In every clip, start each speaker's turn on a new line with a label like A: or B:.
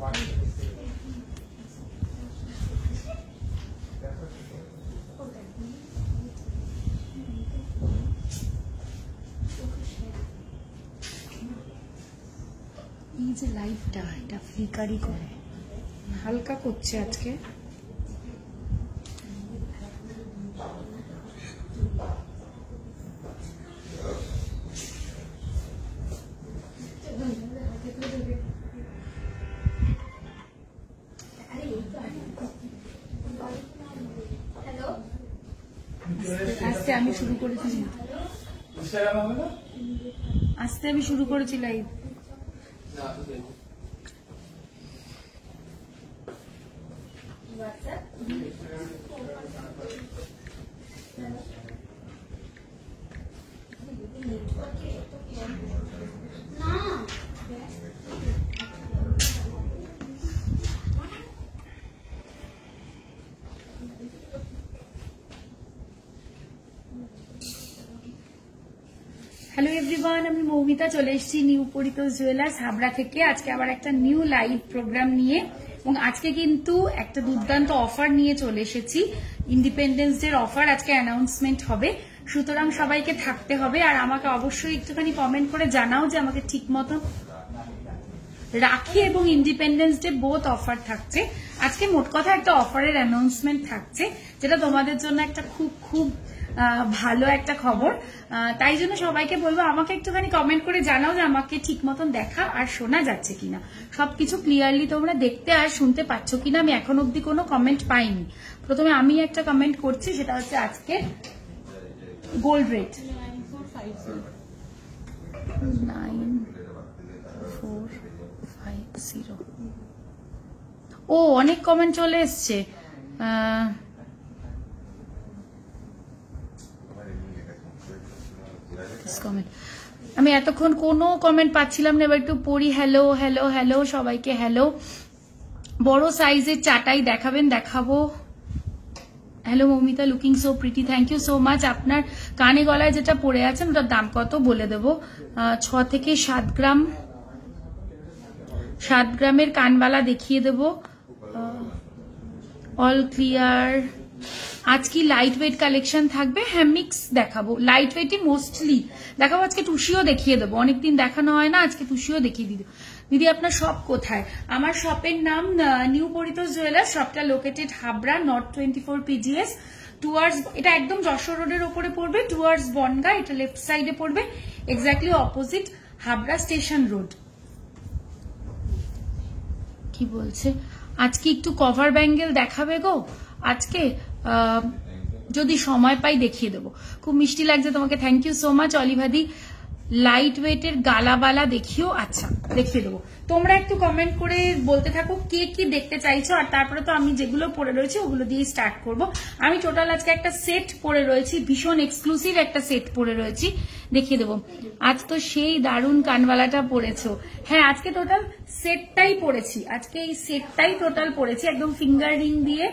A: এই যে লাইটটা, এটা ফ্লিকারি করে, হালকা করছে আজকে। আজকে আমি শুরু করেছি, আজকে আমি শুরু করেছি লাইভ। হ্যালো এভরিওয়ান, আমি মৌমিতা চলে এসেছি নিউ পরিতোষ জুয়েলার্স হাবড়া থেকে। আজকে আবার একটা নিউ লাইভ প্রোগ্রাম নিয়ে, এবং আজকে কিন্তু একটা দুর্দান্ত অফার নিয়ে চলে এসেছি। ইন্ডিপেন্ডেন্স ডের অফার আজকে অ্যানাউন্সমেন্ট হবে, সুতরাং সবাইকে থাকতে হবে। আর আমাকে অবশ্যই একটুখানি কমেন্ট করে জানাও যে আমাকে ঠিক মতো রাখি এবং ইন্ডিপেন্ডেন্স ডে বোথ অফার থাকছে। আজকে মোট কথা একটা অফারের অ্যানাউন্সমেন্ট থাকছে, যেটা তোমাদের জন্য একটা খুব খুব ভালো একটা খবর। তাই জন্য সবাইকে বলবো আমাকে একটুখানি কমেন্ট করে জানাও যে আমাকে ঠিক মতন দেখা আর শোনা যাচ্ছে কিনা, সবকিছু ক্লিয়ারলি তোমরা দেখতে আর শুনতে পাচ্ছ কিনা। আমি এখন অব্দি কোনো কমেন্ট পাইনি। প্রথমে আমি একটা কমেন্ট করছি, সেটা হচ্ছে আজকে গোল্ড রেট 9450। ও অনেক কমেন্ট চলে এসছে। আমি এতক্ষণ কোনো কমেন্ট পাচ্ছিলাম না, এবার একটু পড়ি। হ্যালো হ্যালো হ্যালো সবাইকে হ্যালো। বড় সাইজের চাটাই দেখাবেন? দেখাবো। Hello Moumita, looking so pretty, thank you so much. আপনার কানে গলায় যেটা পরে আছেন ওটার দাম কত বলে দেবো। 6 থেকে 7 গ্রাম, 7 গ্রামের কানবালা দেখিয়ে দেবো। All clear. আজ কি লাইট ওয়েট কালেকশন থাকবে? হ্যাঁ, মিক্স দেখাবো, লাইট ওয়েটই মোস্টলি দেখাবো। আজকে টুসিও দেখিয়ে দেবো, অনেকদিন দেখানো হয় না, আজকে টুসিও দেখিয়ে দিই। দিদি আপনার শপ কোথায়? আমার শপের নাম নিউ পরিতোষ জুয়েলার্স। শপটা located Habra, north 24 PGS towards, এটা একদম যশোর রোডের ওপরে পড়বে, টুয়ার্ডস বনগা, এটা লেফট সাইডে পড়বে, exactly opposite Habra station road. কি বলছে আজকে একটু কভার ব্যাঙ্গেল দেখাবে গো আজকে? যদি সময় পাই দেখিয়ে দেবো। খুব মিষ্টি লাগছে তোমাকে, থ্যাংক ইউ সো মাচ অলিভাদি। লাইট ওয়েটের গালাবালা দেখিও? আচ্ছা, দেখিয়ে দেবো। তোমরা একটু কমেন্ট করে বলতে থাকো কে কি দেখতে চাইছো, আর তারপরে তো আমি যেগুলো পরে রয়েছে ওগুলো দিয়ে স্টার্ট করব। আমি টোটাল আজকে একটা সেট পরে রয়েছি, ভীষণ এক্সক্লুসিভ একটা সেট পরে রয়েছি, দেখিয়ে দেবো। আজ তো সেই দারুণ কানবালাটা পরেছো। হ্যাঁ, আজকে টোটাল সেটটাই পরেছি, আজকে এই সেটটাই টোটাল পরেছি, একদম ফিঙ্গার রিং দিয়ে,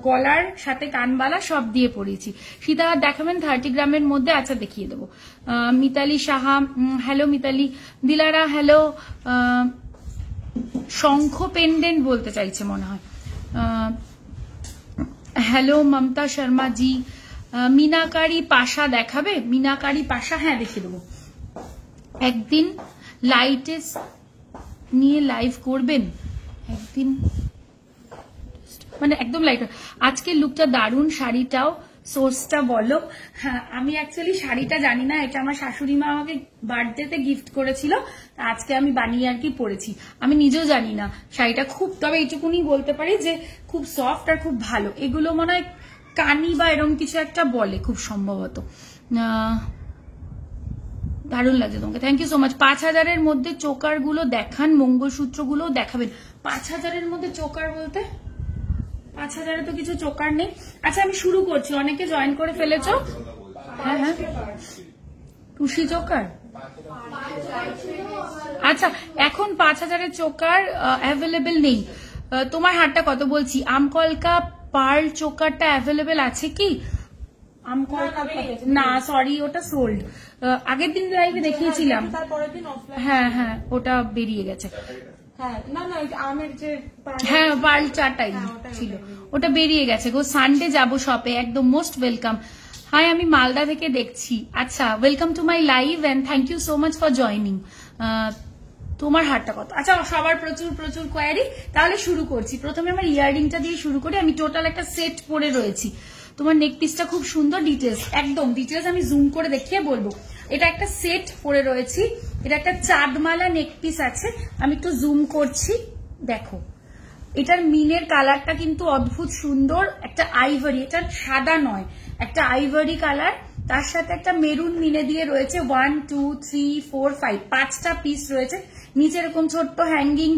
A: গলার সাথে কানবালা সব দিয়ে পরিয়েছি। সীতাহার দেখাবেন 30 গ্রামের মধ্যে? আচ্ছা, দেখিয়ে দেবো। মিতালি সাহা, হ্যালো মিতালি। দিলারা হ্যালো। শঙ্খ পেন্ডেন্ট বলতে চাইছে মনে হয়। হ্যালো মমতা শর্মা জি। মিনাকারি পাশা দেখাবে? মিনাকারি পাশা, হ্যাঁ দেখিয়ে দেবো। একদিন লাইটেস নিয়ে লাইভ করবেন একদিন, মানে একদম লাইট। আজকে লুকটা দারুণ, শাড়িটাও, সোর্সটা বলো। হ্যাঁ, আমি অ্যাকচুয়ালি শাড়িটা জানি না, এটা আমার শাশুড়ি মা আমাকে বার্থডেতে গিফট করেছিল, আজকে আমি বানিয়ে আর কি পরেছি। আমি নিজেও জানি না শাড়িটা খুব, তবে এইটুকুনি বলতে পারি যে খুব সফট আর খুব ভালো। এগুলো মনে হয় কানি বা এরকম কিছু একটা বলে খুব সম্ভবত। দারুণ লাগছে তোমাকে, থ্যাংক ইউ সো মাচ। 5000-এর মধ্যে চোকার গুলো দেখান, মঙ্গলসূত্র গুলো দেখাবেন। 5000-এর মধ্যে চোকার বলতে 5000-এ তো কিছু চোকার নেই। আচ্ছা, আমি শুরু করছি, অনেকে জয়েন করে ফেলেছ। হ্যাঁ হ্যাঁ, টুসি চোকার। আচ্ছা, এখন 5000-এর চোকার অ্যাভেলেবেল নেই। তোমার হারটা কত বলছি? আমকলকা পার্ল চোকারটা অ্যাভেলেবেল আছে কি? না সরি, ওটা সোল্ড। আগের দিন লাইভে দেখিয়েছিলাম। হ্যাঁ হ্যাঁ, ওটা বেরিয়ে গেছে।
B: হ্যাঁ না না ওই আমের যে
A: হ্যাঁ পার্ল চাটাই ছিল, ওটা বেরিয়ে গেছে গো। সানডে যাবো শপে, একদম মোস্ট ওয়েলকাম। হাই, আমি মালদা থেকে দেখছি। আচ্ছা, welcome to my live and thank you so much for joining. তোমার হারটা কত? আচ্ছা, সবার প্রচুর প্রচুর কোয়ারি, তাহলে শুরু করছি। প্রথমে আমার ইয়াররিংটা দিয়ে শুরু করি। আমি টোটাল একটা সেট পরে রয়েছি। তোমার নেক পিসটা খুব সুন্দর, ডিটেলস একদম ডিটেলস আমি জুম করে দেখিয়ে বলবো। এটা একটা সেট পরে রয়েছি, এটা একটা চাঁদমালা নেক পিস আছে, আমি একটু জুম করছি, দেখো এটার মিনের কালারটা কিন্তু অদ্ভুত সুন্দর, একটা আইভরি, এটা সাদা নয়, একটা আইভরি কালার, তার সাথে একটা মেরুন মিনে দিয়ে রয়েছে। 1 2 3 4 5 5টা পিস রয়েছে, নিচে এরকম ছোট্ট হ্যাঙ্গিং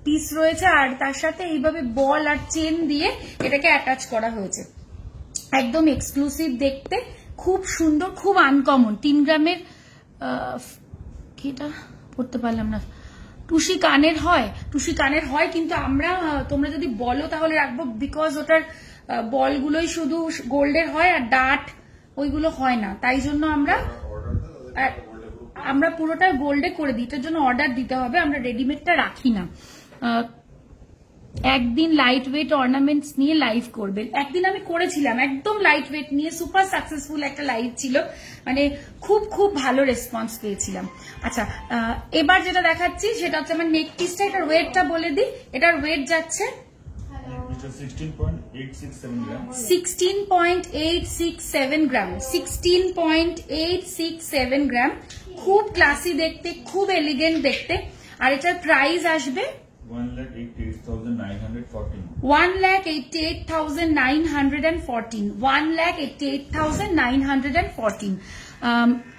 A: পিস রয়েছে, আর তার সাথে এইভাবে বল আর চেন দিয়ে এটাকে অ্যাটাচ করা হয়েছে। একদম এক্সক্লুসিভ দেখতে, খুব সুন্দর, খুব আনকমন। 3 গ্রামের কিটা পড়তে পারলাম না, টুসি কানের হয়, টুসি কানের হয়, কিন্তু আমরা তোমরা যদি বলো তাহলে রাখবো, বিকজ ওটার বলগুলোই শুধু গোল্ডের হয় আর ডাট ওইগুলো হয় না, তাই জন্য আমরা পুরোটা গোল্ডে করে দিই, এটার জন্য অর্ডার দিতে হবে, আমরা রেডিমেডটা রাখি না। একদিন লাইট ওয়েট অর্নামেন্টস নিয়ে লাইভ করবেন। একদিন আমি করেছিলাম একদম লাইট ওয়েট নিয়ে, সুপার সাকসেসফুল একটা লাইভ ছিল, মানে খুব খুব ভালো রেসপন্স পেয়েছিলাম। আচ্ছা, এবার যেটা দেখাচ্ছি সেটা হচ্ছে আমার নেক পিসটা, এটার ওয়েটটা বলে দিই। এটার ওয়েট যাচ্ছে 16.867 গ্রাম, 16.867 গ্রাম, খুব ক্লাসি দেখতে, খুব এলিগেন্ট দেখতে। আর এটার প্রাইস আসবে 1,88,914।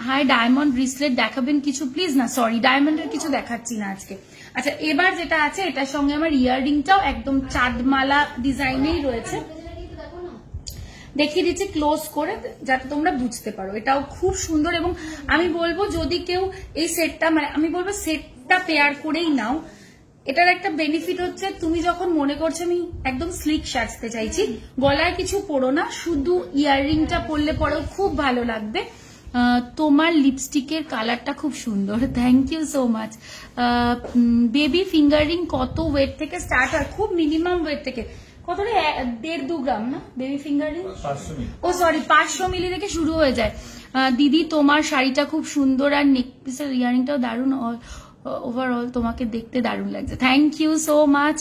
A: হাই, ডায়মন্ড ব্রেসলেট দেখাবেন কিছু প্লিজ? না সরি, ডায়মন্ডের কিছু দেখাচ্ছি না আজকে। আচ্ছা, এবার যেটা আছে এটার সঙ্গে আমার ইয়াররিংটাও একদম চাঁদমালা ডিজাইনেই রয়েছে, দেখিয়ে দিচ্ছি ক্লোজ করে যাতে তোমরা বুঝতে পারো। এটাও খুব সুন্দর, এবং আমি বলবো যদি কেউ এই সেটটা, মানে আমি বলবো সেটটা পেয়ার করেই নাও। এটার একটা বেনিফিট হচ্ছে, তুমি যখন মনে করছো আমি একদম স্লিক সাজতে চাইছি, গলায় কিছু পরো না, শুধু ইয়াররিংটা পরলে পরেও খুব ভালো লাগবে। তোমার লিপস্টিকের কালারটা খুব সুন্দর, thank you so much. Baby fingering কত ওয়েট থেকে স্টার্ট হয়? খুব মিনিমাম ওয়েট থেকে, কত রে, 1.5-2 গ্রাম না বেবি ফিঙ্গারিং? ও সরি, 500 মিলি থেকে শুরু হয়ে যায়। দিদি তোমার শাড়িটা খুব সুন্দর, আর নেক পিসের ইয়ারিংটাও দারুণ, ওভারঅল তোমাকে দেখতে দারুণ লাগছে, থ্যাংক ইউ সো মাচ,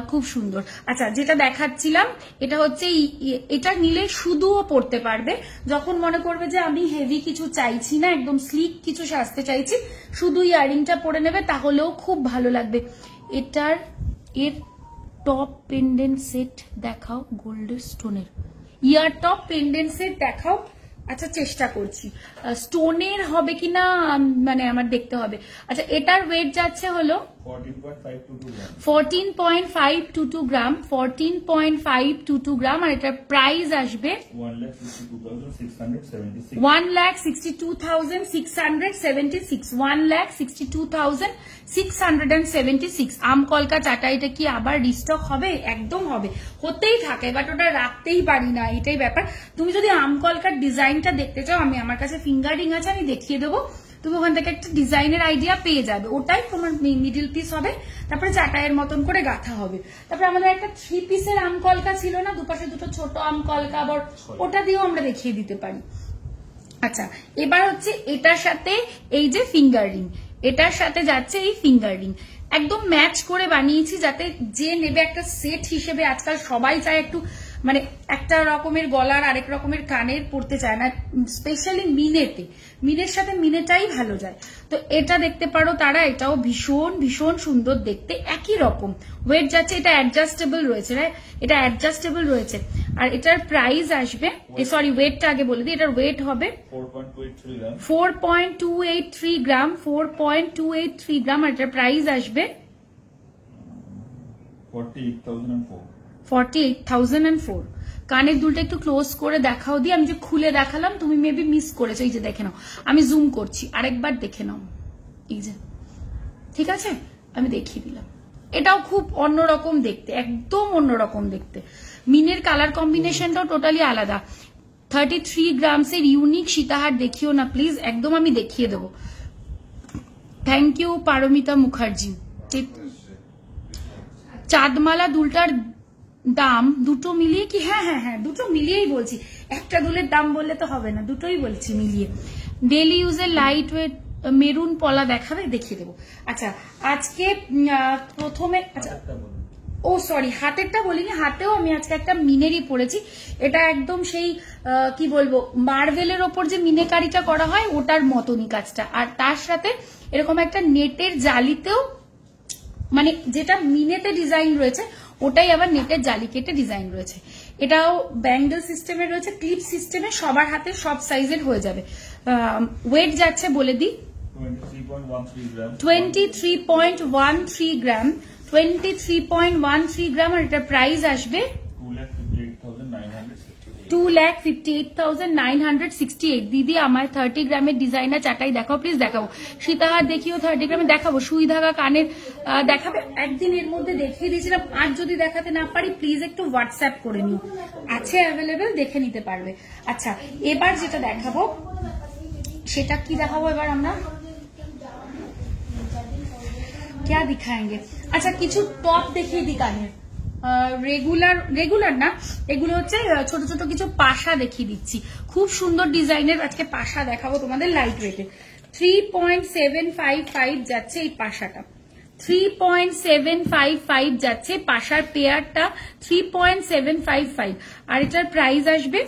A: খুব সুন্দর। আচ্ছা, যেটা দেখাচ্ছিলাম এটা হচ্ছে, এটা নিলে শুধুও পরতে পারবে, যখন মনে করবে যে আমি হেভি কিছু চাইছি না, একদম স্লিক কিছু সাজতে চাইছি, শুধু ইয়ারিংটা পরে নেবে, তাহলেও খুব ভালো লাগবে। এর টপ পেন্ডেন্ট সেট দেখাও, গোল্ডের স্টোনের ইয়ার টপ পেন্ডেন্ট সেট দেখাও। আচ্ছা, চেষ্টা করছি, স্টোনের হবে কিনা মানে আমার দেখতে হবে। আচ্ছা, এটার ওয়েট যাচ্ছে হলো 14.522 গ্রাম, 14.522 গ্রাম, আর এটার প্রাইস আসবে 1,62,676, 1,62,676। আমকলকা চাটা এটা কি আবার রিস্টক হবে? একদম হবে, হতেই থাকে, বাট ওটা রাখতেই পারি না, এটাই ব্যাপার। তুমি যদি আমকলকার ডিজাইনটা দেখতে চাও, আমি আমার কাছে ফিঙ্গারিং আছে, আমি দেখিয়ে দেবো, তুমি ওখান থেকে একটা ডিজাইনের আইডিয়া পেয়ে যাবে। ওটাই তোমার মিডিল পিস হবে, তারপরে চাটাইয়ের মতন করে গাঁথা হবে। তারপরে আমাদের একটা 3 পিসের আমকলকা ছিল না, দুপাশে দুটো ছোট আমকলকা, আবার ওটা দিয়েও আমরা দেখিয়ে দিতে পারি। আচ্ছা, এবার হচ্ছে এটার সাথে এই যে ফিঙ্গারিং, এটার সাথে যাচ্ছে এই ফিঙ্গারিং, একদম ম্যাচ করে বানিয়েছি, যাতে যে নেবে একটা সেট হিসেবে, আজকাল সবাই চায় একটু মানে একটা রকমের গলার আরেক রকমের কানের পড়তে চায় না, স্পেশালি মিনেতে, মিনের সাথে মিনেটাই ভালো যায়। তো এটা দেখতে পারো তারা, এটাও ভীষণ ভীষণ সুন্দর দেখতে, একই রকম ওয়েট যাচ্ছে, এটা অ্যাডজাস্টেবল রয়েছে, এটা অ্যাডজাস্টেবল রয়েছে। আর এটার প্রাইস আসবে, সরি ওয়েটটা আগে বলে দিই, এটার ওয়েট হবে 4.283 গ্রাম, 4.283 গ্রাম, আর এটার প্রাইস আসবে 48,004। কানের দুলটা একটু ক্লোজ করে দেখাও দিয়ে, আমি যে খুলে দেখালাম তুমি মেবি মিস করেছো, এই যে দেখে নাও, আমি জুম করছি, আরেকবার দেখে নাও, এই যে ঠিক আছে, আমি দেখিয়ে দিলাম। এটাও খুব অন্যরকম দেখতে, একদম অন্যরকম দেখতে, মিনের কালার কম্বিনেশনটাও টোটালি আলাদা। 33 গ্রামসের ইউনিক সীতাহার দেখিও না প্লিজ, একদম আমি দেখিয়ে দেবো। Thank you Paramita Mukherjee. চাঁদমালা দুলটার দাম দুটো মিলিয়ে কি? হ্যাঁ হ্যাঁ হ্যাঁ, দুটো মিলিয়েই বলছি, একটা দুলের দাম বললে তো হবে না, দুটোই বলছি মিলিয়ে। ডেলি ইউজের লাইট ওয়েট মেরুন পলা দেখাবে, দেখিয়ে দেবো। আচ্ছা আজকে প্রথমে, আচ্ছা ও সরি, হাতেরটা বলিনি, হাতেও আমি আজকে একটা মিনেরই পরেছি। এটা একদম সেই কি বলবো, মার্বেলের ওপর যে মিনেকারিটা করা হয় ওটার মতনই কাজটা, আর তার সাথে এরকম একটা নেটের জালিতেও, মানে যেটা মিনেতে ডিজাইন রয়েছে ওটাই আবার নেটের জালি কেটে ডিজাইন রয়েছে। এটাও ব্যাঙ্গেল সিস্টেমে রয়েছে, ক্লিপ সিস্টেমে, সবার হাতে সব সাইজের হয়ে যাবে। ওয়েট যাচ্ছে বলে দিই 23.13 গ্রাম, 23.13 গ্রাম, আর এটা প্রাইস আসবে 2,58,968। দিদি আমায় 30 গ্রামের ডিজাইনার চাটাই দেখাও প্লিজ। দেখাবো, সীতাহার দেখিও 30 গ্রামে দেখাবো, সুই ধাগা কানের দেখাবে, একদিন এর মধ্যে দেখিয়ে দিয়েছিলাম, আর যদি দেখাতে না পারি প্লিজ একটু হোয়াটসঅ্যাপ করে নিও, আছে অ্যাভেলেবেল, দেখে নিতে পারবে। আচ্ছা এবার যেটা দেখাবো সেটা কি দেখাবো এবার আমরা, क्या दिखाएंगे? আচ্ছা কিছু টপ দেখিয়ে দিই কানের, রেগুলার না, এগুলো হচ্ছে ছোট ছোট কিছু পাশা দেখিয়ে দিচ্ছি, খুব সুন্দর ডিজাইনের আজকে পাশা দেখাবো তোমাদের লাইট ওয়েটে। 3.755 যাচ্ছে এই পাশাটা, 3.755 যাচ্ছে পাশার পেয়ারটা, 3.755, আর এটার প্রাইস আসবে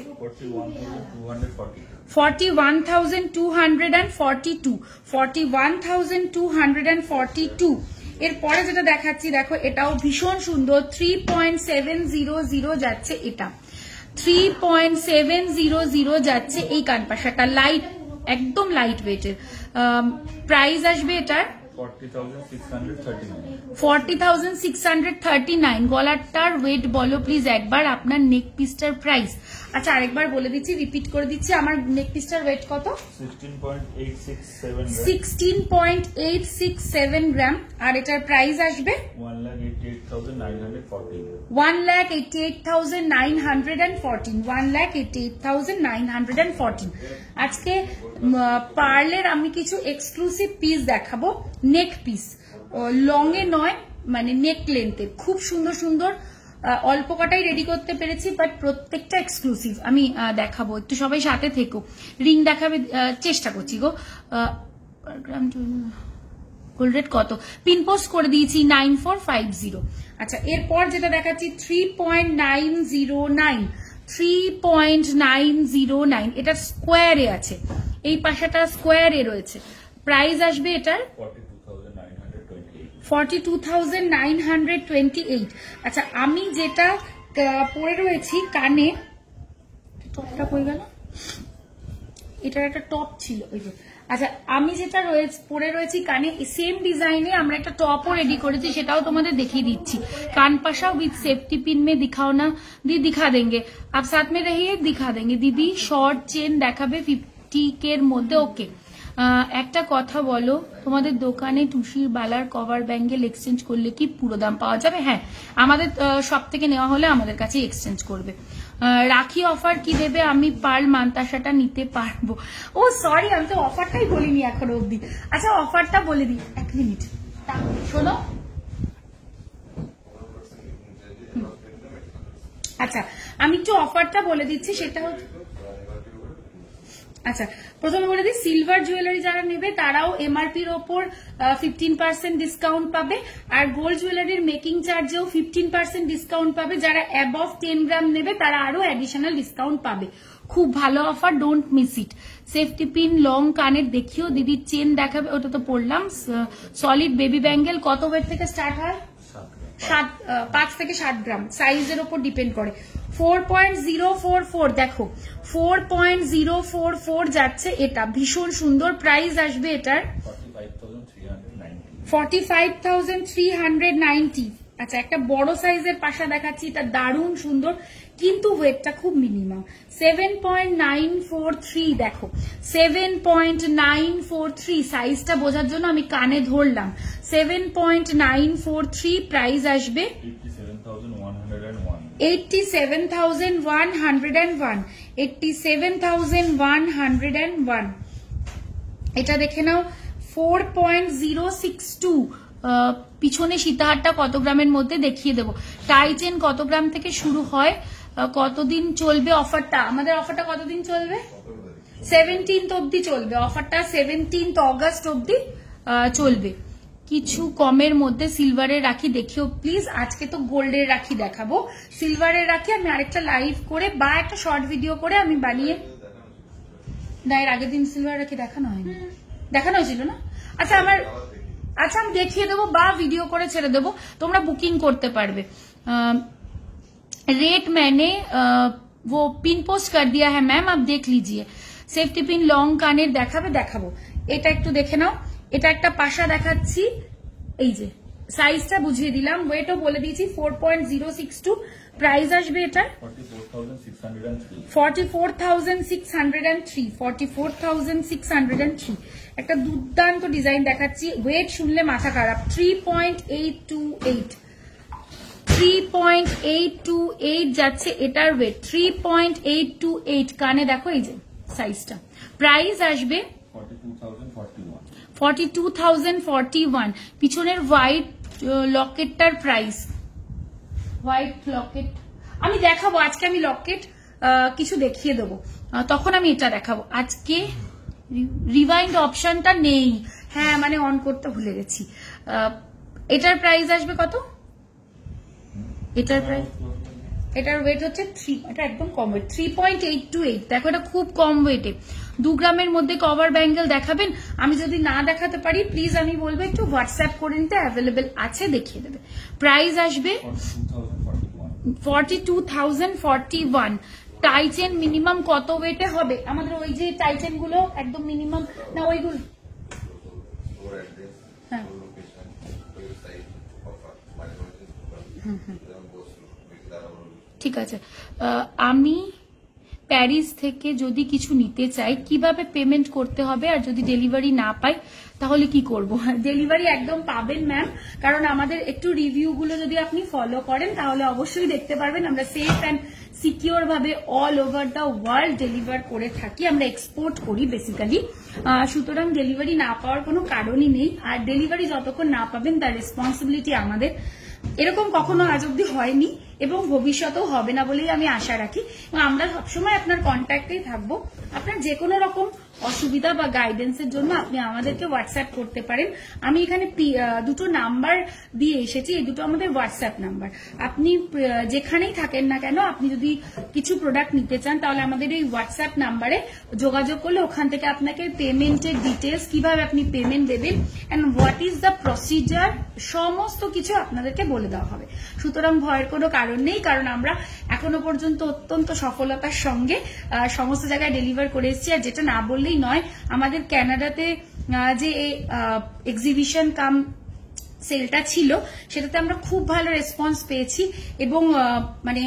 A: 41,242। এরপরে যেটা দেখাচ্ছি দেখো, এটাও ভীষণ সুন্দর, 3.700 যাচ্ছে এটা, 3.700 যাচ্ছে এই কানপাশাটা, লাইট একদম লাইট ওয়েটের। প্রাইস আসবে এটার 40,639। গলাটার ওয়েট বলো প্লিজ একবার, আপনার নেক পিসটার প্রাইস। আচ্ছা আরেকবার বলে দিচ্ছি, রিপিট করে দিচ্ছি, আমার নেক পিসটার ওয়েট কত? 16.867 গ্রাম, আর এটার প্রাইস আসবে 1,88,914, 1,88,914। আজকে পার্লের আমি কিছু এক্সক্লুসিভ পিস দেখাবো, নেক পিস, লং এ নয়, মানে নেক লেন্থে, খুব সুন্দর সুন্দর, অল্প কটাই রেডি করতে পেরেছি, বাট প্রত্যেকটা এক্সক্লুসিভ আমি দেখাবো, একটু সবাই সাথে থেকো। রিং দেখাবে চেষ্টা করছি গো, গোল্ড রেট কত পিন পোস্ট করে দিয়েছি 9450। আচ্ছা এরপর যেটা দেখাচ্ছি 3.909, এটা স্কোয়ারে আছে, এই পাশাটা স্কোয়ারে রয়েছে, প্রাইস আসবে এটার 42,928। আচ্ছা আমি যেটা পরে রয়েছি কানে, টপটা পড়ে গেল, এটার একটা টপ ছিল ওই যে। আচ্ছা আমি যেটা পরে রয়েছি কানে, সেম ডিজাইনে আমরা একটা টপও রেডি করেছি, সেটাও তোমাদের দেখিয়ে দিচ্ছি। কানপাশা উইথ সেফটি পিন में दिखाओ ना दी, दिखा देंगे आप साथ में रहिए, दिखा देंगे दीदी। শর্ট চেন দেখাবে 50K এর মধ্যে, ওকে। একটা কথা বলো, তোমাদের দোকানে টুসির বালার কভার ব্যাঙ্গেল এক্সচেঞ্জ করলে কি পুরো দাম পাওয়া যাবে? হ্যাঁ, আমাদের সব থেকে নেওয়া হলে আমাদের কাছে এক্সচেঞ্জ করবে। রাখি অফার কি দেবে? আমি পার্ল মান্তাসাটা নিতে পারবো। ও সরি, আমি তো অফারটাই বলিনি এখনো অব্দি। আচ্ছা অফারটা বলে দিই, এক মিনিট শোনো। আচ্ছা আমি একটু অফারটা বলে দিচ্ছি, সেটা হচ্ছে, আচ্ছা প্রথমে বলে দিই, সিলভার জুয়েলারি যারা নেবে তারাও এমআরপির ওপর 15% ডিসকাউন্ট পাবে, আর গোল্ড জুয়েলারির মেকিং চার্জেও 15% ডিসকাউন্ট পাবে। যারা অ্যাবভ 10 গ্রাম নেবে তারা আরো অ্যাডিশনাল ডিসকাউন্ট পাবে। খুব ভালো offer, don't miss it. Safety pin long কানের দেখিও দিদির, চেন দেখাবে, ওটা তো পড়লাম। সলিড বেবি ব্যাঙ্গেল কত ওয়েট থেকে স্টার্ট হয়? 5 থেকে 7 গ্রাম, সাইজের ওপর ডিপেন্ড করে। 4.044 দেখো, 4.044 যাচ্ছে এটা, ভীষণ সুন্দর। প্রাইস আসবে এটার 45,390। আচ্ছা একটা বড় সাইজের পাশা দেখাচ্ছি, এটা দারুণ সুন্দর, কিন্তু ওয়েটটা খুব মিনিমাম। 7.943 দেখো, 7.943 সাইজটা বোঝার জন্য আমি কানে ধরলাম। 7.943 প্রাইস আসবে 87,101, 87,101। এটা দেখে নাও 4.062, পিছনে সীতাহারটা কত গ্রামের মধ্যে দেখিয়ে দেবো। টাই চেন কত গ্রাম থেকে শুরু হয়, কতদিন চলবে অফারটা? আমাদের অফারটা কতদিন চলবে? 17th অব্দি চলবে অফারটা, 17th অগস্ট অব্দি চলবে। কিছু কমের মধ্যে সিলভারের রাখি দেখিও প্লিজ। আজকে তো গোল্ডের রাখি দেখাবো, সিলভারের রাখি আমি আরেকটা লাইভ করে বা একটা শর্ট ভিডিও করে আমি বানিয়ে, না এর আগের দিন সিলভার রাখি দেখানো হয়নি, দেখানো হয়েছিল না? আচ্ছা আমি দেখিয়ে দেবো বা ভিডিও করে ছেড়ে দেবো, তোমরা বুকিং করতে পারবে। रेट मैंने वो पिन पोस्ट कर दिया है मैम, आप देख लीजिए। সেফটি পিন লং কানের দেখাবো, এটা একটু দেখে নাও। এটা একটা পাশা দেখাচ্ছি, এই যে সাইজটা বুঝিয়ে দিলাম, ওয়েটও বলে দিয়েছি 4.062। প্রাইস আসবে এটা 44,603। একটা দুর্দান্ত ডিজাইন দেখাচ্ছি, ওয়েট শুনলে মাথা খারাপ, 3.828 যাচ্ছে এটার ওয়েট, 3.828। কানে দেখো এই যে সাইজটা। প্রাইস আসবে 42,041। পিছনের হোয়াইট লকেটটার প্রাইস, হোয়াইট লকেট আমি দেখাবো আজকে, আমি লকেট কিছু দেখিয়ে দেবো, তখন আমি এটা দেখাবো। আজকে রিভাইন্ড অপশনটা নেই, হ্যাঁ মানে অন করতে ভুলে গেছি। এটার প্রাইস আসবে কত? এটার প্রাইস, এটার ওয়েট হচ্ছে 3, এটা একদম কম ওয়েট, 3.828। দেখো এটা খুব কম ওয়েটে। 2 গ্রামের মধ্যে কভার ব্যাঙ্গেল দেখাবেন? আমি যদি না দেখাতে পারি প্লিজ আমি বলবো একটু হোয়াটসঅ্যাপ করে নিতে, অ্যাভেলেবেল আছে, দেখিয়ে দেবে। প্রাইস আসবে 42,041। টাই চেন মিনিমাম কত ওয়েটে হবে আমাদের? ওই যে টাই চেন গুলো একদম মিনিমাম না, ওইগুলো হ্যাঁ ঠিক আছে। আমি প্যারিস থেকে যদি কিছু নিতে চাই কিভাবে পেমেন্ট করতে হবে, আর যদি ডেলিভারি না পাই তাহলে কি করব? ডেলিভারি একদম পাবেন ম্যাম, কারণ আমাদের একটু রিভিউ গুলো যদি আপনি ফলো করেন তাহলে অবশ্যই দেখতে পারবেন আমরা সেফ অ্যান্ড সিকিওর ভাবে all over the world deliver করে থাকি, আমরা এক্সপোর্ট করি বেসিক্যালি। সুতরাং ডেলিভারি না পাওয়ার কোনো কারণই নেই, আর ডেলিভারি যতক্ষণ না পাবেন তার রেসপন্সিবিলিটি আমাদের। এরকম কখনো আজ অব্দি হয়নি এবং ভবিষ্যতেও হবে না বলেই আমি আশা রাখি, এবং আমরা সবসময় আপনার কন্ট্যাক্টেই থাকবো। আপনার যে কোনো রকম অসুবিধা বা গাইডেন্সের জন্য আপনি আমাদেরকে হোয়াটসঅ্যাপ করতে পারেন। আমি এখানে দুটো নাম্বার দিয়ে এসেছি, এই দুটো আমাদের হোয়াটসঅ্যাপ নাম্বার। আপনি যেখানেই থাকেন না কেন, আপনি যদি কিছু প্রোডাক্ট নিতে চান তাহলে আমাদের এই হোয়াটসঅ্যাপ নাম্বারে যোগাযোগ করলে ওখান থেকে আপনাকে পেমেন্টের ডিটেলস, কিভাবে আপনি পেমেন্ট দেবেন and what is the procedure, সমস্ত কিছু আপনাদেরকে বলে দেওয়া হবে। সুতরাং ভয়ের কোনো কারণ নেই, কারণ আমরা এখনো পর্যন্ত অত্যন্ত সফলতার সঙ্গে সমস্ত জায়গায় ডেলিভার করে এসেছি। আর যেটা না বললেই নয়, আমাদের কানাডাতে যে এক্সিবিশন কাম সেলটা ছিল সেটাতে আমরা খুব ভালো রেসপন্স পেয়েছি, এবং মানে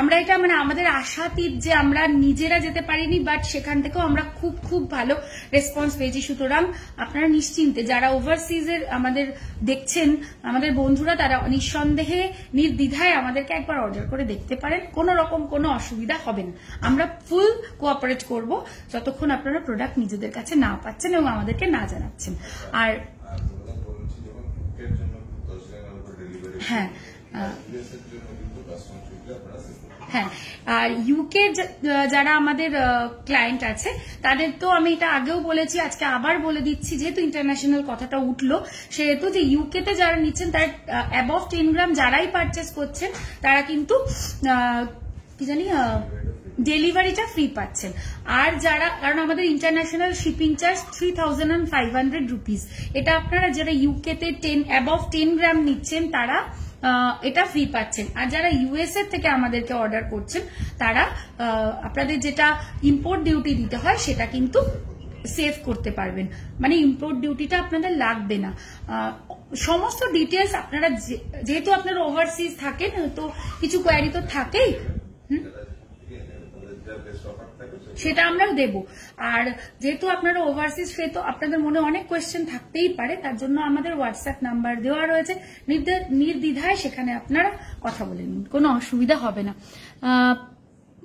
A: আমরা এটা মানে আমাদের আশাতীত যে আমরা নিজেরা যেতে পারিনি, বাট সেখান থেকেও আমরা খুব খুব ভালো রেসপন্স পেয়েছি। সুতরাং আপনারা নিশ্চিন্তে, যারা ওভারসিজের আমাদের দেখছেন আমাদের বন্ধুরা, তারা নিঃসন্দেহে নির্দ্বিধায় আমাদেরকে একবার অর্ডার করে দেখতে পারেন, কোনো রকম কোনো অসুবিধা হবে না। আমরা ফুল কোঅপারেট করব যতক্ষণ আপনারা প্রোডাক্ট নিজেদের কাছে না পাচ্ছেন এবং আমাদেরকে না জানাচ্ছেন। আর হ্যাঁ হ্যাঁ, আর ইউকে যারা আমাদের ক্লায়েন্ট আছে তাদের তো আমি এটা আগেও বলেছি, আজকে আবার বলে দিচ্ছি, যেহেতু ইন্টারন্যাশনাল কথাটা উঠলো, সেহেতু যে ইউকেতে যারা নিচ্ছেন তার অ্যাবভ 10 গ্রাম যারাই পারচেস করছেন তারা কিন্তু কি জানি ডেলিভারিটা ফ্রি পাচ্ছেন। আর যারা, কারণ আমাদের ইন্টারন্যাশনাল শিপিং চার্জ 3,500 রুপিস, এটা আপনারা যারা ইউকেতে অ্যাবভ 10 গ্রাম নিচ্ছেন তারা এটা ফ্রি পাচ্ছেন। আর যারা ইউএসএ থেকে আমাদেরকে অর্ডার করছেন তারা আপনাদের যেটা ইম্পোর্ট ডিউটি দিতে হয় সেটা কিন্তু সেভ করতে পারবেন, মানে ইম্পোর্ট ডিউটিটা আপনাদের লাগবে না। সমস্ত ডিটেলস আপনারা, যেহেতু আপনারা ওভারসিজ থাকেন তো কিছু কোয়ারি তো থাকেই, সেটা আমরাও দেব। আর যেহেতু আপনারা ওভারসিজ, সেহেতু আপনাদের মনে অনেক কোয়েশ্চেন থাকতেই পারে, তার জন্য আমাদের হোয়াটসঅ্যাপ নাম্বার দেওয়া রয়েছে, নির্দ্বিধায় সেখানে আপনারা কথা বলে নিন, কোনো অসুবিধা হবে না।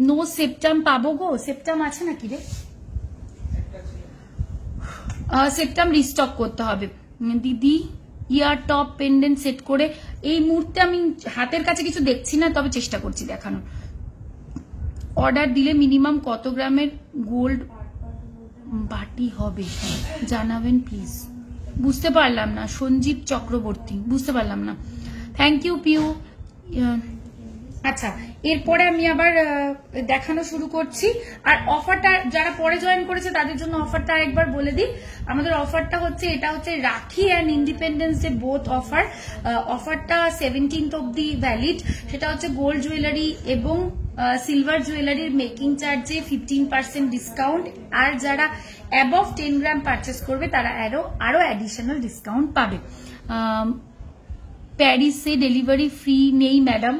A: নো সেপ্টাম পাবো গো? সেপ্টাম আছে নাকি রে? সেপ্টাম রিস্টক করতে হবে দিদি। ইয়ার টপ পেন্ডেন্ট সেট করে। এই মুহূর্তে আমি হাতের কাছে কিছু দেখছি না, তবে চেষ্টা করছি দেখানোর। অর্ডার দিলে মিনিমাম কত গ্রামের গোল্ড বাটি হবে জানাবেন প্লিজ। বুঝতে পারলাম না, সঞ্জীব চক্রবর্তী, বুঝতে পারলাম না। Thank you Piu. আচ্ছা, এরপরে আমি আবার দেখানো শুরু করছি। আর অফারটা যারা পরে জয়েন করেছে তাদের জন্য অফারটা আরেকবার বলে দিই। আমাদের অফারটা হচ্ছে, এটা হচ্ছে রাখি and independence day both offer. অফারটা 17th অব্দি ভ্যালিড। সেটা হচ্ছে গোল্ড জুয়েলারি এবং সিলভার জুয়েলারির মেকিং চার্জে 15% ডিসকাউন্ট, আর যারা অ্যাবভ 10 গ্রাম পারচেস করবে তারা আরো অ্যাডিশনাল ডিসকাউন্ট পাবে। প্যারিসে ডেলিভারি ফ্রি নেই ম্যাডাম,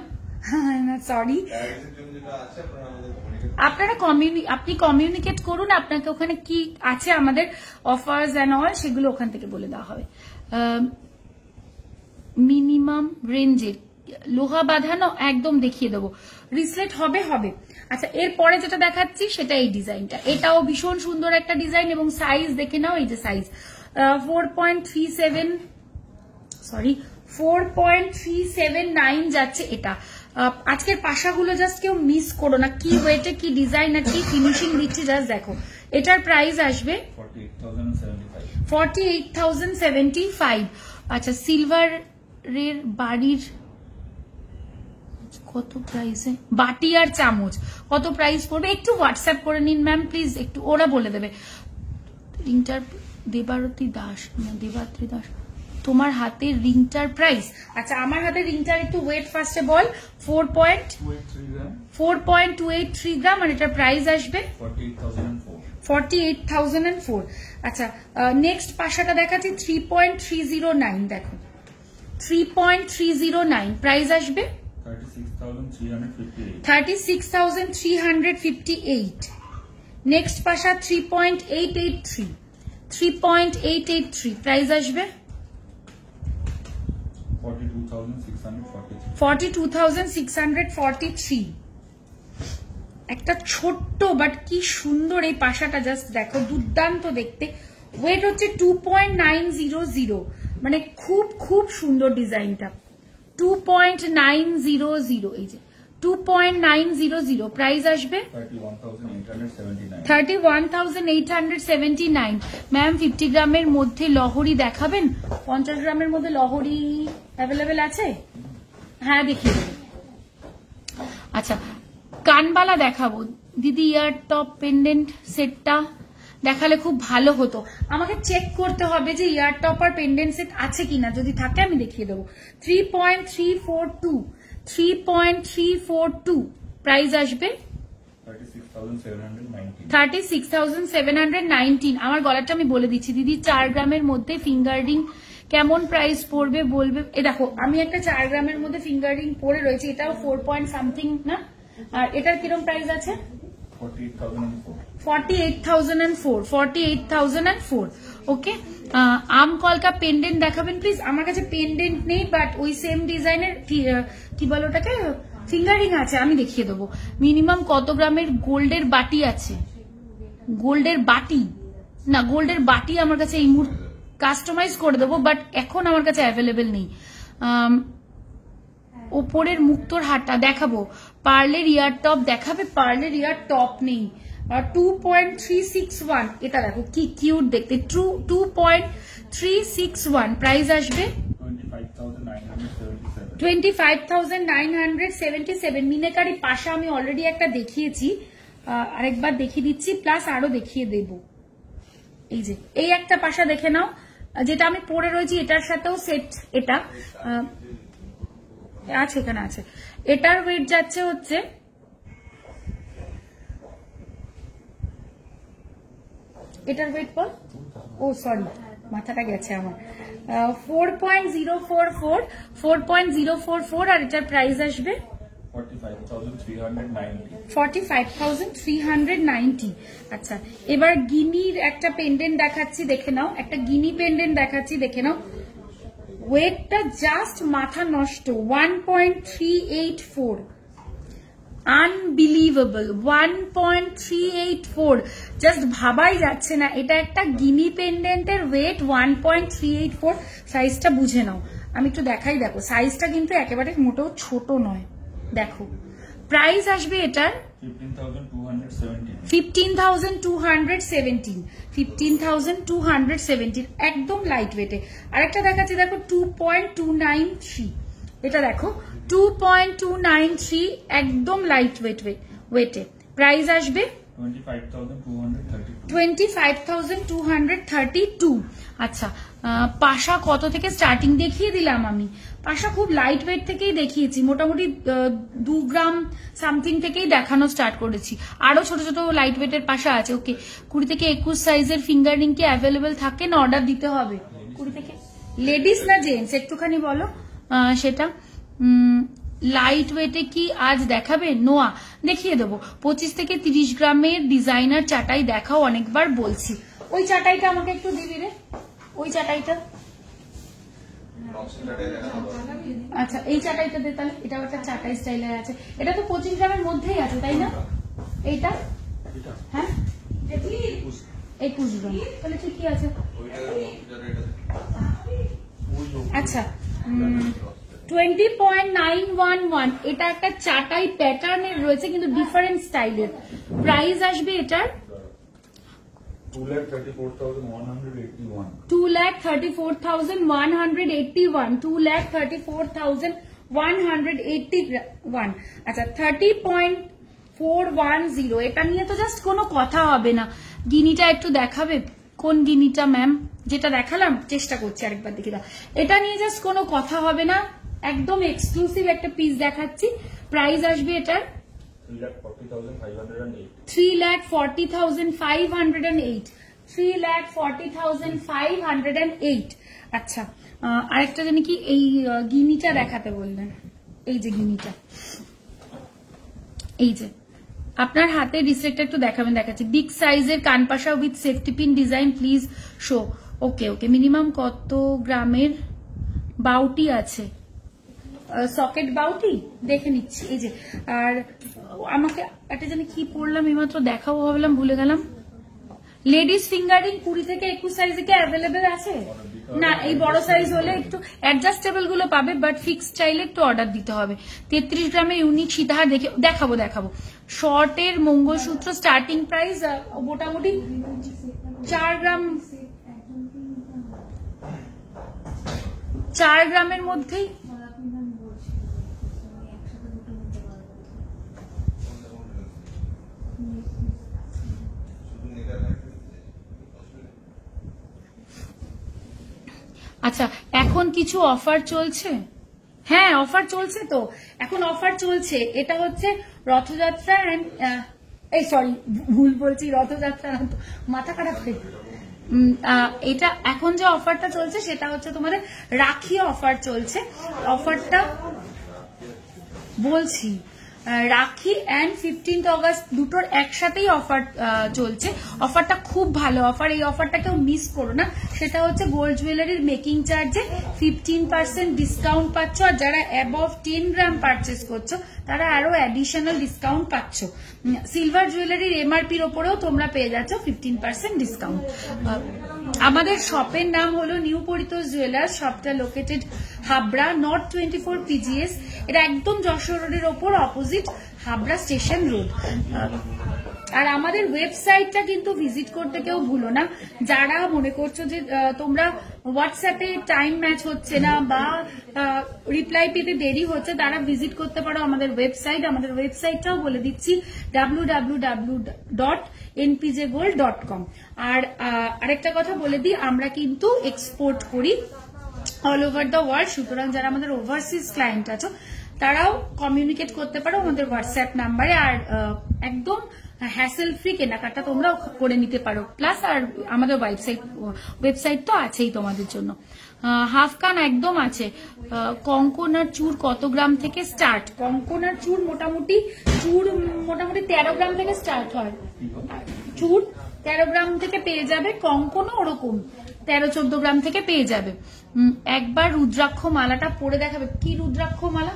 A: সরি। আপনারা আপনি কমিউনিকেট করুন, আপনাকে ওখানে কি আছে আমাদের অফার্স এন্ড অল, সেগুলো ওখান থেকে বলে দেওয়া হবে। মিনিমাম রেঞ্জের লোহা বাঁধানো একদম দেখিয়ে দেবো। রিসলেট হবে। আচ্ছা, এরপরে যেটা দেখাচ্ছি সেটা এই ডিজাইনটা। এটাও ভীষণ সুন্দর একটা ডিজাইন এবং সাইজ দেখে নাও। এই যে সাইজ 4.379 যাচ্ছে এটা। আজকের পাশাগুলো জাস্ট কেউ মিস করো না, কি ওয়েটে কি ডিজাইন আর কি ফিনিশিং দিচ্ছি জাস্ট দেখো। এটার প্রাইস আসবে 48,075। আচ্ছা, সিলভারের বাড়ির কত প্রাইসে বাটি আর চামচ কত প্রাইস পড়বে একটু হোয়াটসঅ্যাপ করে নিন ম্যাম প্লিজ, একটু ওরা বলে দেবে। রিংটার দেবারতী দাস, দেবাত্রী দাস, তোমার হাতের রিংটার প্রাইস। আচ্ছা, আমার হাতের রিংটার একটু ওয়েট ফার্স্টে বল। 4.283 গ্রাম, আর এটার প্রাইস আসবে 48,004। আচ্ছা, নেক্সট পাশাটা দেখাচ্ছি 3.309। দেখো 3.309 প্রাইস আসবে 36,358। নেক্সট পাশা 3.883 প্রাইস আসবে 42,643। একটা ছোট্ট বাট কি সুন্দর এই পাশাটা, জাস্ট দেখো, দুর্দান্ত দেখতে। ওয়েট হচ্ছে 2.900, মানে খুব খুব সুন্দর ডিজাইনটা। 2.900, এই যে 2.900 প্রাইস আসবে 31,879। ম্যাম 50 গ্রামের মধ্যে লহরি দেখাবেন? 50 গ্রামের মধ্যে লহরি অ্যাভেলেবেল আছে? হ্যাঁ, দেখিয়ে দেবো। আচ্ছা, কানবালা দেখাবো দিদি। ইয়ার টপ পেন্ডেন্ট সেটটা দেখালে খুব ভালো হতো। আমাকে চেক করতে হবে যে ইয়ার টপ আর পেন্ডেন্ট সেট আছে কিনা, যদি থাকে আমি দেখিয়ে দেবো। 3.342 প্রাইস আসবে 36,719। আমার গলাটা আমি বলে দিচ্ছি দিদি। 4 গ্রামের মধ্যে ফিঙ্গার রিং কেমন প্রাইস পড়বে বলবে? এ দেখো, আমি একটা 4 গ্রামের মধ্যে ফিঙ্গার রিং পরে রয়েছে, এটাও 4 পয়েন্ট সামথিং না? আর এটার কিরকম প্রাইস আছে? 48,004। ওকে, আম কলকা পেন্ডেন্ট দেখাবেন প্লিজ। আমার কাছে পেন্ডেন্ট নেই, বাট ওই সেম ডিজাইনের কি বলো ওটাকে, ফিঙ্গারিং আছে, আমি দেখিয়ে দেবো। মিনিমাম কত গ্রামের গোল্ডের বাটি আছে? গোল্ডের বাটি না, গোল্ডের বাটি আমার কাছে এই মুহূর্তে কাস্টমাইজ করে দেবো, বাট এখন আমার কাছে অ্যাভেলেবেল নেই। ওপরের মুক্তোর হারটা দেখাবো। পার্লের ইয়ার টপ দেখাবে? পার্লের ইয়ার টপ নেই। 2.361, এটা দেখো কি কিউট দেখতে। 2.361 প্রাইস আসবে 25,977। মিনেকারি পাশা আমি অলরেডি একটা দেখিয়েছি, আরেকবার দেখিয়ে দিচ্ছি, প্লাস আরো দেখিয়ে দেব। এই যে এই একটা পাশা দেখে নাও, যেটা আমি পরে রয়েছি, এটার সাথেও সেট এটা আছে, এখানে আছে। এটার ওয়েট যাচ্ছে হচ্ছে এটার ওয়েট পর, ও সরি মাথাটা গেছে আমার, 4.044, আর এটার প্রাইস আসবে 45,390। আচ্ছা, এবার গিনির একটা পেন্ডেন্ট দেখাচ্ছি, দেখে নাও। একটা গিনি পেন্ডেন্ট দেখাচ্ছি, দেখে নাও। ওয়েটটা জাস্ট মাথা নষ্ট, 1.384। আনবিলিভেবল 1.384, জাস্ট ভাবাই যাচ্ছে না। এটা একটা গিনি পেন্ডেন্টের ওয়েট 1.384, সাইজটা বুঝে নাও। আমি একটু দেখাই, দেখো সাইজটা কিন্তু একেবারে মোটেও ছোট নয়। দেখো প্রাইস আসবে এটার 15,217, একদম লাইট ওয়েটে। আরেকটা দেখাচ্ছি দেখো 2.293, এটা দেখো 2.293, একদম লাইট ওয়েটে। প্রাইস আসবে 25,232। আচ্ছা, পাশা কত থেকে স্টার্টিং দেখিয়ে দিলাম আমি। পাশা খুব লাইট ওয়েট থেকেই দেখিয়েছি, মোটামুটি 2 গ্রাম সামথিং থেকেই দেখানো স্টার্ট করেছি। আরো ছোট ছোট লাইট ওয়েটের পাশা আছে। ওকে, 20 থেকে 21 সাইজের ফিঙ্গার রিং কি অ্যাভেলেবেল থাকে না অর্ডার দিতে হবে? 20 থেকে লেডিস না জেন্টস একটুখানি বলো সেটা। লাইট ওয়েটে কি আজ দেখাবে? নোয়া দেখিয়ে দেবো। 25 থেকে 30 গ্রামের ডিজাইনার চাটাই দেখাও, অনেকবার বলছি। ওই চাটাইটা আমাকে একটু দিবি রে, ওই চাটাইটা। আচ্ছা এই চাটাইটা দে তাহলে, এটাও একটা চাটাই স্টাইলের আছে। এটা তো 25 গ্রামের মধ্যেই আছে তাই না? এইটা হ্যাঁ 21 গ্রাম, তাহলে ঠিকই আছে। আচ্ছা 20.911, এটা একটা চাটাই প্যাটার্নের রয়েছে কিন্তু ডিফারেন্ট স্টাইলের। প্রাইস আসবে এটার
B: 2,34,181।
A: 2,34,181। আচ্ছা 30.410, এটা নিয়ে তো জাস্ট কোনো কথা হবে না। গিনিটা একটু দেখাবে? কোন গিনিটা ম্যাম? যেটা দেখালাম, চেষ্টা করছি আরেকবার দেখি। এটা নিয়ে জাস্ট কোনো কথা হবে না, একদম এক্সক্লুসিভ একটা পিস দেখাচ্ছি। প্রাইস আসবে এটার 3,40,508। 3,40,508। আচ্ছা আরেকটা জানি কি, এই গিনিটা দেখাতে বললেন, এই যে গিনিটা, এই যে আপনার হাতে রিসেক্টটা একটু দেখাবেন। দেখাচ্ছি বিগ সাইজের কানপাশা with safety pin design, please show. Okay okay, minimum কত গ্রামের বাউটি আছে? সকেট বাউটি দেখে নিচ্ছি। এই যে, আর আমাকে একটা জানি কি পড়লাম এইমাত্র, দেখাবো ভাবলাম ভুলে গেলাম। লেডিস ফিঙ্গারিং 20 থেকে 21 সাইজে কি অ্যাভেলেবেল আছে? না, এই বড় সাইজ হলে একটু অ্যাডজাস্টেবল গুলো পাবে, বাট ফিক্স চাইলে একটু অর্ডার দিতে হবে। 33 গ্রামের ইউনিক সীতাহার দেখাবো। শর্টের মঙ্গলসূত্র স্টার্টিং প্রাইস মোটামুটি 4 গ্রামের মধ্যেই। আচ্ছা এখন কিছু অফার চলছে? হ্যাঁ অফার চলছে তো, এখন অফার চলছে। এটা হচ্ছে রথযাত্রা এই সরি ভুল বলছি, রথযাত্রা না তো, মাথা খারাপ হয়ে। এটা এখন যে অফারটা চলছে সেটা হচ্ছে তোমাদের রাখি অফার চলছে। অফারটা বলছি, রাখি অ্যান্ড 15th অগস্ট দুটোর একসাথেই অফার চলছে। অফারটা খুব ভালো অফার, এই অফারটা কেউ মিস করো না। সেটা হচ্ছে গোল্ড জুয়েলারির মেকিং চার্জে 15% ডিসকাউন্ট পাচ্ছ, আর যারা অ্যাবভ 10 গ্রাম পারচেস করছো তারা আরো অ্যাডিশনাল ডিসকাউন্ট পাচ্ছ। সিলভার জুয়েলারির এমআরপির ওপরেও তোমরা পেয়ে যাচ্ছ 15% ডিসকাউন্ট। আমাদের শপের নাম হলো নিউ পরিতোষ জুয়েলার্স। শপটা লোকেটেড হাবড়া, নর্থ 24 PGS। এটা একদম যশোর রোডের ওপর, অপোজিট হাবড়া স্টেশন রোড। আর আমাদের ওয়েবসাইটটা কিন্তু ভিজিট করতে কেউ ভুলো না। যারা মনে করছো যে তোমরা হোয়াটসঅ্যাপে টাইম ম্যাচ হচ্ছে না বা রিপ্লাই পেতে দেরি হচ্ছে, তারা ভিজিট করতে পারো আমাদের ওয়েবসাইট। আমাদের ওয়েবসাইটটাও বলে দিচ্ছি, www.npjgold.com। আর আরেকটা কথা বলে দিই, আমরা কিন্তু এক্সপোর্ট করি অল ওভার দ্য ওয়ার্ল্ড। সুতরাং যারা আমাদের ওভারসিজ ক্লায়েন্ট আছো তারাও কমিউনিকেট করতে পারো আমাদের হোয়াটসঅ্যাপ নাম্বারে। আর একদম হ্যাসেল ফ্রি কেনাকাটা তোমরা করে নিতে পারো। প্লাস আর আমাদের ওয়েবসাইট তো আছেই তোমাদের জন্য। হাফ কান একদম আছে। কঙ্কন আর চুর কত গ্রাম থেকে স্টার্ট? কঙ্কন আর চুর মোটামুটি 13 গ্রাম থেকে স্টার্ট হয়। চুর 13 গ্রাম থেকে পেয়ে যাবে, কঙ্কনও ওরকম 13-14 গ্রাম থেকে পেয়ে যাবে। একবার রুদ্রাক্ষ মালাটা পরে দেখাবে। কি রুদ্রাক্ষ মালা?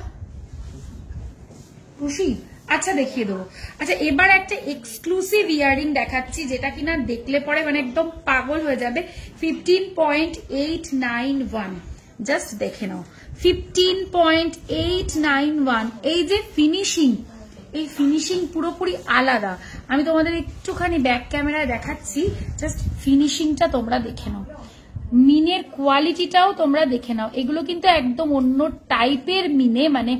A: খুশি? আচ্ছা দেখিয়ে দেবো। আচ্ছা এবার একটা এক্সক্লুসিভ ইয়ারিং দেখাচ্ছি যেটা কিনা দেখলে পরে মানে একদম পাগল হয়ে যাবে। 15.891 জাস্ট দেখে নাও, 15.891। এই যে ফিনিশিং, এই ফিনিশিং পুরোপুরি আলাদা। আমি তোমাদের একটুখানি ব্যাক ক্যামেরায় দেখাচ্ছি, জাস্ট ফিনিশিংটা তোমরা দেখে নাও, মিনের কোয়ালিটিটাও তোমরা দেখে নাও। এগুলো কিন্তু একদম অন্য টাইপের মিনে, মানে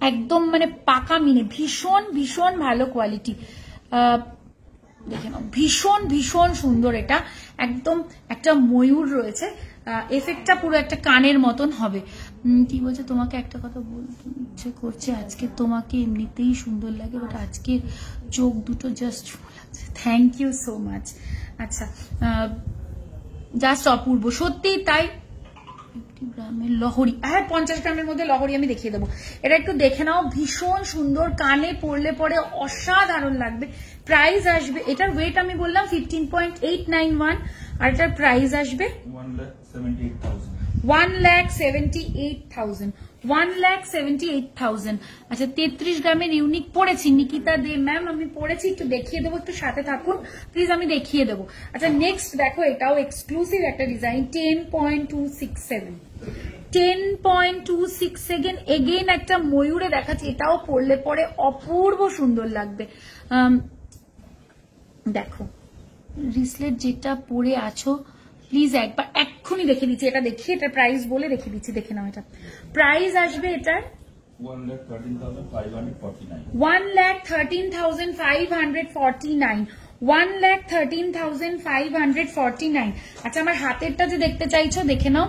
A: একদম মানে পাকা মিনে, ভীষণ ভীষণ ভালো কোয়ালিটি। দেখে নাও, ভীষণ ভীষণ সুন্দর। এটা একদম একটা ময়ূর রয়েছে, এফেক্টটা পুরো একটা কানের মতন হবে। কি বলছে, তোমাকে একটা কথা বলতে ইচ্ছে করছে, আজকে তোমাকে এমনিতেই সুন্দর লাগে, বাট আজকে চোখ দুটো জাস্ট লাগছে। Thank you so much. আচ্ছা জাস্ট অপূর্ব, সত্যি তাই। গ্রামের লহরি, হ্যাঁ 50 গ্রামের মধ্যে লহরি আমি দেখিয়ে দেবো। এটা একটু দেখে নাও, ভীষণ সুন্দর, কানে পড়লে পরে অসাধারণ লাগবে। প্রাইস আসবে, এটার ওয়েট আমি বললাম 15.891, আর এটার প্রাইস আসবে 1,78,000। 1,78,000। আচ্ছা 33 গ্রামের ইউনিক পড়েছি, নিকিতা দে ম্যাম আমি পড়েছি, একটু দেখিয়ে দেবো, একটু সাথে থাকুন প্লিজ, আমি দেখিয়ে দেবো। আচ্ছা নেক্সট দেখো, এটাও এক্সক্লুসিভ একটা ডিজাইন, 10.267। 10.267 এগেইন একটা ময়ূরে দেখাচ্ছি, এটাও পরলে পরে অপূর্ব সুন্দর লাগবে। দেখো রিসলেট যেটা পরে আছো প্লিজ একবার এক্ষুনি দেখে দিচ্ছি, এটা দেখিয়ে এটা প্রাইস বলে রেখে দিচ্ছি, দেখে নাও। এটা প্রাইস আসবে এটার
B: 1,13,549।
A: 1,13,549। 1,13,549। আচ্ছা আমার হাতেরটা যে দেখতে চাইছো দেখে নাও,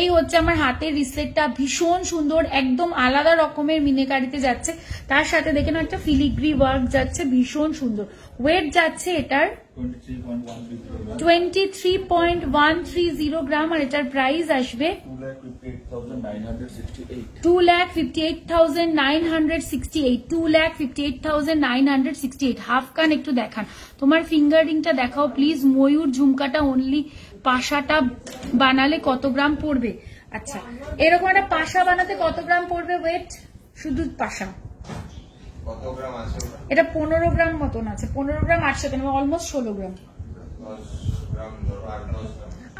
A: এই হচ্ছে আমার হাতের রিসলেটটা, ভীষণ সুন্দর, একদম আলাদা রকমের মিনেকারিতে যাচ্ছে, তার সাথে দেখে নাও একটা ফিলিগ্রি ওয়ার্ক যাচ্ছে, ভীষণ সুন্দর। ওয়েট যাচ্ছে এটার 23.130 গ্রাম, আর এটার প্রাইস আসবে 2,58,968। 2,58,968। হাফ কান একটু দেখান, তোমার ফিঙ্গারিংটা দেখাও প্লিজ। ময়ূর ঝুমকাটা অনলি পাশাটা বানালে কত গ্রাম পড়বে? আচ্ছা এরকম একটা পাশা বানাতে কত গ্রাম পড়বে ওয়েট, শুধু পাশা? এটা 15 গ্রাম মতন আছে, 15 গ্রাম 800 গ্রাম, অলমোস্ট 16 গ্রাম,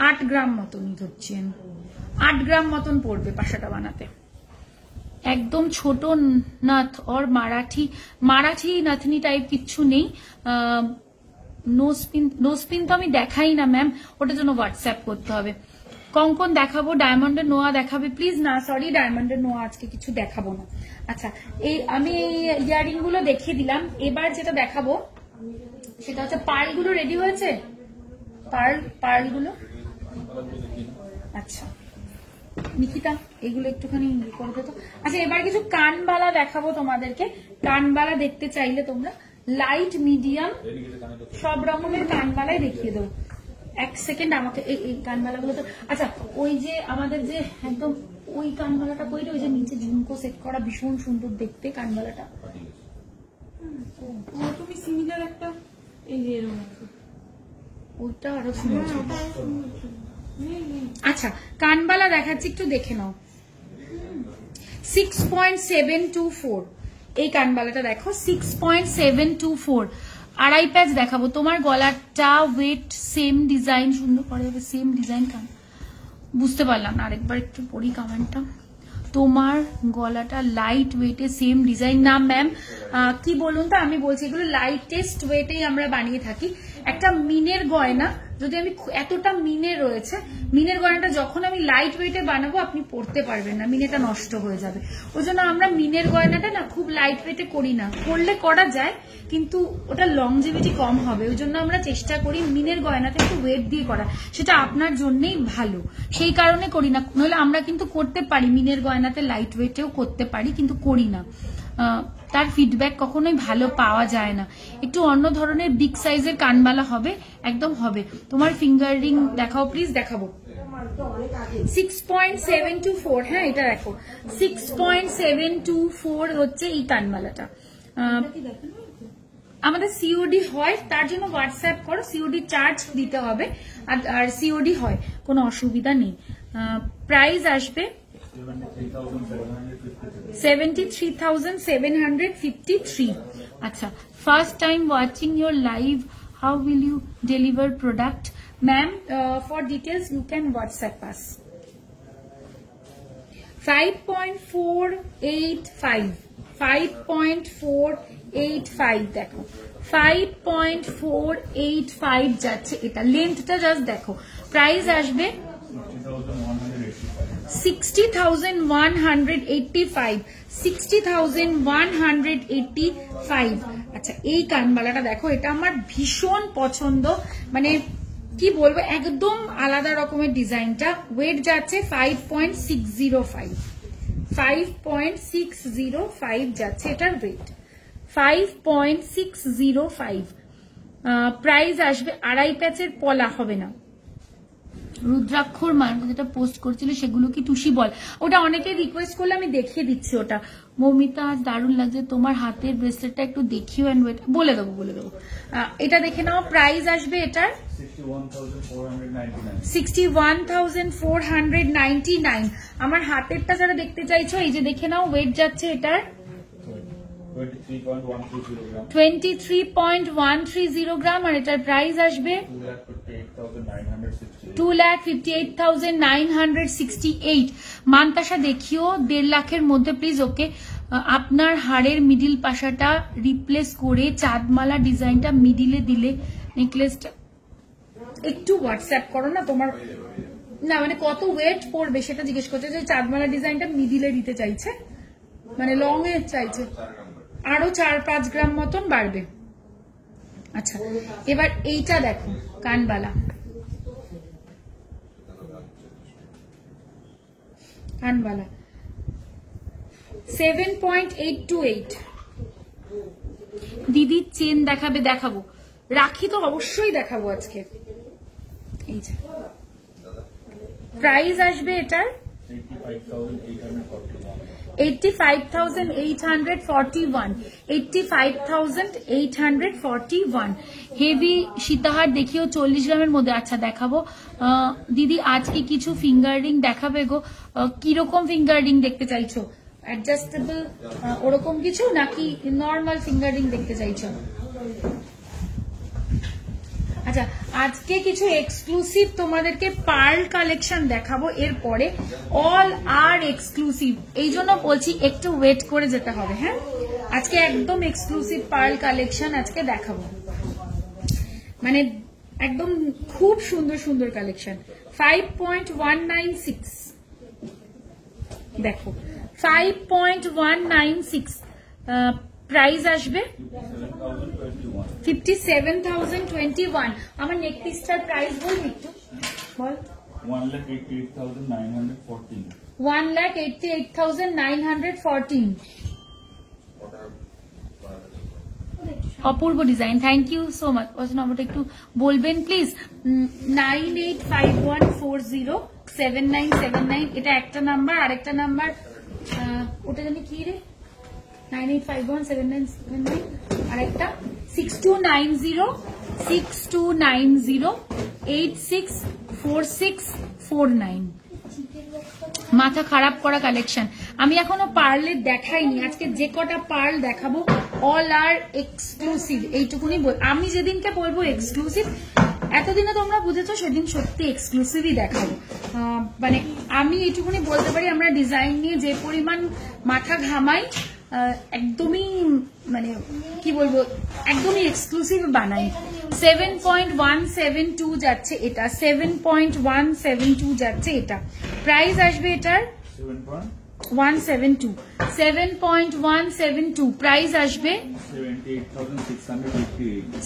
A: 8 গ্রাম মতনই ধরছেন, 8 গ্রাম মতন পড়বে পাশাটা বানাতে। একদম ছোট নাথ और মারাঠি নাথনি টাইপ কিচ্ছু নেই। নো স্পিন তো আমি দেখাই না ম্যাম, ওটার জন্য হোয়াটসঅ্যাপ করতে হবে। কঙ্কন দেখাবো, ডায়মন্ডের নোয়া দেখাবে প্লিজ? না সরি, ডায়মন্ডের নোয়া আজকে কিছু দেখাবো না। আচ্ছা আমি এই ইয়ারিং গুলো দেখিয়ে দিলাম, এবার যেটা দেখাবো সেটা হচ্ছে পার্ল গুলো। রেডি হয়েছে পার্ল গুলো? আচ্ছা নিকিতা এগুলো একটুখানি করে দিত। আচ্ছা এবার কিছু কানবালা দেখাবো তোমাদেরকে। কানবালা দেখতে চাইলে তোমরা লাইট মিডিয়াম সব রকমের কানবালাই দেখিয়ে দেবো। এক সেকেন্ড আমাকে এই কানবালাগুলো তো, আচ্ছা ওই যে আমাদের যে একদম ওই কানবালাটা কইলে, ওই যে নিচে ঝুমকো সেট করা, ভীষণ সুন্দর দেখতে কানবালাটা।
C: তুমি সিমিলার একটা এই
A: ওইটা আরো সুন্দর। আচ্ছা কানবালা দেখাচ্ছি, একটু দেখে নাও। 6.724 এই কানবালাটা দেখো, 6.724। আড়াই প্যাচ দেখাবো। তোমার গলাটা ওয়েট সেম ডিজাইন, সুন্দর করে হবে সেম ডিজাইন। বুঝতে পারলাম না, আরেকবার একটু পড়ি কমেন্টটা। তোমার গলাটা লাইট ওয়েটে সেম ডিজাইন না ম্যাম, কি বলুন তো, আমি বলছি এগুলো লাইটেস্ট ওয়েটেই আমরা বানিয়ে থাকি। একটা মিনের গয়না যদি আমি এতটা মিনে রয়েছে, মিনের গয়নাটা যখন আমি লাইট ওয়েটে বানাবো আপনি পরতে পারবেন না, মিনেটা নষ্ট হয়ে যাবে। ওই জন্য আমরা মিনের গয়নাটা না খুব লাইট ওয়েটে করি না, করলে করা যায় কিন্তু ওটা লংজিভিটি কম হবে। ওই জন্য আমরা চেষ্টা করি মিনের গয়নাটা একটু ওয়েট দিয়ে করা, সেটা আপনার জন্যই ভালো, সেই কারণে করি না। নইলে আমরা কিন্তু করতে পারি মিনের গয়নাতে লাইট ওয়েটেও করতে পারি, কিন্তু করি না, তার ফিডব্যাক কখনোই ভালো পাওয়া যায় না। একটু অন্য ধরনের বিগ সাইজের কানবালা হবে, একদম হবে। তোমার ফিঙ্গার রিং দেখাও প্লিজ। দেখাবো 6.724। হ্যাঁ এটা দেখো 6.724 হচ্ছে এই কানবালাটা। আমাদের সিওডি হয়, তার জন্য হোয়াটসঅ্যাপ করো, সিওডি চার্জ দিতে হবে, আর সিওডি হয়, কোনো অসুবিধা নেই। প্রাইস আসবে 73,753. Acha, first time watching your live. How will you deliver product, ma'am? For details, you can WhatsApp us. 5.485. 5.485 দেখো 5.485 যাচ্ছে এটা লেন্থটা জাস্ট দেখো প্রাইস আসবে 60,185 60,185 আচ্ছা এই কানবালাটা দেখো এটা আমার ভীষণ পছন্দ মানে কি বলবো একদম আলাদা রকমের ডিজাইনটা ওয়েট যাচ্ছে 5.605 5.605 যাচ্ছে এটার ওয়েট 5.605 প্রাইস আসবে আড়াই প্যাচের পলা হবে না রুদ্রাক্ষর মান যেটা পোস্ট করছিল সেগুলো কি টুসি বল ওটা অনেকে রিকোয়েস্ট করলে আমি দেখিয়ে দিচ্ছি ওটা মৌমিতা আজ দারুণ লাগছে তোমার হাতের ব্রেসলেটটা একটু দেখিও এন্ড ওয়েট বলে দেবো এটা দেখে নাও প্রাইস আসবে এটার 61,499 আমার হাতেরটা যারা দেখতে চাইছো এই যে দেখে নাও ওয়েট যাচ্ছে এটার 23.130 গ্রাম আর এটার প্রাইস আসবে 2,58,968 মান্তাসা দেখিও 1.5 লাখের মধ্যে প্লিজ ওকে আপনার হাড়ের মিডিল পাশাটা রিপ্লেস করে চাঁদমালা ডিজাইনটা মিডিলে দিলে নেকলেসটা একটু হোয়াটসঅ্যাপ করো না তোমার না মানে কত ওয়েট পড়বে সেটা জিজ্ঞেস করছে যে চাঁদমালা ডিজাইনটা মিডিলে দিতে চাইছে মানে লং এর চাইছে আরো 4-5 গ্রাম মতন বাড়বে আচ্ছা এবার এইটা দেখো কানবালা 7.828 দিদি চেন দেখাবো রাখি তো অবশ্যই দেখাবো আজকে এই যে প্রাইস আসবে এটার 85,841 85,841 হেভি সীতাহার দেখিও 40 গ্রামের মধ্যে আচ্ছা দেখাবো দিদি আজকে কিছু ফিঙ্গার রিং দেখাবে গো কিরকম ফিঙ্গার রিং দেখতে চাইছো অ্যাডজাস্টেবল ওরকম কিছু নাকি নর্মাল ফিঙ্গার রিং দেখতে চাইছো আচ্ছা আজকে কিছু এক্সক্লুসিভ তোমাদেরকে পার্ল কালেকশন দেখাবো এরপরে অল আর এক্সক্লুসিভ এই জন্য বলছি একটু ওয়েট করে যেতে হবে হ্যাঁ আজকে একদম এক্সক্লুসিভ পার্ল কালেকশন আজকে দেখাবো মানে একদম খুব সুন্দর কালেকশন 5.196 দেখো 5.196 প্রাইস আসবে 57,021 আমার নেক পিসটার প্রাইস বলবি একটু বল 1,88,914 অপূর্ব design thank you so much নম্বরটা একটু বলবেন প্লিজ 9851407979 এটা একটা নাম্বার আরেকটা নাম্বার ওটা জানি কি রে 98517979 আরেকটা 6290864649 মাথা খারাপ করা কালেকশন আমি এখনো পার্লের দেখাইনি আজকে যে কটা পার্ল দেখাবো অল আর এক্সক্লুসিভ এইটুকুনি আমি যেদিনকে বলবো এক্সক্লুসিভ এতদিনে তোমরা বুঝেছো সেদিন সত্যি এক্সক্লুসিভই দেখাবো মানে আমি এইটুকুনি বলতে পারি আমরা ডিজাইন নিয়ে যে পরিমাণ মাথা ঘামাই একদমই মানে কি বলবো একদমই এক্সক্লুসিভ বানাই 7.172 যাচ্ছে এটা 7.172 যাচ্ছে এটা প্রাইস আসবে এটার 7.172 প্রাইস আসবে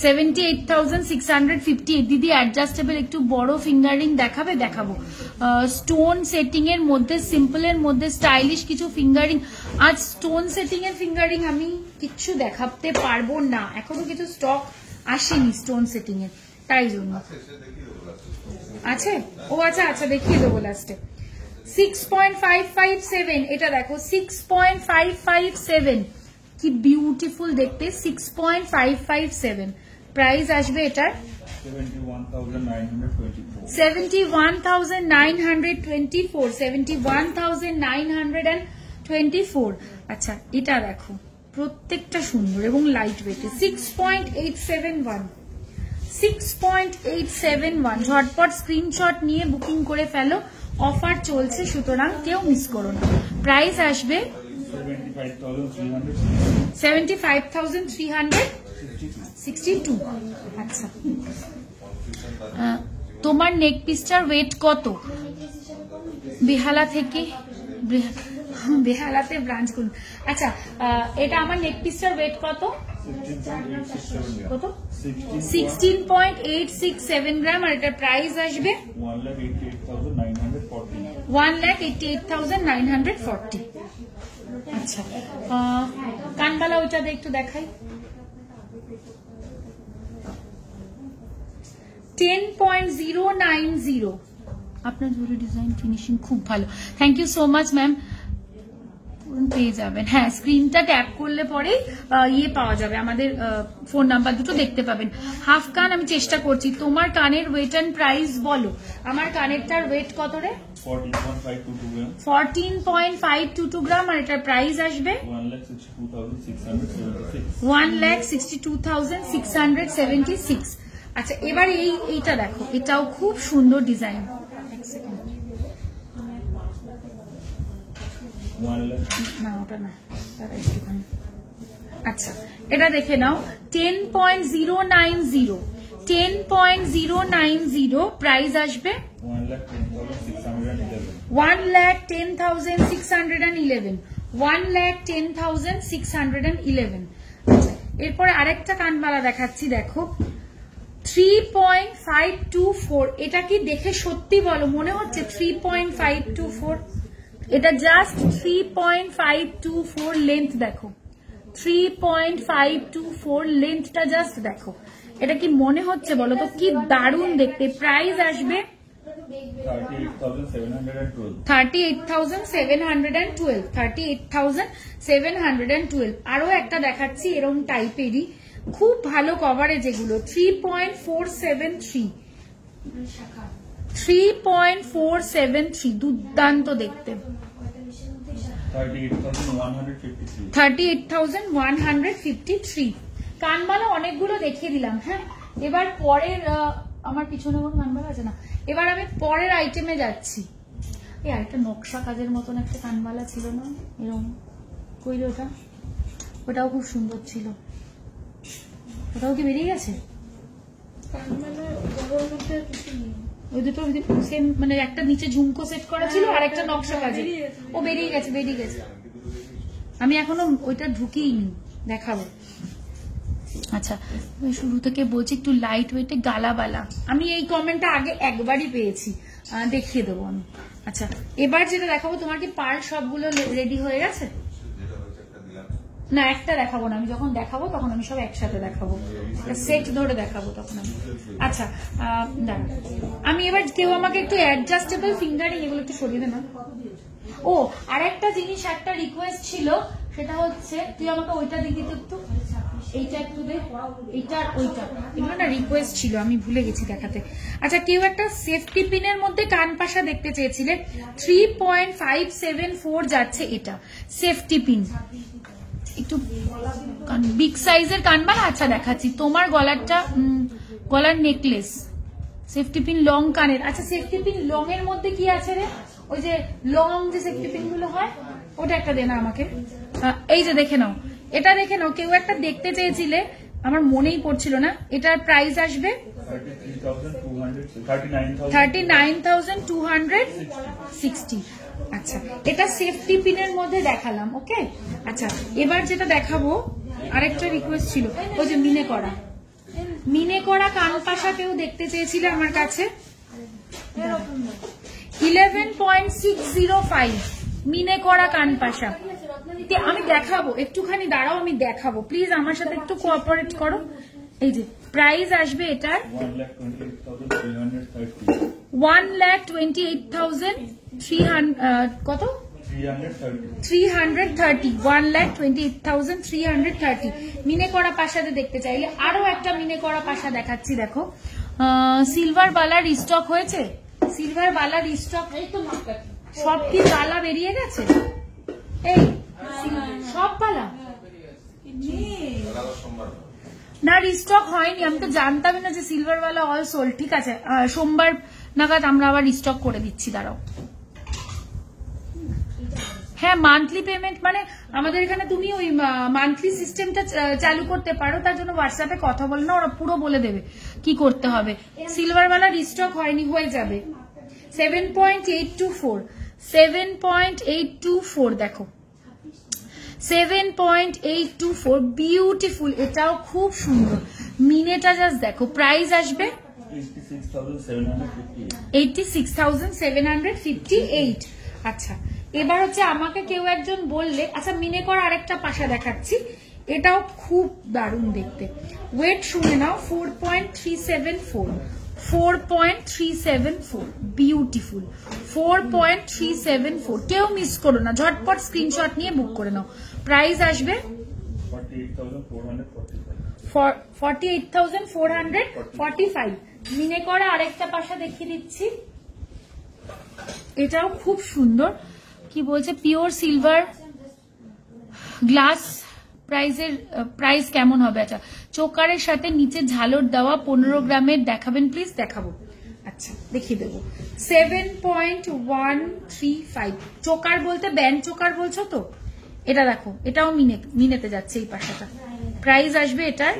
A: 78,658 দিদি অ্যাডজাস্টেবল একটু বড় ফিঙ্গারিং দেখাবো স্টোন সেটিং এর মধ্যে সিম্পল এর মধ্যে স্টাইলিশ কিছু ফিঙ্গারিং আজ স্টোন সেটিং এর ফিঙ্গারিং আমি কিচ্ছু দেখাতে পারবো না এখনো কিছু স্টক আসেনি স্টোন সেটিং এর তাই জন্য আছে ও আচ্ছা দেখিয়ে দেবো লাস্টে 6.557 এটা দেখো 6.557 কি বিউটিফুল দেখতে 6.557 প্রাইস আসবে এটার
B: 71,924.
A: 71,924 71,924 আচ্ছা এটা দেখো প্রত্যেকটা সুন্দর এবং লাইট ওয়েট 6.871 6.871 ঝটপট স্ক্রিনশট নিয়ে বুকিং করে ফেলো অফার চলছে সুতরাং কেউ মিস করো না প্রাইস আসবে 75,362 আচ্ছা তোমার নেক পিসটার ওয়েট কত বেহালা থেকে বেহালাতে ব্রাঞ্চ করুন আচ্ছা এটা আমার নেক পিসটার ওয়েট কত কত 16.867 গ্রাম আর এটার প্রাইস আসবে 1,88,940 আচ্ছা কানবালা ওইটা একটু দেখাই 10.090 আপনার জুয়েলারি ডিজাইন ফিনিশিং খুব ভালো thank you so much ma'am পেয়ে যাবেন হ্যাঁ স্ক্রিনটা ট্যাপ করলে পরে ইয়ে পাওয়া যাবে আমাদের ফোন নাম্বার দুটো দেখতে পাবেন হাফ কান আমি চেষ্টা করছি তোমার কানের ওয়েট এন্ড প্রাইস বলো আমার কানেরটার ওয়েট কত রে 14.522 গ্রাম আর এটার প্রাইস আসবে 1,62,676 আচ্ছা এবার এইটা দেখো এটাও খুব সুন্দর ডিজাইন না ওটা না আচ্ছা এটা দেখে নাও 10.090 প্রাইস আসবে 1,10,611 1,10,611 এরপরে আরেকটা কানবালা দেখাচ্ছি দেখো 3.524 এটা কি দেখে সত্যি বলো মনে হচ্ছে 3.524 এটা জাস্ট 3.524 লেন্থ দেখো 3.524 লেন্থটা জাস্ট দেখো এটা কি মনে হচ্ছে বলো তো কি দারুণ দেখতে প্রাইস আসবে 38,712 আরো একটা দেখাচ্ছি এরকম টাইপেরই খুব ভালো কভারেজ এগুলো 3.473 দুর্দান্ত দেখতে 38,153 কানবালা অনেকগুলো দেখিয়ে দিলাম হ্যাঁ এবার পরের আমার পিছনে কানবালা আছে না এবার আমি পরের আইটেমে যাচ্ছি এই আরেকটা নকশা কাজের মতন একটা কানবালা ছিল না এরকম কইলে ওটাও খুব সুন্দর ছিল ওটাও কি বেরিয়ে গেছে ওই দুটো সেম মানে একটা নিচে ঝুমকো সেট করা ছিল আর একটা নকশা কাজে ও বেরিয়ে গেছে আমি এখনো ওইটা ঢুকিইনি দেখাবো আচ্ছা শুরু থেকে বলছি একটু লাইট ওয়েটে গালাবালা আমি এই কমেন্টটা আগে একবারই পেয়েছি দেখিয়ে দেবো আমি আচ্ছা এবার যেটা দেখাবো তোমার কি পার্ল সবগুলো রেডি হয়ে গেছে না একটা দেখাবো না আমি যখন দেখাবো তখন আমি সব একসাথে দেখাবো সেট ধরে দেখাবো তখন আমি আচ্ছা দাঁড়া আমি এবার কেউ আমাকে একটু অ্যাডজাস্টেবল ফিঙ্গারিং এগুলো একটু সরিয়ে দে না ও আর একটা জিনিস একটা রিকোয়েস্ট ছিল সেটা হচ্ছে তুই আমাকে ওইটা দিবি তো একটু এইটা একটু দে এইটা ওইটা এগুলো না রিকোয়েস্ট ছিল আমি ভুলে গেছি দেখাতে আচ্ছা কেউ একটা সেফটি পিনের মধ্যে কান পাশা দেখতে চেয়েছিলে 3.574 যাচ্ছে এটা সেফটি পিন একটু বিগ সাইজের কানবালা আচ্ছা দেখাচ্ছি তোমার গলার নেকলেস সেফটি পিন লং কানের আচ্ছা সেফটি পিন লং এর মধ্যে কি আছে রে ওই যে লং যে সেফটি পিন গুলো হয় ওটা একটা দে না আমাকে এই যে দেখে নাও এটা দেখে নাও কেউ একটা দেখতে চেয়েছিলে আমার মনেই পড়ছিল না এটার প্রাইস আসবে 39,260 আচ্ছা এটা সেফটি পিনের মধ্যে দেখালাম ওকে আচ্ছা এবার যেটা দেখাবো আরেকটা রিকোয়েস্ট ছিল ওই যে মিনে করা কান পাশা কেউ দেখতে চেয়েছিল আমার কাছে 11.605 মিনে করা কান পাশা আমি দেখাবো একটুখানি দাঁড়াও আমি দেখাবো প্লিজ আমার সাথে একটু কোঅপারেট করো এই যে প্রাইস আসবে এটার 1,28,300 কত 330 1,28,330 মিনে করা পাশাতে দেখতে চাইলে আরো একটা মিনে করা পাশা দেখাচ্ছি দেখো সিলভার বালা রিস্টক হয়েছে, সিলভার বালা রিস্টক, সব কি বালা বেরিয়ে গেছে? এই সব বালা না রিস্টক হয়নি, আমি তো জানতামই না যে সিলভার বালা অল সোল্ড। ঠিক আছে, সোমবার নাগাদ আমরা আবার রিস্টক করে দিচ্ছি, দাঁড়াও। হ্যাঁ মান্থলি পেমেন্ট মানে আমাদের এখানে তুমি ওই মান্থলি সিস্টেমটা চালু করতে পারো, তার জন্য হোয়াটসঅ্যাপে কথা বলে না, ওরা পুরো বলে দেবে কি করতে হবে। সিলভার বালা রিস্টক হয়নি, হয়ে যাবে। 7.824 7.824 দেখো 7.824 বিউটিফুল, এটাও খুব সুন্দর। মিনেটা জাস্ট দেখো, প্রাইস আসবে 86,758। আচ্ছা এবার হচ্ছে আমাকে কেউ একজন বললে, আচ্ছা মিনে করা আরেকটা পাশা দেখাচ্ছি, এটাও খুব দারুণ দেখতে। ওয়েট শুনে নাও, 4.374 4.374 বিউটিফুল 4.374। কেউ মিস করো না, ঝটপট স্ক্রিনশট নিয়ে বুক করে নাও। প্রাইস আসবে 48,445। মিনে করা আরেকটা পাশা দেখিয়ে দিচ্ছি, এটাও খুব সুন্দর। কি বলছে, পিওর সিলভার গ্লাস, প্রাইজের প্রাইস কেমন হবে? আচ্ছা চোকারের সাথে নিচে ঝালর দেওয়া 15 গ্রামের দেখাবেন প্লিজ। দেখাবো, আচ্ছা দেখিয়ে দেবো। 7.135 চোকার বলতে ব্যান্ড চোকার বলছো তো? এটা দেখো, এটাও মিনেতে যাচ্ছে এই পাশাটা। প্রাইস আসবে এটার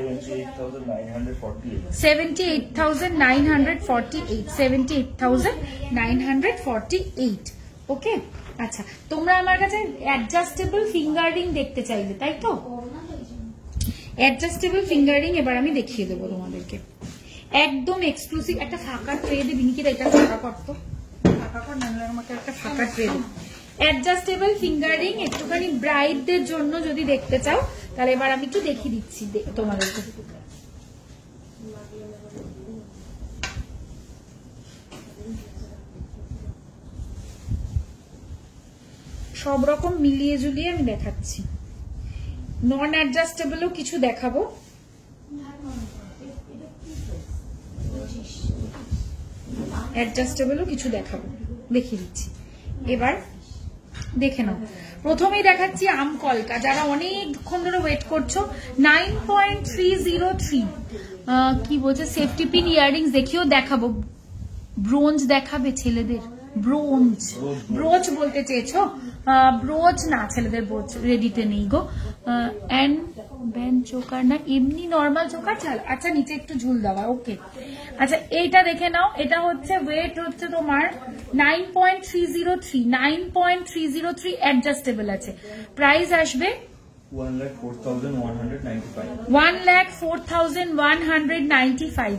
A: 78,948 78,948। ওকে আচ্ছা, তোমরা আমার কাছে অ্যাডজাস্টেবল ফিঙ্গার রিং দেখতে চাইলে, তাই তো? অ্যাডজাস্টেবল ফিঙ্গার রিং এবার আমি দেখিয়ে দেবো তোমাদেরকে, একদম এক্সক্লুসিভ। একটা ফাঁকা ট্রে দেবে নিকিতা, এটা ফাঁকা করতো, ফাঁকা কর না, আমাকে একটা ফাঁকা ট্রে দেবে। অ্যাডজাস্টেবল ফিঙ্গার রিং একটুখানি ব্রাইডদের জন্য যদি দেখতে চাও, তাহলে এবার আমি একটু দেখিয়ে দিচ্ছি তোমাদেরকে। সব রকম মিলিয়ে ঝুলিয়ে আমি দেখাচ্ছি, নন অ্যাডজাস্টেবলও কিছু দেখাবো। অ্যাডজাস্টেবলও কিছু দেখাবো, দেখিয়ে দিচ্ছি। এবার দেখে নাও, প্রথমেই দেখাচ্ছি আম কলকা, যারা অনেকক্ষণ ধরে ওয়েট করছো। 9.303 কি বলছে, সেফটি পিন ইয়াররিংস দেখিও দেখাবো। ব্রোঞ্জ দেখাবে ছেলেদের, ব্রোঞ্জ ব্রোচ বলতে চেয়েছো, ব্রোচ না ছেলেদের ব্রোচ রেডিতে নেই গো। এন্ড ব্যান্ড চোকার না এমনি নর্মাল চোকার চাল, আচ্ছা নিচে একটু ঝুল দেওয়া। ওকে আচ্ছা এইটা দেখে নাও, এটা হচ্ছে ওয়েট হচ্ছে তোমার 9.303 9.303 অ্যাডজাস্টেবল আছে। প্রাইস আসবে 1,04,195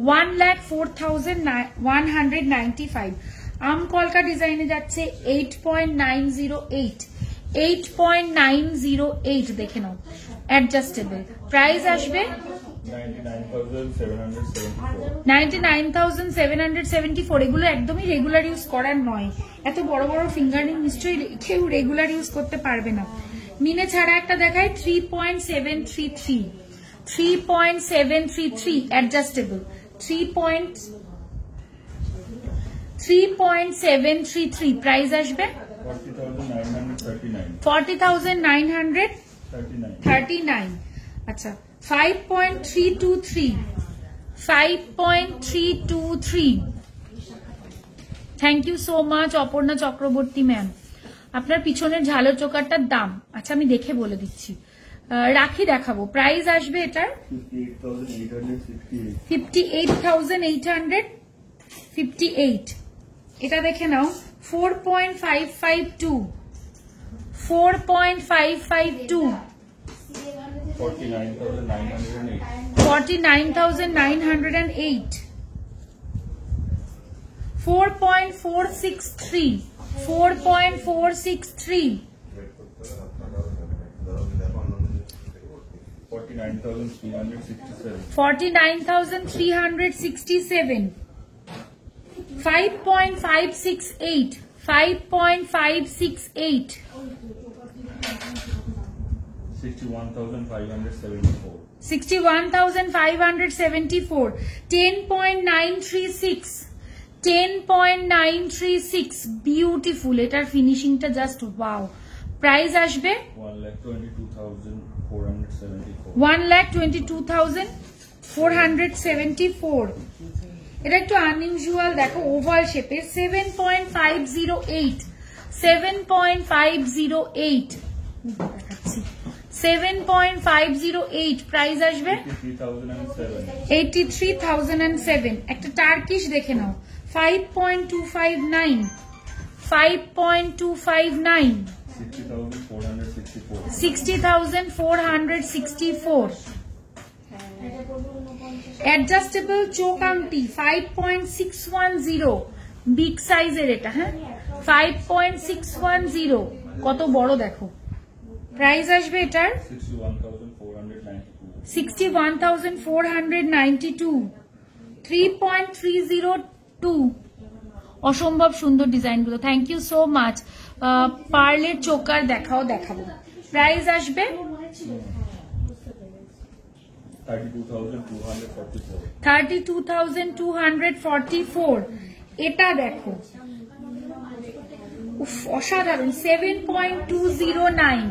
A: 1,04,195। আম কলকা ডিজাইনে যাচ্ছে 8.908 8.908 দেখে নাও, অ্যাডজাস্টেবল। প্রাইস আসবে 99,774। এগুলো একদমই রেগুলার ইউজ করার নয়, এত বড় বড় ফিঙ্গারিং নিশ্চয়ই কেউ রেগুলার ইউজ করতে পারবে না। মিনে ছাড়া একটা দেখায় 3.733 অ্যাডজাস্টেবল 3.733। প্রাইস আসবে 40,939। আচ্ছা 5.323 thank you so much Aparna Chakraborty ma'am. আপনার পিছনের ঝালর চোকারটার দাম আচ্ছা আমি দেখে বলে দিচ্ছি, রাখি দেখাবো। প্রাইস আসবে এটার 58,858। এটা দেখে নাও 4.552 49,908 4.463 49,367 5.568 5.568
B: 61,574.
A: 61,574. 10.936. 10.936. Beautiful. এটার ফিনিশিংটা জাস্ট ওয়াও। প্রাইস আসবে
B: 1,22,474.
A: 1,22,474. এটা একটু আনইউজুয়াল দেখো, ওভাল শেপের। 7.508. 7.508 দেখাচ্ছি। 7.508 প্রাইস আসবে 83,007। একটা টার্কিশ দেখে নাও। 5.259. 5.259.
B: 60,464.
A: 60,464. অ্যাডজাস্টেবল চোক আংটি 5.610, বিগ সাইজের এটা। হ্যাঁ, 5.610 কত বড় দেখো। প্রাইস আসবে এটার 61,492। 3.302। অসম্ভব সুন্দর ডিজাইনগুলো। Thank you so much. পার্লের চোকার দেখাবো। প্রাইস আসবে
B: 32,244.
A: 32,244। এটা দেখো, উফ অসাধারণ। 7.209।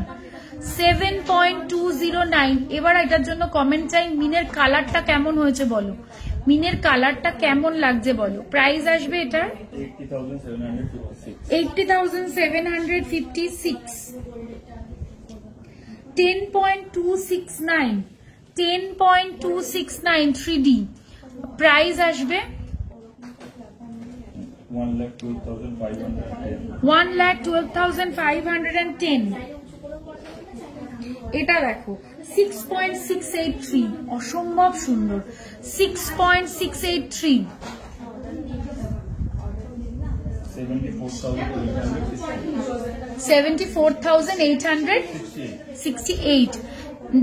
A: 7.209। এবার এটার জন্য কমেন্ট চাই, মিনের কালারটা কেমন হয়েছে বলো, মিনের কালারটা কেমন লাগছে বলো। প্রাইস আসবে এটার
B: 80,756.
A: 80,756। 10.269। 10.269 3D। প্রাইস আসবে
B: 1,12,510.
A: 1,12,510। এটা দেখো 6.683, অসম্ভব সুন্দর। 6.683। 74,868।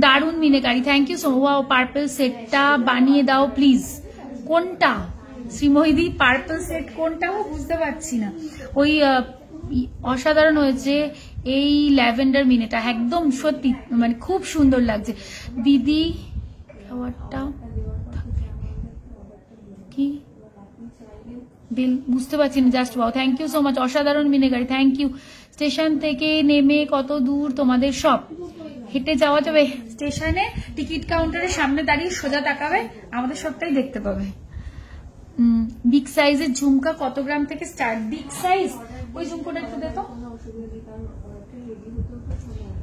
A: দারুন মিনেকারি, thank you so much. Purple সেটটা বানিয়ে দাও প্লিজ। কোনটা শ্রীময়দি, পার্পল সেট কোনটা বুঝতে পারছি না। ওই অসাধারণ হয়েছে এই ল্যাভেন্ডার মিনেটা, একদম সত্যি মানে খুব সুন্দর লাগছে। দিদি খাবারটা কি বিল বুঝতে পারছি না, just wow. Thank you so much, অসাধারণ মিনেকারি, থ্যাংক ইউ। স্টেশন থেকে নেমে কত দূর তোমাদের সব? হেঁটে যাওয়া যাবে। স্টেশনে টিকিট কাউন্টারের সামনে দাঁড়িয়ে সোজা তাকাবে, আমাদের সবটাই দেখতে পাবে। বিগ সাইজের ঝুমকা কত গ্রাম থেকে স্টার্ট? বিগ সাইজ ওই ঝুমকোটা একটু দেখো।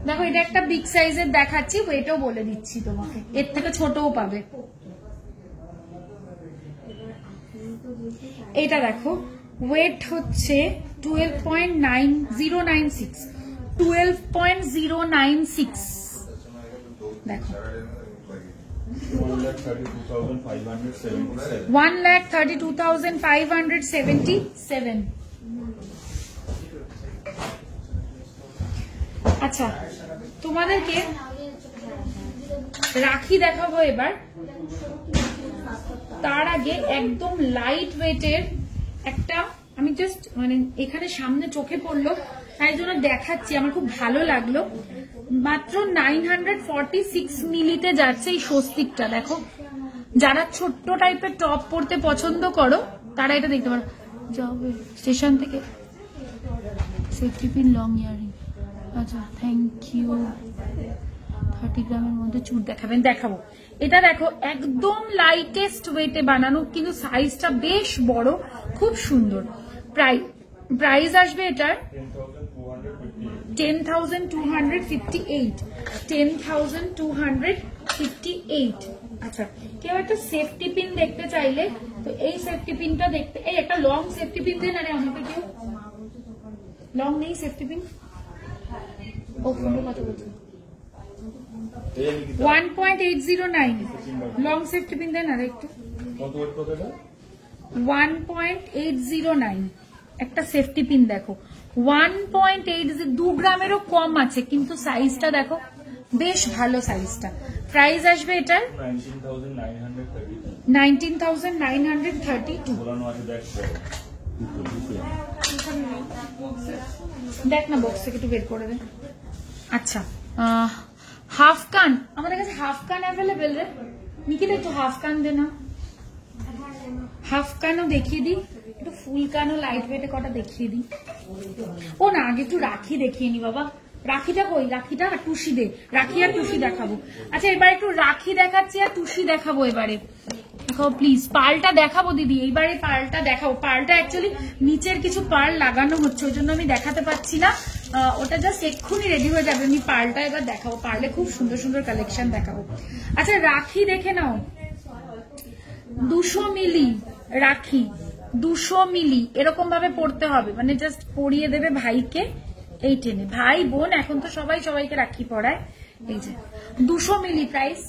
A: দেখো এটা একটা বিগ সাইজের দেখাচ্ছি, ওয়েটও বলে দিচ্ছি তোমাকে, এর থেকে ছোটও পাবে। এটা দেখো ওয়েট হচ্ছে 12.096। 12.096 দেখো।
B: 1,32,577.
A: 1,32,577। আচ্ছা, তোমাদেরকে রাখি দেখাবো এবার। তার আগে একদম লাইট ওয়েটের একটা, আমি জাস্ট মানে এখানে সামনে চোখে পড়লো তাই জন্য দেখাচ্ছি, আমার খুব ভালো লাগলো। মাত্র 946 মিলিতে যাচ্ছে এই স্বস্তিকটা। দেখো, যারা ছোট্ট টাইপের টপ পরতে পছন্দ করো তারা এটা দেখতে পারো। যাবে স্টেশন থেকে সেফটি পিন লং ইয়ারিং। আচ্ছা, থ্যাংক ইউ। 30 গ্রামের মধ্যে চুর দেখাবেন, দেখাবো। এটা দেখো একদম লাইটেস্ট ওয়েটে বানানো, কিন্তু সাইজটা বেশ বড়, খুব সুন্দর। প্রাইস আসবে এটার 10,258। 10,258। আচ্ছা, কেউ একটা সেফটি পিন দেখতে চাইলে তো এই সেফটি পিনটা দেখতে, এই একটা লং সেফটি পিন দেন। আরে আমাকে কেউ লং নেই সেফটি পিন। ও ফোনে কথা বলছি। 1.809 লং সেফটি পিন দেন। আর একটু 1.809 একটা সেফটি পিন দেখো। 1.8, 2 গ্রামেরও কম আছে, কিন্তু সাইজটা দেখো বেশ ভালো সাইজটা। প্রাইস আসবে এটার 19,932। দেখ না বক্স থেকে একটু বের করে দে। আচ্ছা, হাফ কান আমাদের কাছে হাফ কান অ্যাভেলেবেল রে নিকিতা, একটু হাফ কান দে না। হাফ কানও দেখিয়ে দিই, একটু ফুল কানও লাইট ওয়েটে কটা দেখিয়ে দিই। ও না, আগে একটু রাখি দেখিয়ে নি বাবা। রাখিটা কই? রাখিটা আর টুসি দে। রাখি আর টুসি দেখাবো। আচ্ছা এবার একটু রাখি দেখাচ্ছি আর টুসি দেখাবো। এবারে দেখাও প্লিজ, পার্লটা দেখাবো দিদি। এইবারে পার্লটা দেখাবো। পার্লটা অ্যাকচুয়ালি নিচের কিছু পার্ল লাগানো হচ্ছে, ওই জন্য আমি দেখাতে পারছি না। ওটা জাস্ট এক্ষুনি রেডি হয়ে যাবে। আমি পার্লটা এবার দেখাবো। পার্লে খুব সুন্দর সুন্দর কালেকশন দেখাবো। আচ্ছা রাখি দেখে নাও, 200 মিলি রাখি, 200 মিলি এরকম ভাবে পড়তে হবে, মানে জাস্ট পরিয়ে দেবে ভাইকে। এই টেনে ভাই বোন এখন তো সবাই সবাইকে রাখি পড়ায়। এই যে 200 মিলি প্রাইস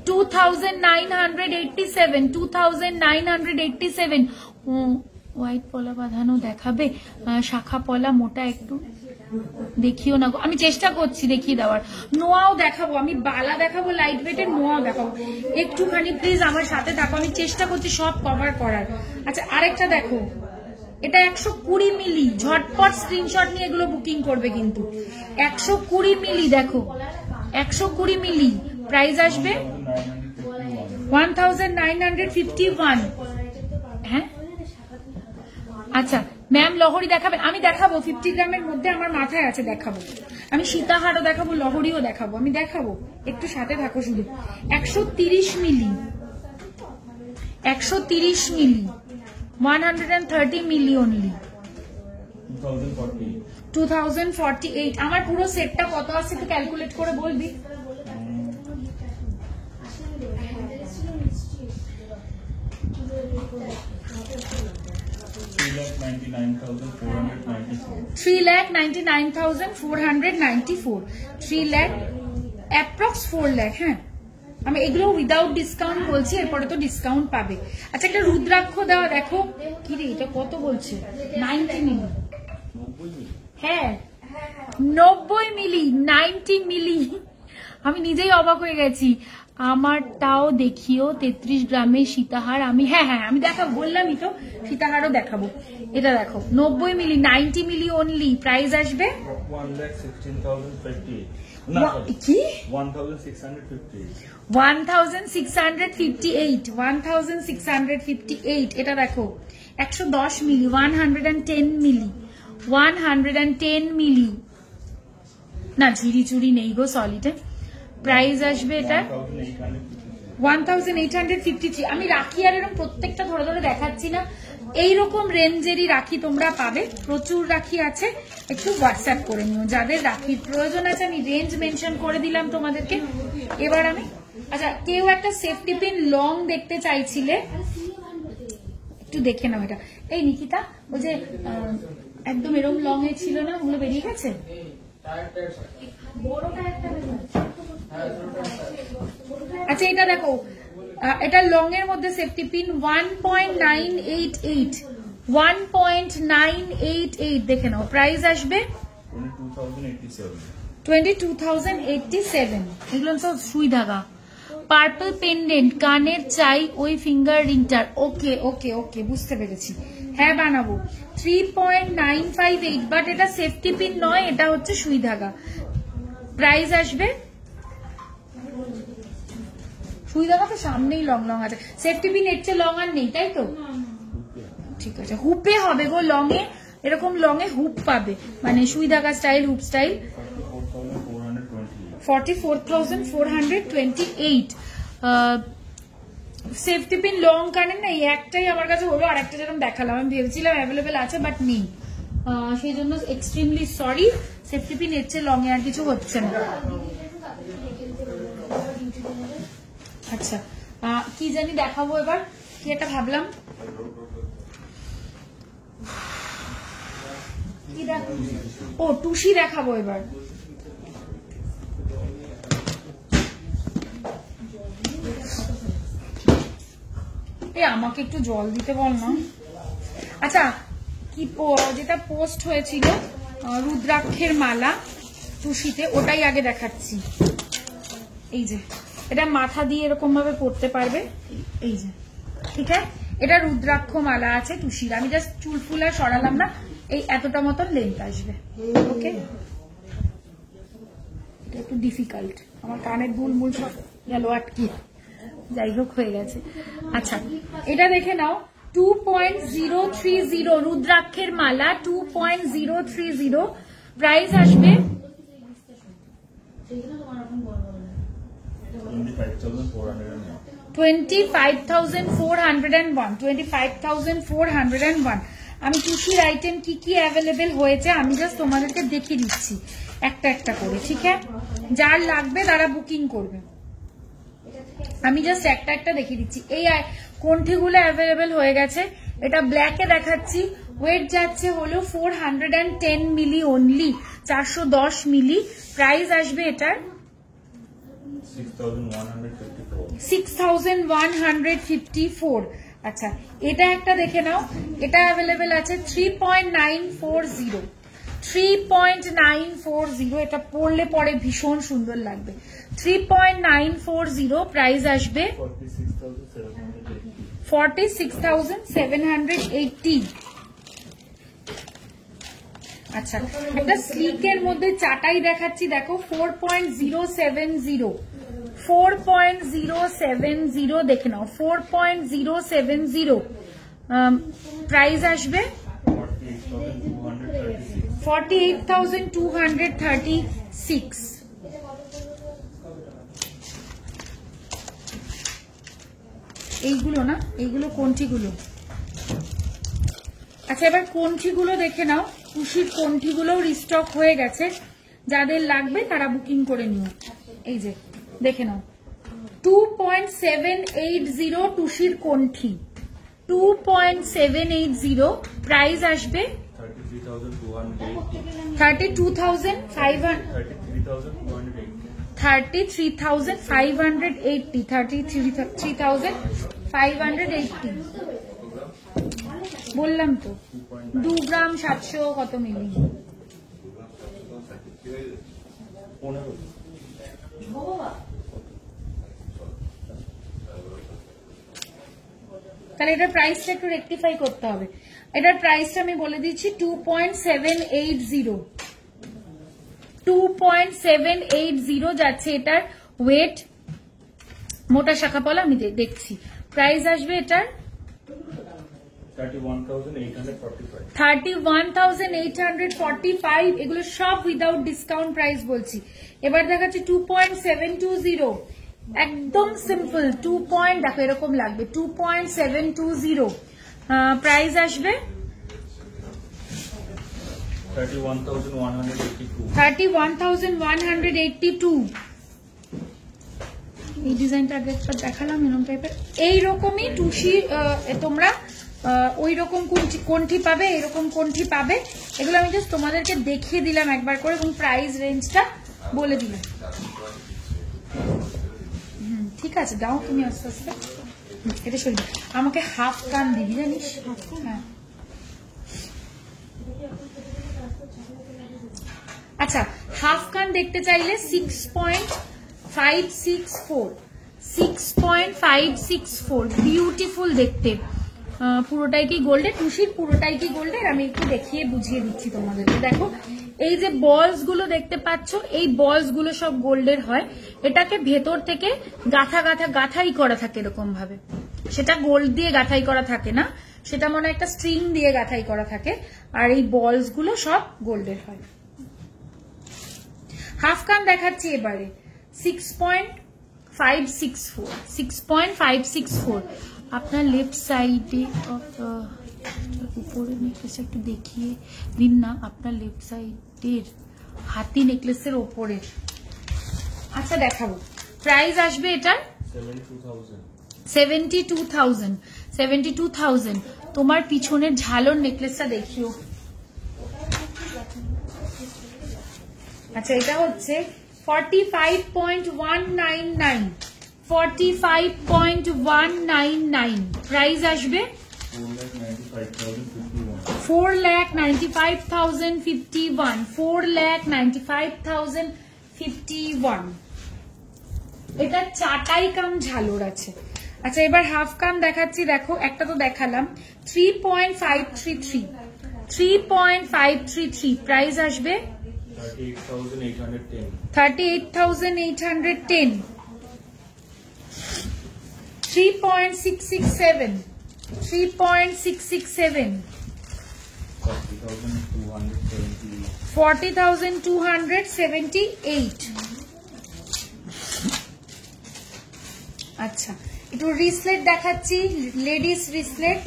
A: 2987, 2987। হোয়াইট পলা বাঁধানো দেখাবে, শাখা পলা মোটা একটু দেখিও না, আমি চেষ্টা করছি দেখিয়ে দেওয়ার। নোয়াও দেখাবো, আমি বালা দেখাবো লাইট ওয়েটের, নোয়াও দেখাবো। একটুখানি প্লিজ আমার সাথে থাকো, আমি চেষ্টা করছি সব কভার করার। আচ্ছা আরেকটা দেখো, এটা 120 মিলি। ঝটপট স্ক্রিনশট নিয়ে এগুলো বুকিং করবে কিন্তু। 120 মিলি দেখো, 120 মিলি প্রাইস আসবে 1951। হ্যাঁ আচ্ছা ম্যাম লহরি দেখাবেন? আমি দেখাবো, 50 গ্রামের মধ্যে আমার মাথায় আছে, দেখাবো। আমি সীতাহারও দেখাবো, লহরিও দেখাবো, আমি দেখাবো, একটু সাথে থাকো শুধু। 130 মিলি, 130 মিলি, 130 মিলি অনলি, 2048। আমার পুরো সেটটা কত আছে একটু ক্যালকুলেট করে বলবি? $3,99,494, 3 লাখ অ্যাপ্রক্স 4 লাখ। হ্যাঁ আমি এগুলো উইদাউট ডিসকাউন্ট বলছি, এরপরে তো ডিসকাউন্ট পাবে। আচ্ছা একটা রুদ্রাক্ষ দেওয়া দেখো, কি রে এটা কত বলছে? 90 মিলি। হ্যাঁ 90 মিলি, 90 মিলি। আমি নিজেই অবাক হয়ে গেছি। আমারটাও দেখিও, 33 গ্রামের সীতাহার। আমি হ্যাঁ আমি দেখাবো, বললামই তো সীতাহারও দেখাবো। এটা দেখো 90 মিলি, 90 মিলি অনলি। প্রাইস আসবে 1658। এটা দেখো 110 মিলি, 110 মিলি, 110 মিলি। না ঝিরি চুরি নেই গো সলিডে। প্রাইস আসবে এটা 1853। আমি রাখি আর এরকম প্রত্যেকটা ধরে ধরে দেখাচ্ছি না, এইরকম রেঞ্জেরই রাখি তোমরা পাবে। প্রচুর রাখি আছে, একটু হোয়াটসঅ্যাপ করে নিও যাদের রাখির প্রয়োজন আছে। আমি রেঞ্জ মেনশন করে দিলাম তোমাদেরকে। এবার আমি আচ্ছা কেউ একটা সেফটি পিন লং দেখতে চাইছিলে, একটু দেখে নাও এটা। এই নিকিতা ওই যে একদম এরকম লং এ ছিল না, ওগুলো বেরিয়ে গেছে। আচ্ছা এটা দেখো, এটা লং এর মধ্যে সেফটি পিন 1.988, 1.988 দেখে নাও। প্রাইস আসবে 22,087। এগুলো সব সুই ধাগা। পার্পল পেন্ডেন্ট কানের চাই ওই ফিঙ্গার রিংটার। ওকে ওকে ওকে বুঝতে পেরেছি, হ্যাঁ বানাবো। 3.958, বাট এটা সেফটি পিন নয়, এটা হচ্ছে সুই ধাগা। প্রাইস আসবে, সুই ধাগা তো সামনেই লং লং আছে, সেফটি পিন এর চেয়ে লং আর নেই তাই তো? ঠিক আছে, হুপে হবে গো লং এ, এরকম লং এ হুপ পাবে, মানে সুই ধাগা স্টাইল, হুপ স্টাইল। 44,428। সেফটি পিন লং কানের না, এই একটাই আমার কাছে হলো, আর একটা যেরকম দেখালাম আমি ভেবেছিলাম অ্যাভেলেবেল আছে বাট নেই, সেই জন্য এক্সট্রিমলি সরি। সেফটি পিন এর চেয়ে লং এ আর কিছু হচ্ছে না। আচ্ছা কি জানি দেখাবো এবার, কি একটা ভাবলাম, কি দেখাবো? ও টুসি দেখাবো এবার। আমাকে একটু জল দিতে বল না। আচ্ছা কি যেটা পোস্ট হয়েছিল রুদ্রাক্ষের মালা টুসিতে, ওটাই আগে দেখাচ্ছি। এই যে এটা মাথা দিয়ে এরকম ভাবে পড়তে পারবে, এই যে ঠিক আছে। এটা রুদ্রাক্ষ মালা আছে টুসির, আমি জাস্ট চুল ফুল আর সরালাম না, এই এতটা মতন লেন্থ আসবে। ওকে একটু ডিফিকাল্ট, আমার কানের দুল মূল সব গেল আটকে, যাই হোক হয়ে গেছে। আচ্ছা এটা দেখে নাও 2.030 রুদ্রাক্ষের মালা 2.030, প্রাইস আসবে 25,401। আমি টুসির আইটেম কি কি অ্যাভেলেবেল হয়েছে আমি জাস্ট তোমাদেরকে দেখিয়ে দিচ্ছি একটা একটা করে, ঠিক আছে? যার লাগবে তারা বুকিং করবে, আমি জাস্ট একটা একটা দেখিয়ে দিচ্ছি। এই কোনটিগুলো অ্যাভেলেবেল হয়ে গেছে, এটা ব্ল্যাকে দেখাচ্ছি, ওয়েট যাচ্ছে হলো 410 মিলি অনলি, 410 মিলি, প্রাইস আসবে এটার 6,154। আচ্ছা এটা একটা দেখে নাও, এটা অ্যাভেলেবেল আছে 3.940, এটা পরলে পরে ভীষণ সুন্দর লাগবে। 3.940, প্রাইস আসবে 46,780। আচ্ছা একটা স্লিকের মধ্যে চাটাই দেখাচ্ছি, দেখো 4.070 দেখে নাও, 4.070, প্রাইস আসবে 48,236। এইগুলো না, এইগুলো কোনটিগুলো? আচ্ছা এবার কোনটিগুলো দেখে নাও, টুসির কোনটিগুলো রিস্টক হয়ে গেছে, যাদের লাগবে তারা বুকিং করে নিও। এই যে দেখে নাও 2.780 টুসির কোনটি, 2.780, প্রাইস আসবে 33,580, বললাম তো 2 গ্রাম 700 কত মিলি। তাহলে এটার প্রাইসটা একটু রেকটিফাই করতে হবে, এটার প্রাইসটা আমি বলে দিচ্ছি 2.780 যাচ্ছে এটার ওয়েট, মোটা শাখা পলা আমি দেখছি, প্রাইস আসবে এটার 31,845, এগুলো সব উইদাউট ডিসকাউন্ট প্রাইস বলছি। এবার দেখাচ্ছি 2.720, একদম সিম্পল 2 পয়েন্ট, দেখো এরকম লাগবে 2.720, প্রাইস আসবে 31,182। এই ডিজাইনটা আগে একবার দেখালাম এরকম টাইপের, এইরকমই টুসি তোমরা ওই রকম কোনটি পাবে, এরকম কোনটি পাবে, এগুলো আমি জাস্ট তোমাদেরকে দেখিয়ে দিলাম একবার করে এবং প্রাইস রেঞ্জটা বলে দিলাম। ঠিক আছে দাও তুমি আস্তে আস্তে, এটা সরি আমাকে হাফ কান দিবি জানিস, হ্যাঁ। আচ্ছা হাফ কান দেখতে চাইলে 6.564, বিউটিফুল দেখতে, পুরোটাই কি গোল্ডের, টুসির পুরোটাই কি গোল্ডের, আমি একটু দেখিয়ে বুঝিয়ে দিচ্ছি তোমাদেরকে। দেখো এই যে বলস গুলো দেখতে পাচ্ছ, এই বলস গুলো সব গোল্ডের হয়, এটাকে ভেতর থেকে গাথাই করা থাকে এরকম ভাবে, সেটা গোল্ড দিয়ে গাথাই করা থাকে না, সেটা মনে একটা স্ট্রিং দিয়ে গাথাই করা থাকে, আর এই বলস গুলো সব গোল্ডের হয়। হাফ কান দেখাচ্ছি এবারে 6.564, আপনার লেফট সাইডে উপরে নেকলেস একটু দেখিয়ে দিন না, আপনার লেফট সাইডের হাতি নেকলেসের ওপরে। আচ্ছা দেখাবো, প্রাইস আসবে এটার 72,000। তোমার পিছনের ঝালর নেকলেসটা দেখিও। আচ্ছা এটা হচ্ছে 45.199, প্রাইস আসবে 4,95,051, এটা চাটাই কাম ঝালর আছে। আচ্ছা এবার হাফ কাম দেখাচ্ছি, দেখো একটা তো দেখালাম 3.533, প্রাইস আসবে
B: 38,810.
A: 38,810. 3.667. 3.667. 40,278. আচ্ছা, একটু রিসলেট দেখাচ্ছি, লেডিস রিসলেট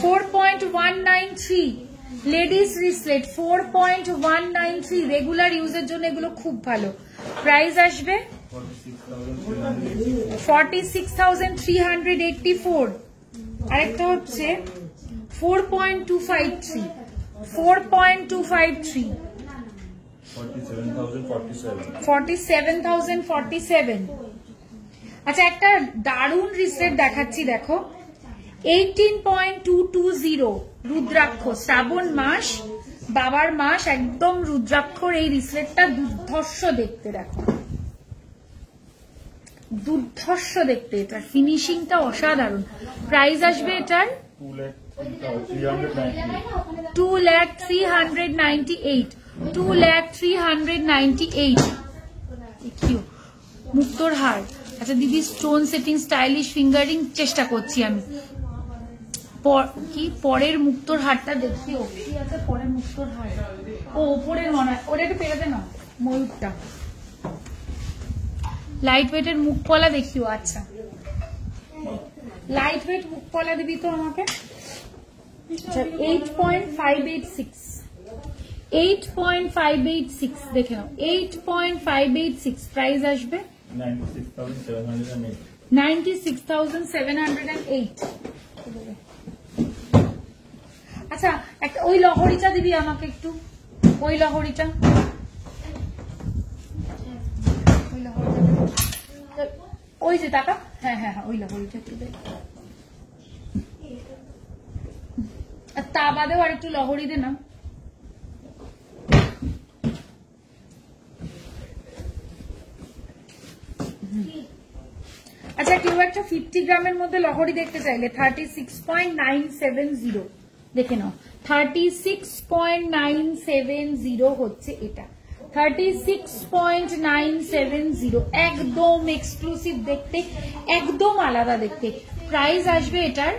A: 4.193, লেডিস রিসলেট 4.193, রেগুলার ইউজের জন্য এগুলো খুব ভালো। প্রাইস আসবে 46,384। আরেকটা হচ্ছে 4.253, 4.253, 47,047। আচ্ছা, একটা দারুণ রিসলেট দেখাচ্ছি, দেখো 18.220, রুদ্রাক্ষ, শ্রাবণ মাস, বাবার মাস, একদম রুদ্রাক্ষর এই রিসলেটটা দুর্ধর্ষ দেখতে, দেখো দুর্ধর্ষ দেখতে, এটার ফিনিশিংটা অসাধারণ। প্রাইস আসবে এটার 2,398, 2,398। দেখিও মুক্তোর হার। আচ্ছা দিদি, স্টোন সেটিং, স্টাইলিশ ফিঙ্গারিং চেষ্টা করছি আমি। কি পরের মুক্তোর হারটা দেখিও, কি আছে পরের মুক্তোর হার? ও ওপরের মনে হয়, ওটা একটু পেরে দে না, ময়ূরটা। লাইট ওয়েটের মুখ পলা দেখিও। আচ্ছা, লাইট ওয়েট মুখ পলা দিবি তো আমাকে। 8.586, 8.586 দেখে নাও, 8.586। প্রাইস আসবে 96,708। আচ্ছা, একটা ওই লহরিটা দিবি আমাকে একটু, ওই লহরিটা, ওই যে টাকা, হ্যাঁ হ্যাঁ হ্যাঁ, ওই লহরিটা একটু দেখ। আর তা বাদেও আর একটু লহরি দে না। আচ্ছা, কেউ একটা 50 গ্রামের মধ্যে লহরি দেখতে চাইলে 36.970 দেখে নাও, 36.970 হচ্ছে এটা, 36.970, একদম এক্সক্লুসিভ দেখতে, একদম আলাদা দেখতে। প্রাইস আসবে এটার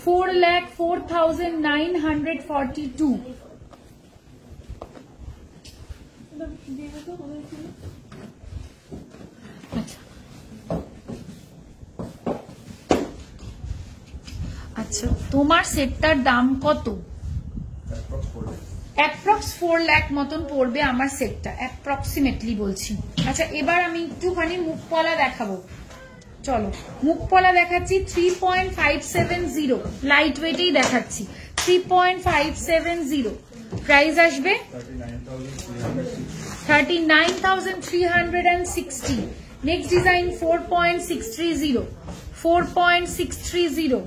A: 4,04,942। আচ্ছা, তোমার সেটটার দাম কত? অ্যাপ্রক্স 4 লাখ মতন পড়বে আমার সেটটা, অ্যাপ্রক্সিমেটলি বলছি। আচ্ছা, এবার আমি একটুখানি মুখপলা দেখাবো, চলো মুখপলা দেখাচ্ছি। 3.570, লাইট ওয়েটেই দেখাচ্ছি, 3.570। প্রাইস আসবে 39,360। Next design 4.630, 4.630,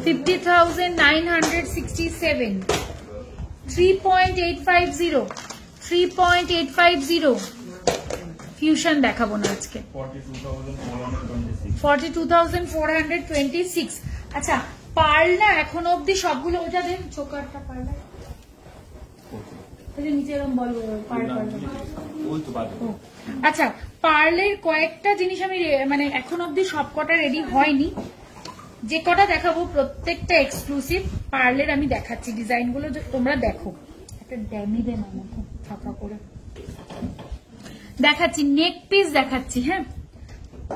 A: 50,967, 3.850, 3.850। ফিউশন দেখাবো না আজকে, 42,426। আচ্ছা, পার্ল না এখনো অব্দি সবগুলো, ওটা দেন চোকারটা, পার্ল নিচে এরকম বলবো, আচ্ছা পার্লের কয়েকটা জিনিস আমি মানে এখন অব্দি সব কটা রেডি হয়নি, যে কটা দেখাবো প্রত্যেকটা এক্সক্লুসিভ পার্লের আমি দেখাচ্ছি। ডিজাইন গুলো তোমরা দেখো, একটা ড্যামি দেন আমাকে ফাঁকা করে দেখাচ্ছি, নেক পিস দেখাচ্ছি। হ্যাঁ,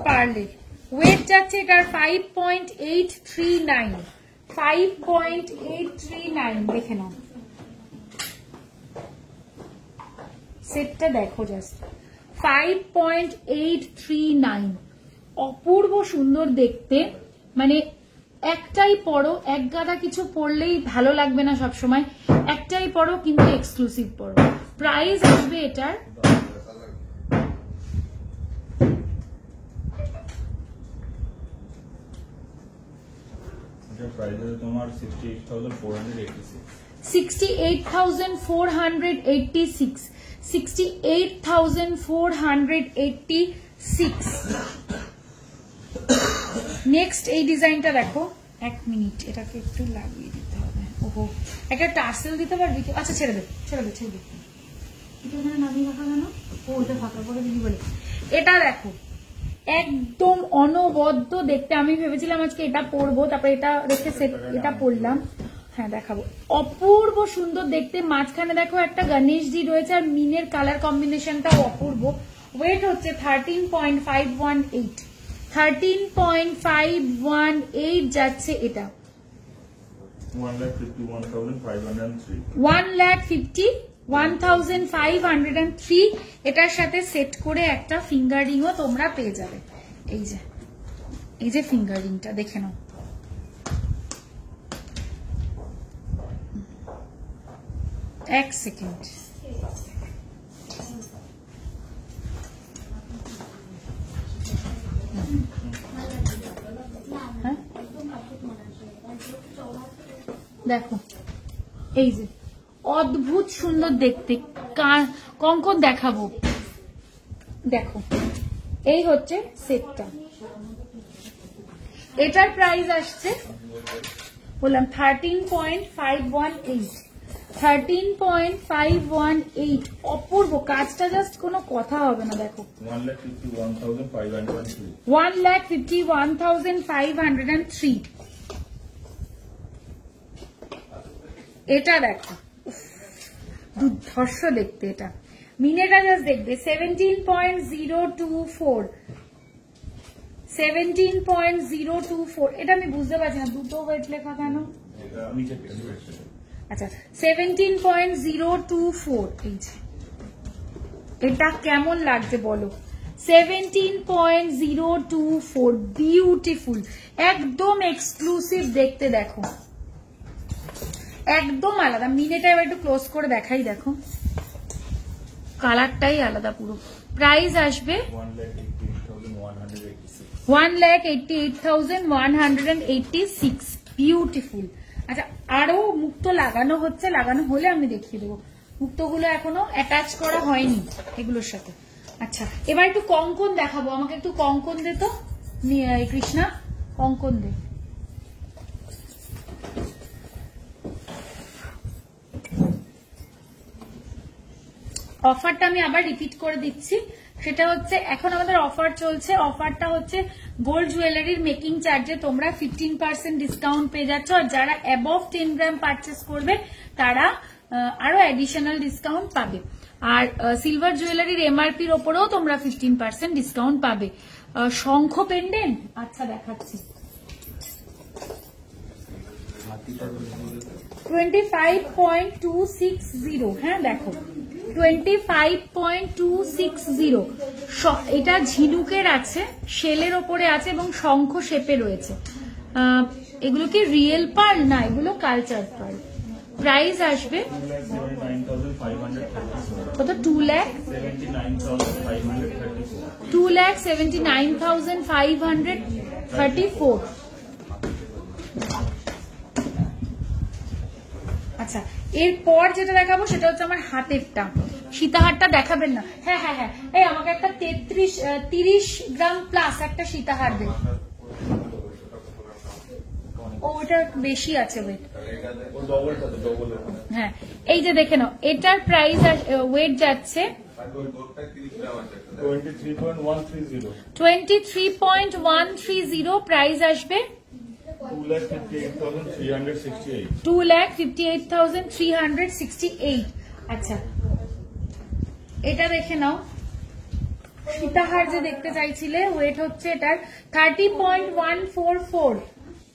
A: পার্লের ওয়েট যাচ্ছে এটার 5.839, 5.839 দেখে নাও, সেটটা দেখো জাস্ট, 5.839, অপূর্ব সুন্দর দেখতে। মানে একটাই পরো, এক গাদা কিছু পরলেই ভালো লাগবে না সবসময়, একটাই পরো কিন্তু এক্সক্লুসিভ পরো। প্রাইস আসবে এটার
B: তোমার 68,486,
A: 68,486, 68,486। নেক্সট এই ডিজাইনটা দেখো, এক মিনিট এটাকে একটু লাগিয়ে দিতে হবে। ওহো, একটা টার্সেল দিতে পারবি? আচ্ছা ছেড়ে দে ছেড়ে দে ছেড়ে দে, এটা এখানে নামিয়ে রাখা কেন? ও এটা ফাঁকা করে দিবি বলে। এটা দেখো একদম অনবদ্য দেখতে। আমি ভেবেছিলাম আজকে এটা পরবো, তারপরে এটা রেখে এটা পরলাম। হ্যাঁ দেখাবো, অপূর্ব সুন্দর দেখতে। মাঝখানে দেখো একটা গণেশজি রয়েছে আর মিনের কালার কম্বিনেশনটাও অপূর্ব। ওয়েট হচ্ছে 13.518, 13.518 যাচ্ছে এটা। 1,51,503 এটার সাথে সেট করে একটা ফিঙ্গারিংও তোমরা পেয়ে যাবে। এই যে ফিঙ্গারিংটা দেখে নাও। এক সেকেন্ড, হ্যাঁ দেখো, এই যে অদ্ভুত সুন্দর দেখতে। কঙ্কন দেখাবো, দেখো এই হচ্ছে সেটটা। এটার প্রাইস আসছে বললাম 13.518, 13.518। অপূর্ব কাজটা, জাস্ট কোনো কথা হবে না। দেখো 1,51,503। এটা দেখো দুর্ধর্ষ দেখতে। এটা মিনেটা জাস্ট দেখবে 17.024, 17.024। এটা আমি বুঝতে পারছি না, দুটো ওয়েট লেখা কেন? আচ্ছা 17.024। এই যে এটা কেমন লাগছে বলো? 17.024, বিউটিফুল, একদম এক্সক্লুসিভ দেখতে। দেখো একদম আলাদা। মিনেটা এবার একটু ক্লোজ করে দেখাই, দেখো কালারটাই আলাদা পুরো। প্রাইস আসবে 1,88,186, বিউটিফুল। আচ্ছা আরো মুক্তো লাগানো হচ্ছে, লাগানো হলে আমি দেখিয়ে দেবো। মুক্তোগুলো এখনো অ্যাটাচ করা হয়নি এগুলোর সাথে। আচ্ছা এবার একটু কঙ্কন দেখাবো, আমাকে একটু কঙ্কন দে তো কৃষ্ণা, কঙ্কন দে। অফারটা আমি আবার রিপিট করে দিচ্ছি, সেটা হচ্ছে এখন আমাদের অফার চলছে। অফারটা হচ্ছে গোল্ড জুয়েলারির মেকিং চার্জে তোমরা 15% ডিসকাউন্ট পেয়ে যাচ্ছ, আর যারা অ্যাবভ 10 গ্রাম পারচেস করবে তারা আরো অ্যাডিশনাল ডিসকাউন্ট পাবে। আর সিলভার জুয়েলারির এমআরপির ওপরেও তোমরা 15% ডিসকাউন্ট পাবে। শঙ্খ পেন্ডেন্ট, আচ্ছা দেখাচ্ছি, 25.260। হ্যাঁ দেখো 25.260। এটা ঝিনুকের আছে, শেলের ওপরে আছে এবং শঙ্খ শেপে রয়েছে। এগুলো কি রিয়েল পার্ল? না, এগুলো কালচার পার্ল। প্রাইস আসবে কত? 2,79,534। আচ্ছা এরপর যেটা দেখাবো সেটা হচ্ছে আমার হাতেরটা। সীতাহারটা দেখাবেন না? হ্যাঁ হ্যাঁ হ্যাঁ, এই আমাকে একটা 30 গ্রাম প্লাস একটা সীতাহার দেন। ওটা বেশি আছে ওয়েট। হ্যাঁ এই যে দেখে নাও, এটার প্রাইস ওয়েট যাচ্ছে 23.130। প্রাইস আসবে 2,58,368। আচ্ছা এটা দেখে নাও, সীতাহার যে দেখতে চাইছিলে, ওয়েট হচ্ছে এটার 30.144,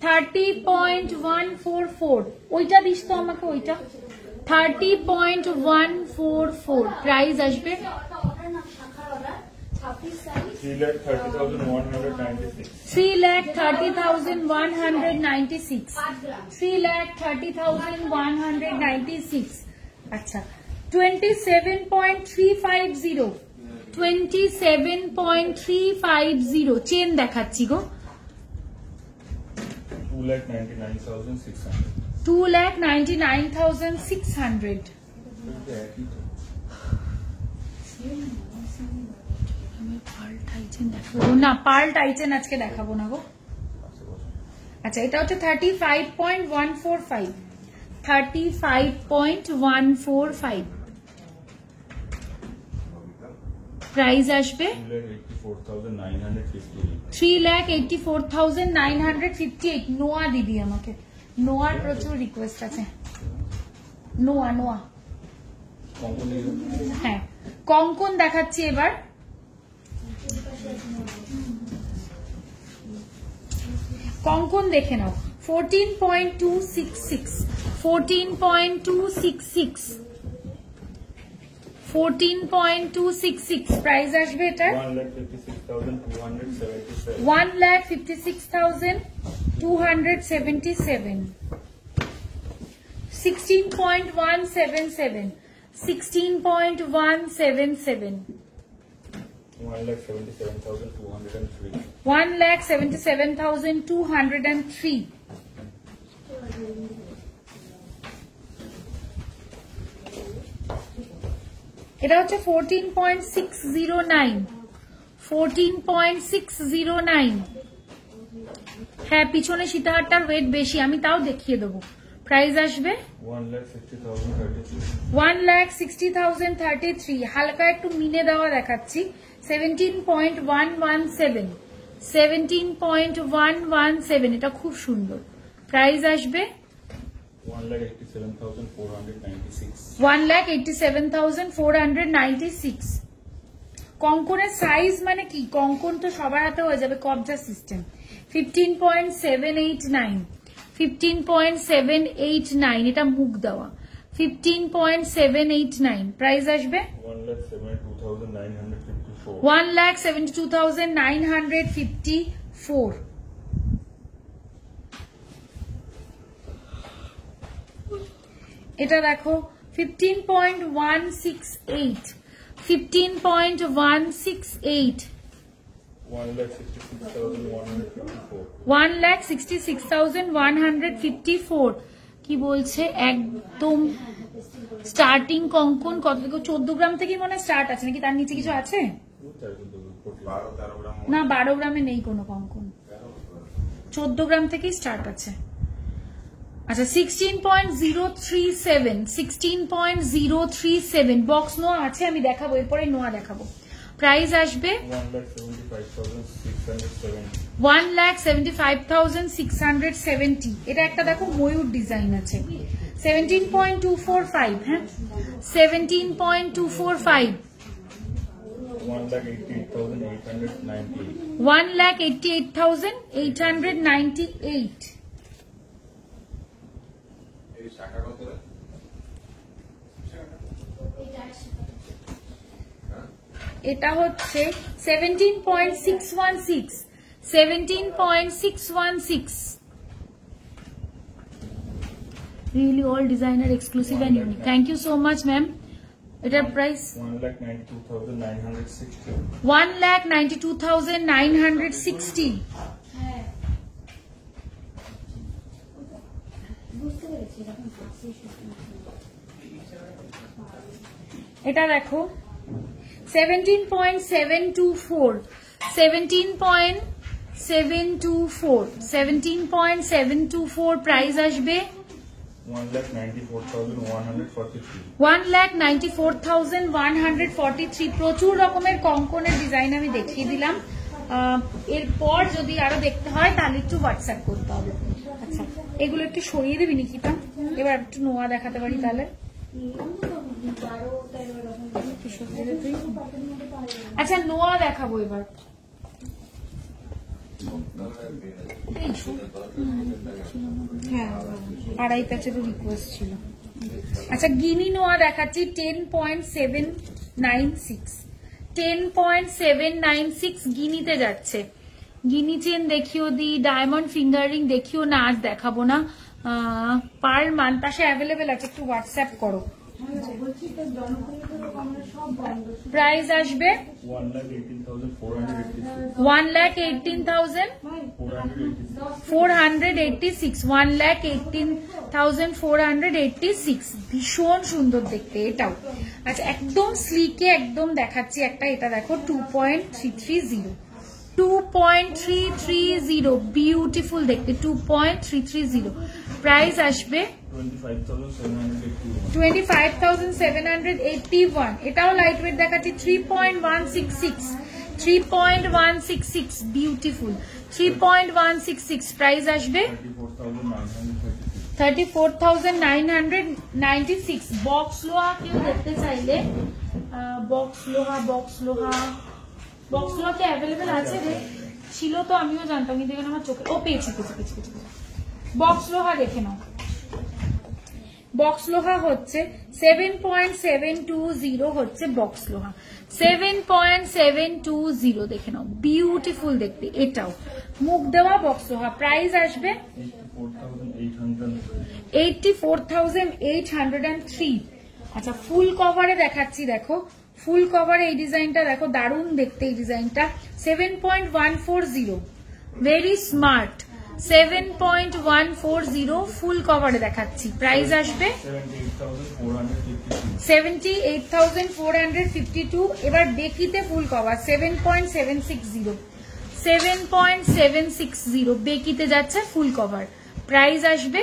A: 30.144। ওইটা দিস তো আমাকে, ওইটা 30.144। প্রাইস আসবে 3,30,196। 3,30,196। আচ্ছা 27.350, 27.350। চেন দেখাচ্ছি গো, 2,99,600। না পার্ল টাইচেন আজকে দেখাবো না গো। আচ্ছা এটা হচ্ছে 35.145, 35.145 প্রাইস আসবে 3,84,958। নোয়া দিদি, আমাকে নোয়ার প্রচুর রিকোয়েস্ট আছে। নোয়া হ্যাঁ, কঙ্কন দেখাচ্ছি এবার। কঙ্কন দেখে নাও 14.266, 14.266, 14.266 প্রাইস আসবে এটা 1,56,277, 16.177, 16.177, 1,77,203। এটা হচ্ছে 14.609, 14.609। হ্যাঁ, পিছনে সীতাহারটার ওয়েট বেশি, আমি তাও দেখিয়ে দেবো। প্রাইস আসবে 1,60,033। হালকা একটু মিনে দেওয়া দেখাচ্ছি 17.117, 17.117। এটা খুব সুন্দর। প্রাইস আসবে 1,87,496। কঙ্কনের সাইজ মানে কি, কঙ্কন তো সবার হাতে হয়ে যাবে, কবজা সিস্টেম। 15.789, 15.789। এটা মুখ দেওয়া 15.789। প্রাইস আসবে 1,72,954। এটা দেখো 15.168, 15.168, 1,66,154। কি বলছে একদম স্টার্টিং কঙ্কন কত থেকে? 14 গ্রাম থেকে মনে হয় স্টার্ট আছে নাকি, তার নিচে কিছু আছে না? 12 গ্রামে নেই কোনো কঙ্কন, 14 গ্রাম থেকেই স্টার্ট আছে। আচ্ছা 16.037, 16.037 বক্স নোয়া আছে, আমি দেখাবো এরপরে নোয়া দেখাবো। প্রাইস আসবে 1,75,670। এটা একটা দেখো ময়ূর ডিজাইন আছে 17.245। হ্যাঁ 17.245, 1,88,898। এটা হচ্ছে 17.616, 17.616। Really all designer exclusive and unique. Thank you so much, ma'am. এটার প্রাইস
B: 1,92,960,
A: 1,92,960। এটা দেখো 17.724, 17.724, 17.724 প্রাইস আসবে 1,94,143। প্রচুর রকমের কঙ্কনের ডিজাইন আমি দেখিয়ে দিলাম। এরপর যদি আরো দেখতে হয় তাহলে একটু হোয়াটসঅ্যাপ করতে হবে। আচ্ছা এগুলো একটু সরিয়ে দিবি নিকিতা, এবার একটু নোয়া দেখাতে পারি তাহলে। আচ্ছা নোয়া দেখাবো এবার। হ্যাঁ আড়াই প্যাচেরও রিকোয়েস্ট ছিল। আচ্ছা গিনি নোয়া দেখাচ্ছি 10.796, 10.796 গিনিতে যাচ্ছে। গিনি চেন দেখিও দি, ডায়মন্ড ফিঙ্গারিং দেখিও না, আজ দেখাবো না। পার মানতাসে অ্যাভেলেবেল আছে, একটু হোয়াটসঅ্যাপ করো। প্রাইস আসবে 1,18,486, 1,18,486। ভীষণ সুন্দর দেখতে এটাও। আচ্ছা একদম স্লিকে একদম দেখাচ্ছি একটা, এটা দেখো 2.330, 2.330 বিউটিফুল দেখতে 2.330 প্রাইস আসবে 25,781 এটাও লাইট ওয়েট দেখাচ্ছি 3.166 বিউটিফুল 3.166 প্রাইস আসবে 34,996 বক্স লোহা কেউ দেখতে চাইলে বক্স লোহা কি অ্যাভেলেবেল আছে রে ছিল তো আমিও জানতাম কিন্তু এখানে আমার চোখে পেয়েছি বক্স লোহা দেখে নাও বক্স লোহা হচ্ছে 7.720 হচ্ছে বক্স লোহা 7.720 দেখে নাও বিউটিফুল দেখতে এটাও মুখ দেওয়া বক্স লোহা প্রাইস আসবে 84,803 আচ্ছা ফুল কভারে দেখাচ্ছি দেখো ফুল কভারে এই ডিজাইনটা দেখো দারুণ দেখতে এই ডিজাইনটা 7.140 ভেরি স্মার্ট 7.140 ফুল কভারে দেখাচ্ছি প্রাইস আসবে 78,452 এবার বেকিতে ফুল কভার 7.760 বেকিতে যাচ্ছে ফুল কভার প্রাইস আসবে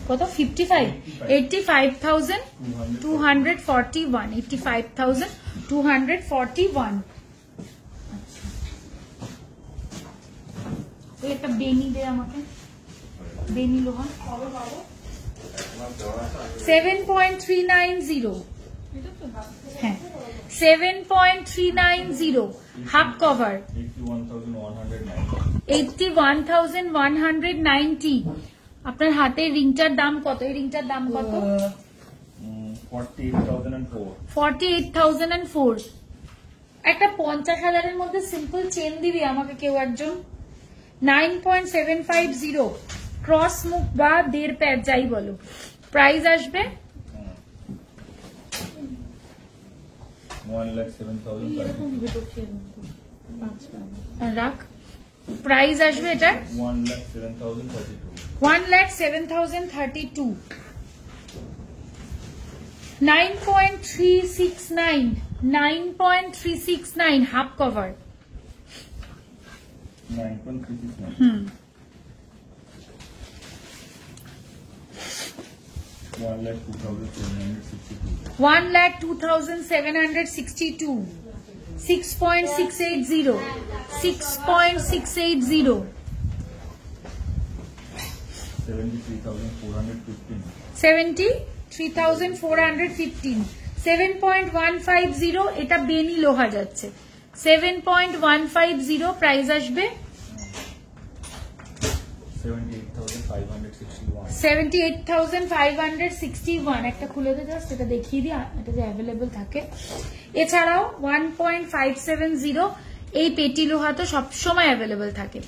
A: কত 85,241 একটা বেনি দে আমাকে বেনি লোহা 7.390 হ্যাঁ 7.390 হাফ কভার 81,190 আপনার হাতের রিংটার দাম কত এই রিংটার দাম কত 48,004 একটা 50,000 মধ্যে সিম্পল চেন দিবি আমাকে কেউ একজন 9.750 ক্রস মুখ বা 1.5 প্যার যাই বলো প্রাইস আসবে 1,07,032 রাখ প্রাইস আসবে এটা 1,07,032 9.369 হাফ কভার
B: 9.369
A: 1,02,762 6.680 6.680 73,415 7.150 এটা বেনি লোহা যাচ্ছে 7.150 প্রাইস আসবে 78,561 একটা খুলে দে জাস্ট এটা দেখিয়ে দিই এটা যে অ্যাভেলেবল থাকে এছাড়াও 1.570 এই পেটি লোহা তো সবসময় অ্যাভেলেবল থাকে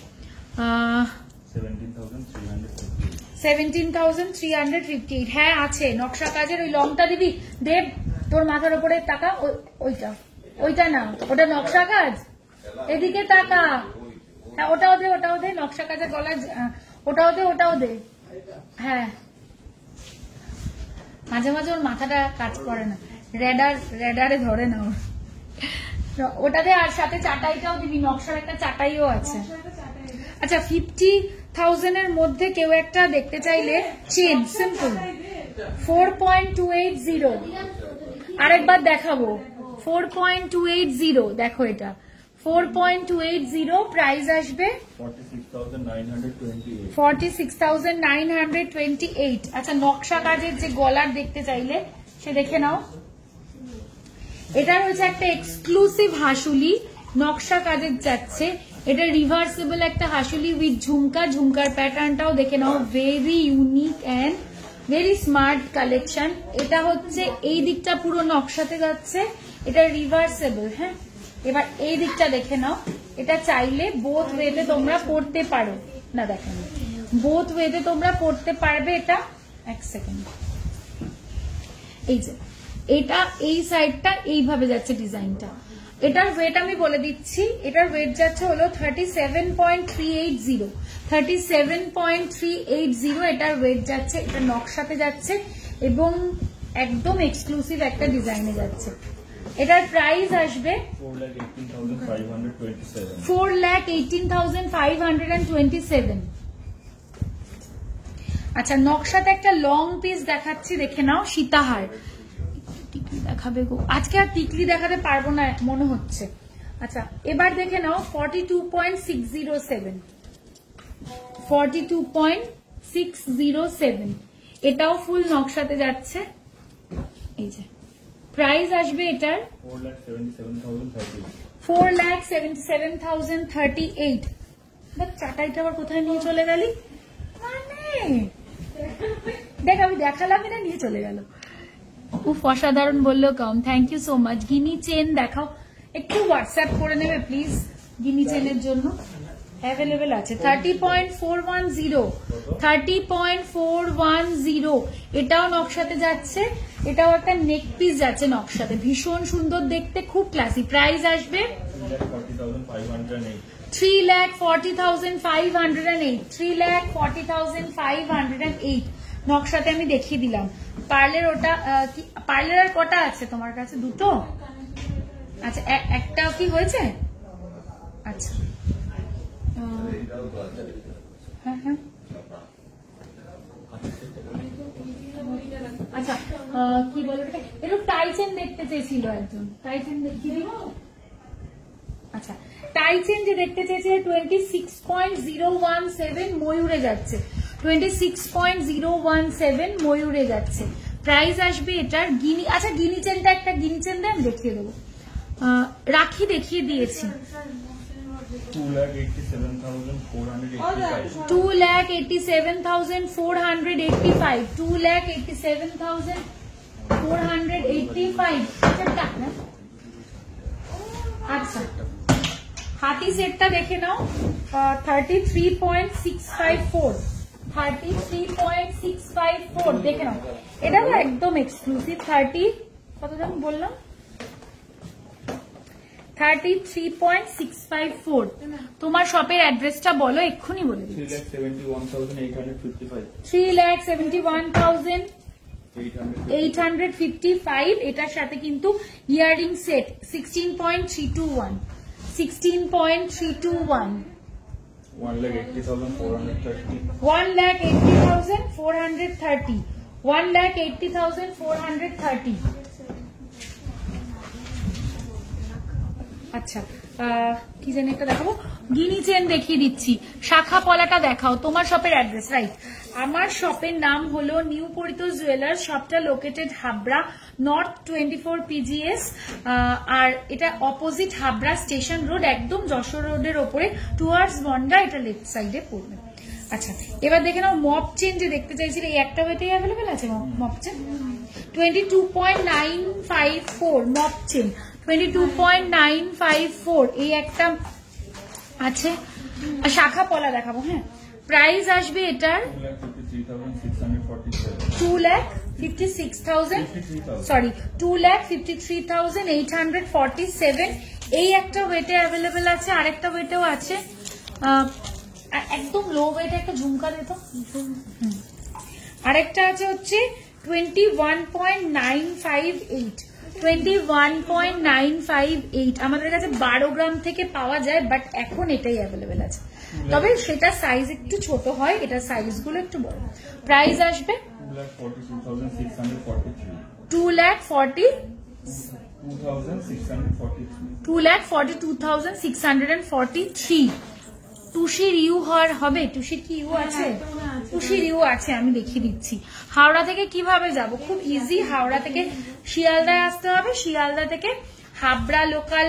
A: 17,358 হ্যাঁ আছে নকশা কাজের ওই লংটা দিবি দেব তোর মাথার উপরে টাকা ওইটা না ওটা নকশা কাজ এদিকে টাকা হ্যাঁ ওটাও দে নকশা কাজের গলা ওটাও দে হ্যাঁ মাঝে মাঝে ওর মাথাটা কাজ করে না রেডারে ধরে না ওটাতে আর সাথে চাটাইটাও দিবি নকশার একটা চাটাইও আছে আচ্ছা 50,000 এর মধ্যে কেউ একটা দেখতে চাইলে চেন সিম্পল 4.280 আরেকবার দেখাবো 4.280 দেখো এটা 4.280 প্রাইস আসবে 46,928 আচ্ছা নকশা কাজের যে গলার দেখতে চাইলে সে দেখে নাও এটা রয়েছে একটা এক্সক্লুসিভ হাসুলি নকশা কাজের যাচ্ছে এটা রিভার্সেবল একটা হাসুলি উইথ ঝুমকার প্যাটার্নটাও দেখে নাও very unique and very smart collection এটা হচ্ছে এই দিকটা পুরো নকশাতে যাচ্ছে এটা রিভার্সেবল হ্যাঁ এবার এই দিকটা দেখে নাও এটা চাইলে বোথ ওয়েতে তোমরা পড়তে পারো না দেখেন বোথ ওয়েতে তোমরা পড়তে পারবে এটা এক সেকেন্ড এই যে এটা এই সাইডটা এইভাবে যাচ্ছে ডিজাইনটা এটার ওয়েট আমি বলে দিচ্ছি এটার ওয়েট যাচ্ছে হলো 37.380 এটার ওয়েট যাচ্ছে এটা নকশাতে যাচ্ছে এবং একদম এক্সক্লুসিভ একটা ডিজাইনে যাচ্ছে এটার প্রাইস আসবে
B: 4,18,527.
A: 4,18,527। আচ্ছা, নকশাতে একটা লং পিস দেখাচ্ছি, দেখে নাও। সীতাহার, টিকলি দেখাবে গো, আজকে আর টিকলি দেখাতে পারবো না মনে হচ্ছে। আচ্ছা, এবার দেখে নাও 42.607, 42.607, এটাও ফুল নকশাতে যাচ্ছে। এই যে প্রাইস আসবে এটার 4,77,038। দেখ চাটাইটা আবার কোথায় নিয়ে চলে গেলি, মানে দেখ আমি দেখালাম এটা নিয়ে চলে গেল। খুব অসাধারণ বললো কম, thank you so much. Guinea chain দেখাও, একটু হোয়াটসঅ্যাপ করে নেবে প্লিজ গিনি চেনের জন্য। অ্যাভেলেবেল আছে 30.410, 30.410, এটাও নকশাতে যাচ্ছে। এটাও একটা নেক পিস যাচ্ছে নকশাতে, ভীষণ সুন্দর দেখতে, খুব ক্লাসি। প্রাইস আসবে 3,40,508, 3,40,508 নকশাতে আমি দেখিয়ে দিলাম। পার্লের ওটা পার্লের আর কটা আছে তোমার কাছে? দুটো? আচ্ছা, একটা কি হয়েছে? আচ্ছা হ্যাঁ হ্যাঁ, আচ্ছা কি বলে একটু টাইচেন দেখতে চেয়েছিল একজন, টাইচেন দেখিয়ে দিব। আচ্ছা, টাইচেন যে দেখতে চেয়েছিল 26.017 ময়ূরে যাচ্ছে, 26.017 ময়ূরে যাচ্ছে। প্রাইস আসবে এটার গিনি, আচ্ছা গিনি চেনটা একটা গিনি চেন দেন দেখিয়ে দেবো, রাখি দেখিয়ে দিয়েছি।
B: 2,87,485.
A: 2,87,485, 2,87,485। আচ্ছা, হাতি সেটটা দেখে নাও 33.654, 33.654 দেখে নাও। এটা তো একদম এক্সক্লুসিভ। 30 কত দাম বললাম? 33.654। তোমার শপের অ্যাড্রেসটা বলো, এক্ষুনি বলে দিচ্ছি।
B: 3,71,855.
A: 3,71,855। এটার সাথে কিন্তু ইয়ারিং সেট 16.321, 16.321,
B: 1,80,430.
A: 1,80,430, 1,80,430। আচ্ছা, কি জানি একটা দেখাবো, গিনি চেন দেখিয়ে দিচ্ছি। শাখা পলাটা দেখাও, তোমার শপের অ্যাড্রেস। রাইট, আমার শপের নাম হলো নিউ পরিতোষ জুয়েলার্স, শপটা লোকেটেড হাবড়া নর্থ 24 PGS, আর এটা অপোজিট হাবড়া স্টেশন রোড, একদম যশোর রোডের ওপরে টুয়ার্ডস বনগা, এটা লেফট সাইডে পড়বে। আচ্ছা, এবার দেখে নাও মপ চেন যে দেখতে চাইছিলে, এই একটা ওয়েতেই অ্যাভেলেবেল আছে মপ চেন। 22.954 মপ চেন, 22.954, এই একটা আছে। শাখা পলা দেখাবো। হ্যাঁ, প্রাইস আসবে এটার 2,53,847। এই একটা ওয়েটে অ্যাভেলেবেল আছে, আরেকটা ওয়েটেও আছে, একদম লো ওয়েটে একটা ঝুমকা দিত। আরেকটা আছে হচ্ছে 21.958, 21.958। আমাদের কাছে 12 গ্রাম থেকে পাওয়া যায়, বাট এখন এটাই অ্যাভেলেবেল আছে, তবে সেটা সাইজ একটু ছোট হয়, এটার সাইজগুলো একটু বড়। প্রাইস আসবে 2,42,643। টুসির ইউ হবে? টুসির কি ইউ আছে? টুসির ইউ আছে, আমি দেখিয়ে দিচ্ছি। হাওড়া থেকে কিভাবে যাব? খুব ইজি, হাওড়া থেকে শিয়ালদায় আসতে হবে, শিয়ালদা থেকে হাবড়া লোকাল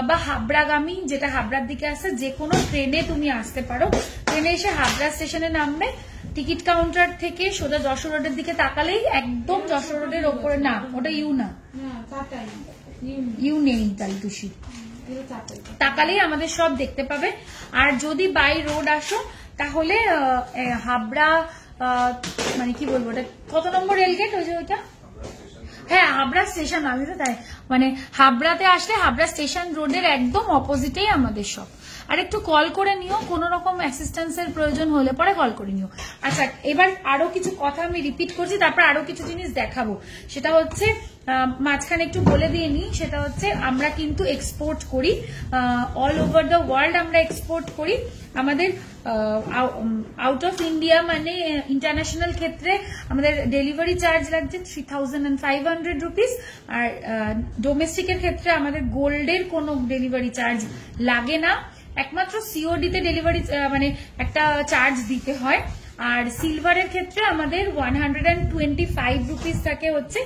A: বা হাবড়াগামী, যেটা হাবড়ার দিকে আসে, যে কোনো ট্রেনে তুমি আসতে পারো। ট্রেনে এসে হাবড়া স্টেশনে নামবে, টিকিট কাউন্টার থেকে সোজা যশোর রোডের দিকে তাকালেই একদম যশোর রোডের ওপরে, না ওটা ইউ না, ইউ নেই তাই টুসি, তাকালেই আমাদের সব দেখতে পাবে। আর যদি বাই রোড আসো তাহলে হাবড়া, মানে কি বলবো, ওটা কত নম্বর রেলগেট ওই যে ওইটা? হ্যাঁ, হাবড়া স্টেশন। আমি তো তাই, মানে হাবড়াতে আসলে হাবড়া স্টেশন রোডের একদম অপোজিটেই আমাদের সব। আর একটু কল করে নিও, কোনো রকম অ্যাসিস্ট্যান্সের প্রয়োজন হলে পরে কল করে নিও। আচ্ছা, এবার আরো কিছু কথা আমি রিপিট করছি, তারপর আরো কিছু জিনিস দেখাবো। সেটা হচ্ছে মাঝখানে একটু বলে দিয়ে নিই, সেটা হচ্ছে আমরা কিন্তু এক্সপোর্ট করি অল ওভার দ্য ওয়ার্ল্ড, আমরা এক্সপোর্ট করি। আমাদের আউট অফ ইন্ডিয়া মানে ইন্টারন্যাশনাল ক্ষেত্রে আমাদের ডেলিভারি চার্জ লাগছে 3,500 রুপিস, আর ডোমেস্টিকের ক্ষেত্রে আমাদের গোল্ডের কোনো ডেলিভারি চার্জ লাগে না, একমাত্র সিওডি তে ডেলিভারি মানে একটা চার্জ দিতে হয়। আর সিলভারের ক্ষেত্রে আমাদের 125 রুপিস থাকে হচ্ছে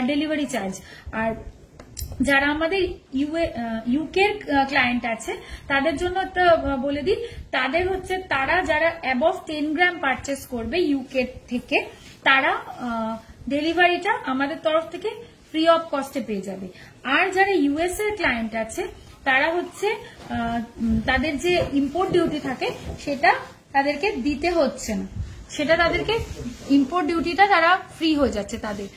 A: ডেলিভারি চার্জ। আর যারা আমাদের ইউকে ক্লায়েন্ট আছে তাদের জন্য একটা বলে দিই, তাদের হচ্ছে তারা যারা অ্যাবভ 10 গ্রাম পারচেস করবে ইউকে থেকে, তারা ডেলিভারিটা আমাদের তরফ থেকে ফ্রি অফ কস্টে পেয়ে যাবে। আর যারা ইউএস এর ক্লায়েন্ট আছে তারা হচ্ছে তাদের যে ইম্পোর্ট ডিউটি থাকে সেটা তাদেরকে দিতে হচ্ছে না, সেটা তাদেরকে ইম্পোর্ট ডিউটিটা তারা ফ্রি হয়ে যাচ্ছে তাদের।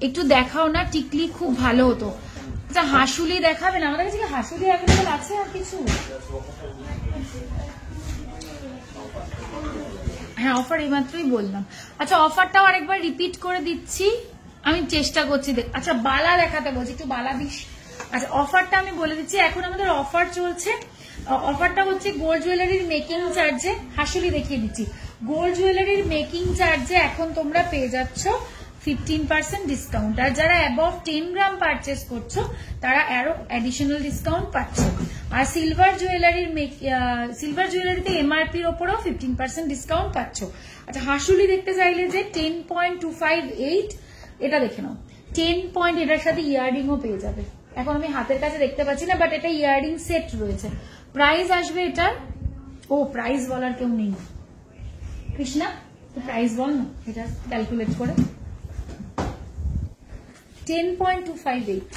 A: একটু দেখাও না টিকলি, খুব ভালো হতো। আচ্ছা হাসুলি দেখাবেন? আমাদের কাছে কি হাসুলি অ্যাভেলেবল আছে আর কিছু? হ্যাঁ অফার এইমাত্রই বললাম। আচ্ছা অফারটাও আরেকবার রিপিট করে দিচ্ছি, আমি চেষ্টা করছি। আচ্ছা বালা দেখাতে বলছি, একটু বালা দিস। আচ্ছা অফারটা আমি বলে দিচ্ছি, এখন আমাদের অফার চলছে। অফারটা হচ্ছে গোল্ড জুয়েলারির মেকিং চার্জে, হাসুলি দেখিয়ে দিচ্ছি, গোল্ড জুয়েলারির মেকিং চার্জে এখন তোমরা পেয়ে যাচ্ছ 15% ডিসকাউন্ট। আর যারা অ্যাবভ 10 গ্রাম পারচেস করছো তারা আরো অ্যাডিশনাল ডিসকাউন্ট পাচ্ছ। আর সিলভার জুয়েলারিতে এমআরপির ওপরেও 15% ডিসকাউন্ট পাচ্ছ। আচ্ছা হাসুলি দেখতে চাইলে যে 10.258, এটা দেখে নাও 10 পয়েন্ট, এটার সাথে ইয়াররিংও পেয়ে যাবে। এখন আমি হাতের কাছে দেখতে পাচ্ছি না, বাট এটা ইয়াররিং সেট রয়েছে। প্রাইস আসবে এটার, ও প্রাইস বলার কেউ নেই কৃষ্ণা, তো প্রাইস বল না এটা ক্যালকুলেট করে। 10.258।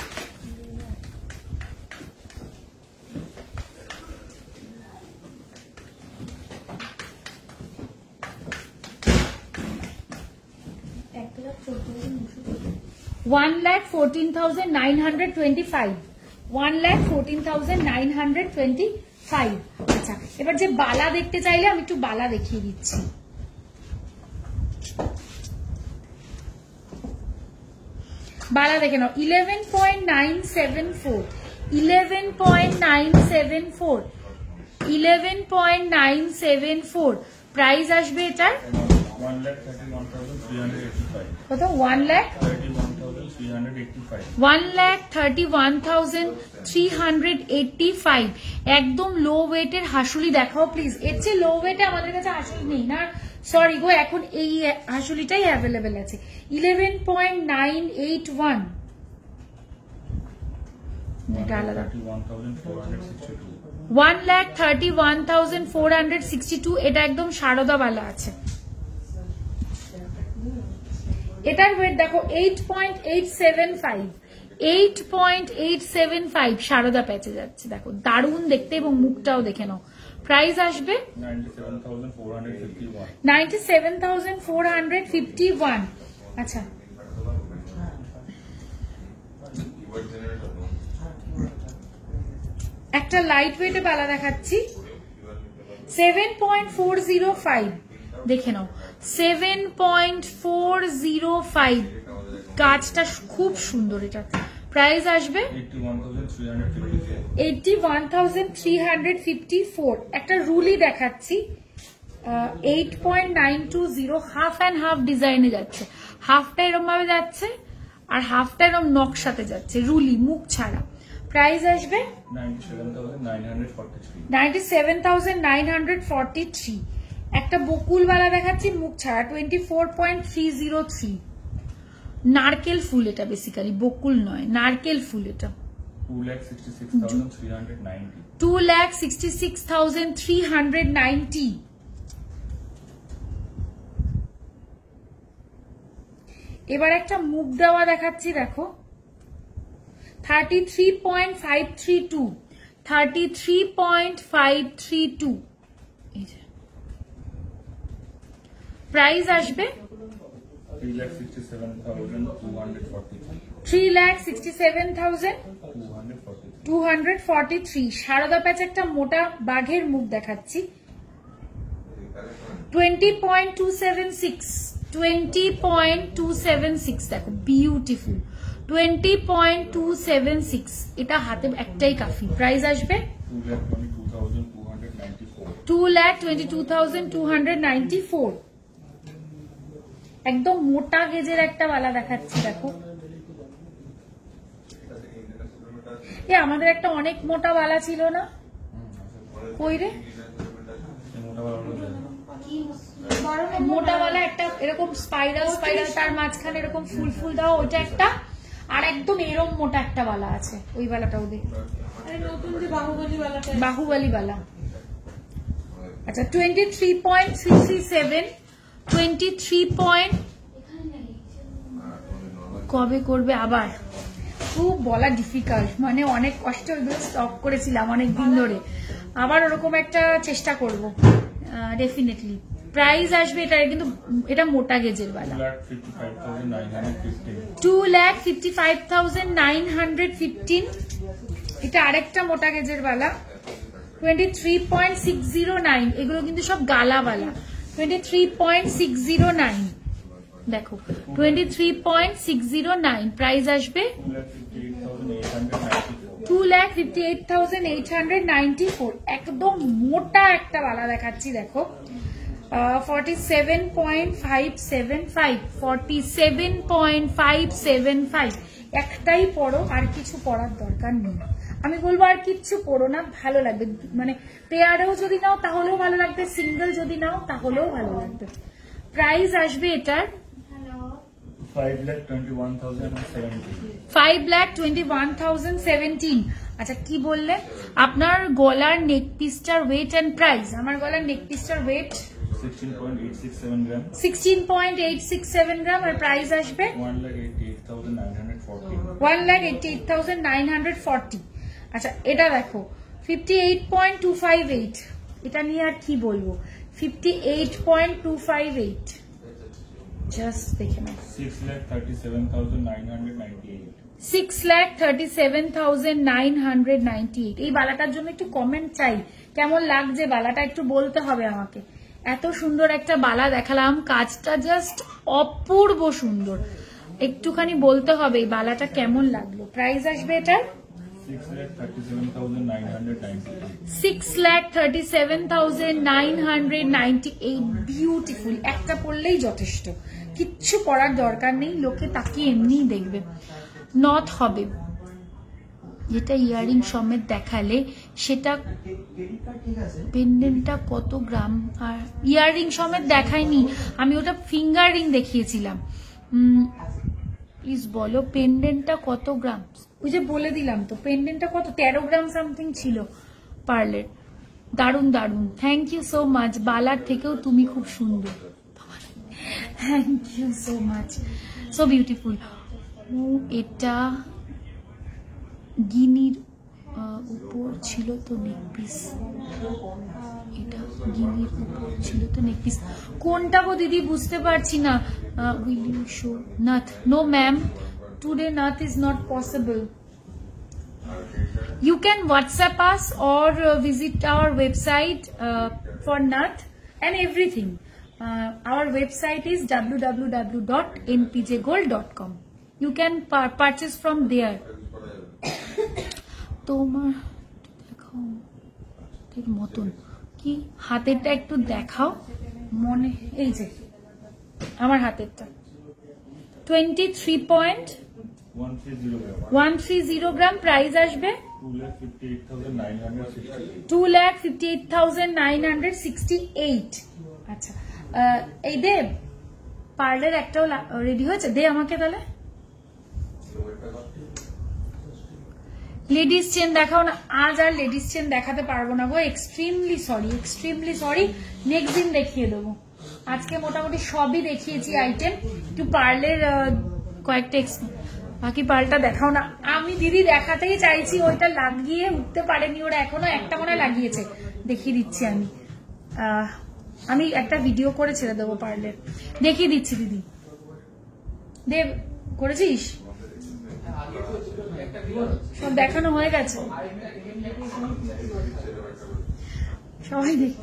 A: $1,14,925, 1,14,925। আচ্ছা এবার যে বালা দেখতে চাইলে আমি একটু বালা দেখিয়ে দিচ্ছি। বালা দেখে নাও 11.974, 11.974, 11.974। প্রাইস আসবে এটার
B: 1,31,385।
A: কত? 1,31,385। একদম লো ওয়েটের হাসুলি দেখাও প্লিজ। এর চেয়ে লো ওয়েটে আমাদের কাছে হাসুলি নেই না, সরি গো, এখন এই হাসুলিটাই অ্যাভেলেবেল আছে। 11.981, এটা আলাদা। 1,31,462, এটা একদম সারদাওয়ালা আছে। এটার ওয়েট দেখো 8.875, 8.875 সারদা প্যাচে যাচ্ছে, দেখো দারুণ দেখতে, এবং মুখটাও দেখে নাও। প্রাইস আসবে 97,451। আচ্ছা একটা লাইট ওয়েটে বালা দেখাচ্ছি 7.405, দেখে নাও 7.405, কাজটা খুব সুন্দর। এটা প্রাইস আসবে 81,354। একটা রুলি দেখাচ্ছি 8.920, হাফ অ্যান্ড হাফ ডিজাইনে যাচ্ছে, হাফটা এরম ভাবে যাচ্ছে আর হাফটা এরম নকশাতে যাচ্ছে, রুলি মুখ ছাড়া। প্রাইস আসবে 97,943। একটা বকুলওয়ালা দেখাচ্ছি মুখ ছাড়া 24.303, নারকেল ফুল, এটা বেসিক্যালি বকুল নয়, নারকেল ফুল। এটা 2,66,390। এবার একটা মুখ দেওয়া দেখাচ্ছি, দেখো 33.532, 33.532। প্রাইস আসবে 3,67,243। সারদা প্যাচ একটা মোটা বাঘের মুখ দেখাচ্ছি 20.276, 20.276, দেখো বিউটিফুল 20.276, এটা হাতে একটাই কাফি। প্রাইস আসবে 2,22,294। একদম মোটা গেজের একটা বালা দেখাচ্ছি, দেখো। এ আমাদের একটা অনেক মোটা বালা ছিল না, কই রে? মোটা বালা একটা এরকম স্পাইরাল স্পাইরাল, তার মাঝখানে এরকম ফুল ফুল দেওয়া, ওইটা একটা। আর একদম এরম মোটা একটা বালা আছে, ওই বালাটাও দেখ।
C: নতুন যে বাহুবলী বালাটা,
A: বাহুবলী বালা। আচ্ছা 23.337, 23. কবে করবে আবার? খুব বলা ডিফিকাল্ট, মানে অনেক কষ্ট স্টক করেছিলাম অনেকদিন ধরে, আবার ওরকম একটা চেষ্টা করব ডেফিনেটলি। প্রাইস আসবে এটা, কিন্তু এটা মোটা গেজের বালা। 2,55,915, এটা আরেকটা মোটা গেজের বালা। 23.609, এগুলো কিন্তু সব গালা বালা। 23.609, দেখো 23.609। প্রাইস আসবে 2,58,894। একদম মোটা একটা বালা দেখাচ্ছি, দেখো। 47.575, 47.575। একটাই পরো, আর কিছু পরার দরকার নেই। আমি বলবো আর কিচ্ছু পরো না, ভালো লাগবে। মানে পেয়ারেও যদি নাও তাহলেও ভালো লাগবে, সিঙ্গেল যদি নাও তাহলেও ভালো লাগবে। প্রাইস আসবে এটার 5,21,017। আচ্ছা কি বললে আপনার গলার নেক পিসটার ওয়েট এন্ড প্রাইস? আমার গলার নেক পিসটার ওয়েট
B: 16.867 গ্রাম,
A: 16.867 গ্রাম, আর প্রাইস আসবে
B: 1,88,940।
A: 1,88,940। আচ্ছা এটা দেখো 58.258, এটা নিয়ে আর কি বলবো। 58.258, জাস্ট দেখে নাও।
B: 6,37,998।
A: 6,37,998। এই বালাটার জন্য একটু কমেন্ট চাই, কেমন লাগছে বালাটা একটু বলতে হবে আমাকে। এত সুন্দর একটা বালা দেখালাম, কাজটা জাস্ট অপূর্ব সুন্দর, একটুখানি বলতে হবে এই বালাটা কেমন লাগলো। প্রাইস আসবে এটা 6,37,998। বিউটিফুল, একটা পরলেই যথেষ্ট, কিচ্ছু পরার দরকার নেই, লোকে তাকিয়ে এমনি দেখবে। নথ হবে, যেটা ইয়ারিং সমেত দেখালে সেটা পেন্ডেন্টটা কত গ্রাম, আর ইয়ারিং সমেত দেখায়নি, আমি ওটা ফিঙ্গার রিং দেখিয়েছিলাম। প্লিজ বলো পেন্ডেন্টটা কত গ্রাম? ওই যে বলে দিলাম তো, পেন্ডেন্টটা কত 13 গ্রাম সামথিং ছিল পার্লের। দারুন দারুন, থ্যাংক ইউ সো মাচ। বালার থেকেও তুমি খুব সুন্দর, thank you so much, so beautiful. এটা গিনির উপর ছিল তো নেক পিস, এটা গিনির উপর ছিল তো নেক পিস। কোনটা গো দিদি বুঝতে পারছি না। Will you show nath? No ma'am, today nath is not possible. You can WhatsApp us or visit our website for nath and everything. Our website is www.npjgold.com. You can purchase from there. তোমার দেখাও এর মতন কি, হাতেরটা একটু দেখাও মনে, এই যে আমার হাতেরটা 23.130 গ্রাম। প্রাইস আসবে 2,58,968। আচ্ছা এই দে, পার্লের একটাও রেডি হয়েছে, দে আমাকে তাহলে। লেডিস চেন দেখাও না, আজ আর লেডিস চেন দেখাতে পারবো না গো, এক্সট্রিমলি সরি, নেক্সট দিন দেখিয়ে দেবো। আজকে মোটামুটি সবই দেখিয়েছি আইটেম, একটু পার্লের কয়েকটা বাকি পার্লটা দেখাও না। আমি দিদি দেখাতেই চাইছি, ওইটা লাগিয়ে উঠতে পারেনি ওরা, এখনো একটা মনে লাগিয়েছে, দেখিয়ে দিচ্ছি আমি একটা ভিডিও করে ছেড়ে দেবো পার্লের, দেখিয়ে দিচ্ছি দিদি। দেব করেছিস? সব দেখানো হয়ে গেছে, সবাই দেখ।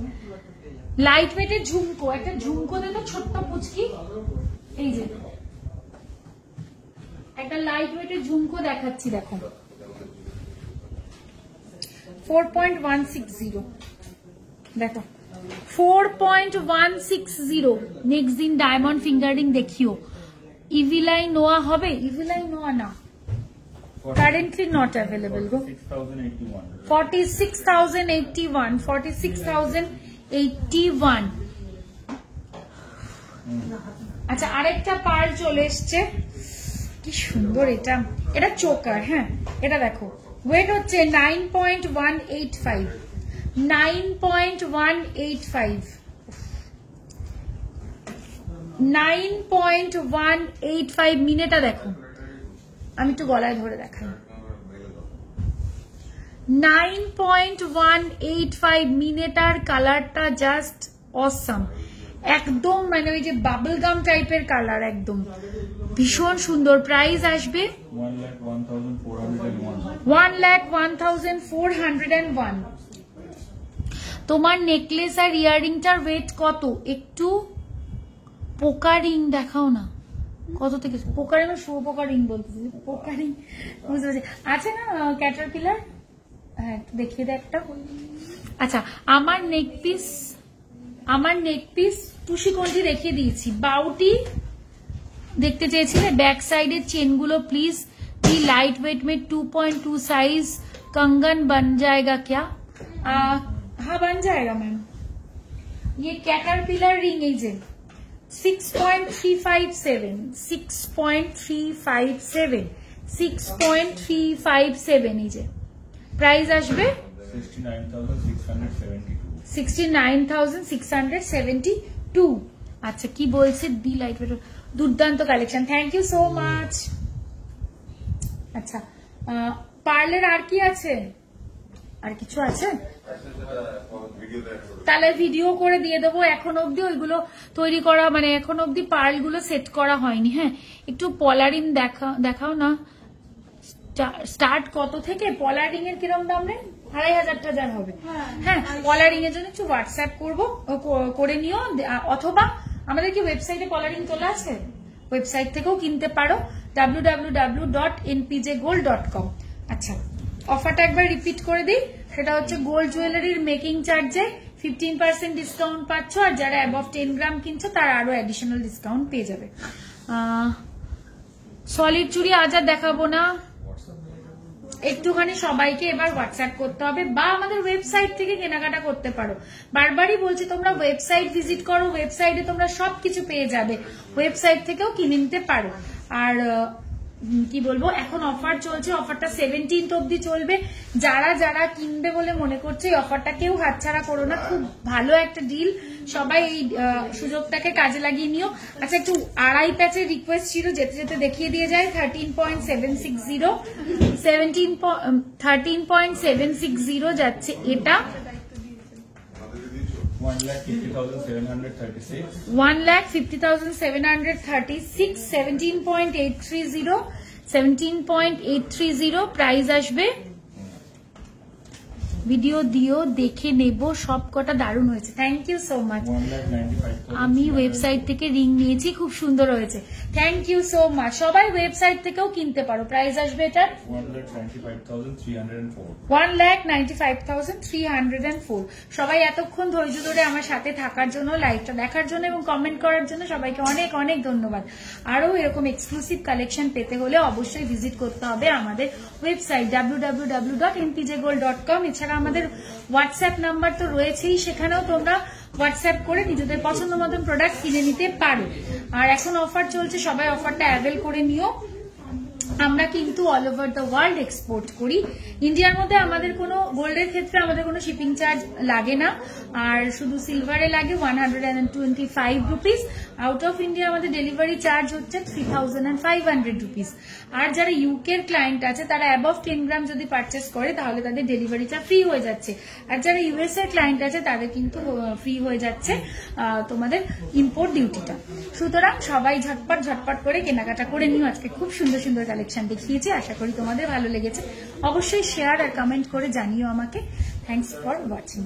A: লাইট ওয়েটের ঝুমকো, একটা ঝুমকো দে তো ছোট্ট পুচকি, এই যে একটা লাইট ওয়েটের ঝুমকো দেখাচ্ছি, দেখো 4.160, দেখো 4.160। নেক্সট দিন ডায়মন্ড ফিঙ্গারিং দেখিও। ইভিলাই নোয়া হবে? ইভিলাই নোয়া না, currently not available go 46,081 46,081। আচ্ছা আরেকটা পার্ল চলে এসছে, কি সুন্দর এটা, এটা চোকার। হ্যাঁ এটা দেখো, ওয়েট হচ্ছে 9.185 9.185 9.185 মিনিটা দেখো, আমি একটু গলায় ধরে দেখাই। 9.185 মিনিটার কালারটা জাস্ট অসাম, একদম মানে ওই যে বাবল গাম টাইপের কালার, একদম ভীষণ সুন্দর। প্রাইস আসবে 1,01,401। তোমার নেকলেস আর ইয়াররিংটার ওয়েট কত? একটু পোকা রিং দেখাও না, কত থেকে? পোকা রিং, শুয়োপোকা রিং বলতেছি, পোকা রিং বুঝতে পারছি। আছে না ক্যাটারপিলার? হ্যাঁ একটু দেখিয়ে দে একটা। আচ্ছা আমার নেক পিস টুসিকন্ঠি রেখে দিয়েছি। বাউটি দেখতে চেয়েছিলে, ব্যাক সাইডের চেনগুলো প্লিজ। কি लाइट वेट में 2.2 साइज कंगन बन जाएगा क्या? हाँ बन जाएगा मैम। ये कैटरपिलर रिंग है 6.357 6.357 6.357 এই যে প্রাইস আসবে 69,672। আচ্ছা কি বলছে দি লাইট ওয়েট, দুর্দান্ত collection, thank you so much. আচ্ছা পার্লের আর কি আছে? আর কিছু আছে? তাহলে ভিডিও করে দিয়ে দেবো। এখন অব্দি ওইগুলো তৈরি করা, মানে এখন অব্দি পার্ল গুলো সেট করা হয়নি। হ্যাঁ একটু পলারিং দেখাও না। স্টার্ট কত থেকে? পলারিং এর কিরম দাম রে? 2,500 হবে। হ্যাঁ পলারিং এর জন্য একটু হোয়াটসঅ্যাপ করে নিও, অথবা আমাদের কি ওয়েবসাইটে পলারিং তোলা আছে, ওয়েবসাইট থেকেও কিনতে পারো www.npjgold.com। আচ্ছা অফারটা একবার রিপিট করে দিই, সেটা হচ্ছে গোল্ড জুয়েলারির মেকিং চার্জে 15% ডিসকাউন্ট পাচ্ছ, আর যারা অ্যাবভ 10 গ্রাম কিনছো তারা আরো অ্যাডিশনাল ডিসকাউন্ট পেয়ে যাবে। সলিড চুড়ি আজ আর দেখাবো না, একটুখানি সবাইকে এবার হোয়াটসঅ্যাপ করতে হবে, বা আমাদের ওয়েবসাইট থেকে কেনাকাটা করতে পারো। বারবারই বলছি তোমরা ওয়েবসাইট ভিজিট করো, ওয়েবসাইটে তোমরা সবকিছু পেয়ে যাবে, ওয়েবসাইট থেকেও কিনে নিতে পারো। আর কি বলবো, এখন অফার চলছে, অফারটা 17th অব্দি চলবে। যারা যারা কিনবে বলে মনে করছে এই অফারটা কেউ হাতছাড়া করো না, খুব ভালো একটা ডিল, সবাই এই সুযোগটাকে কাজে লাগিয়ে নিও। আচ্ছা একটু আড়াই প্যাচের রিকোয়েস্ট ছিল, যেতে যেতে দেখিয়ে দিয়ে যায়। 13.760 যাচ্ছে এটা, 1,50,736 17.830 প্রাইস আসবে। ভিডিও দিও, দেখে নেব, সব কটা দারুণ হয়েছে, থ্যাংক ইউ সো মাচ। আমি ওয়েবসাইট থেকে রিং নিয়েছি, খুব সুন্দর হয়েছে, থ্যাংক ইউ সো মাচ। সবাই ওয়েবসাইট থেকেও কিনতে পারো। প্রাইস আসবে এটা 1,95,304। সবাই এতক্ষণ ধৈর্য ধরে আমার সাথে থাকার জন্য, লাইভটা দেখার জন্য এবং কমেন্ট করার জন্য সবাইকে অনেক অনেক ধন্যবাদ। আরো এরকম এক্সক্লুসিভ কালেকশন পেতে হলে অবশ্যই ভিজিট করতে হবে আমাদের ওয়েবসাইট www.npjgold.com। এছাড়া আমাদের হোয়াটসঅ্যাপ নাম্বার তো রয়েছেই, সেখানেও তোমরা হোয়াটসঅ্যাপ করে নিজেদের পছন্দ মতন প্রোডাক্ট কিনে নিতে পারো। আর এখন অফার চলছে, সবাই অফারটা অ্যাভেল করে নিও। আমরা কিন্তু all over the world export করি। ইন্ডিয়ার মধ্যে আমাদের কোনো, গোল্ডের ক্ষেত্রে আমাদের কোনো শিপিং চার্জ লাগে না, আর শুধু সিলভারে লাগে 125 রুপিস। আউট অফ ইন্ডিয়া আমাদের ডেলিভারি চার্জ হচ্ছে 3,500 রুপিস। আর যারা ইউকের ক্লায়েন্ট আছে তারা অ্যাবভ 10 গ্রাম যদি পারচেস করে তাহলে তাদের ডেলিভারিটা ফ্রি হয়ে যাচ্ছে। আর যারা ইউএস এর ক্লায়েন্ট আছে তাদের কিন্তু ফ্রি হয়ে যাচ্ছে তোমাদের ইম্পোর্ট ডিউটিটা। সুতরাং সবাই ঝটপট করে কেনাকাটা করে নিও। আজকে খুব সুন্দর সুন্দর কালেকশন দেখিয়েছি, আশা করি তোমাদের ভালো লেগেছে। অবশ্যই শেয়ার আর কমেন্ট করে জানিও আমাকে। Thanks for watching.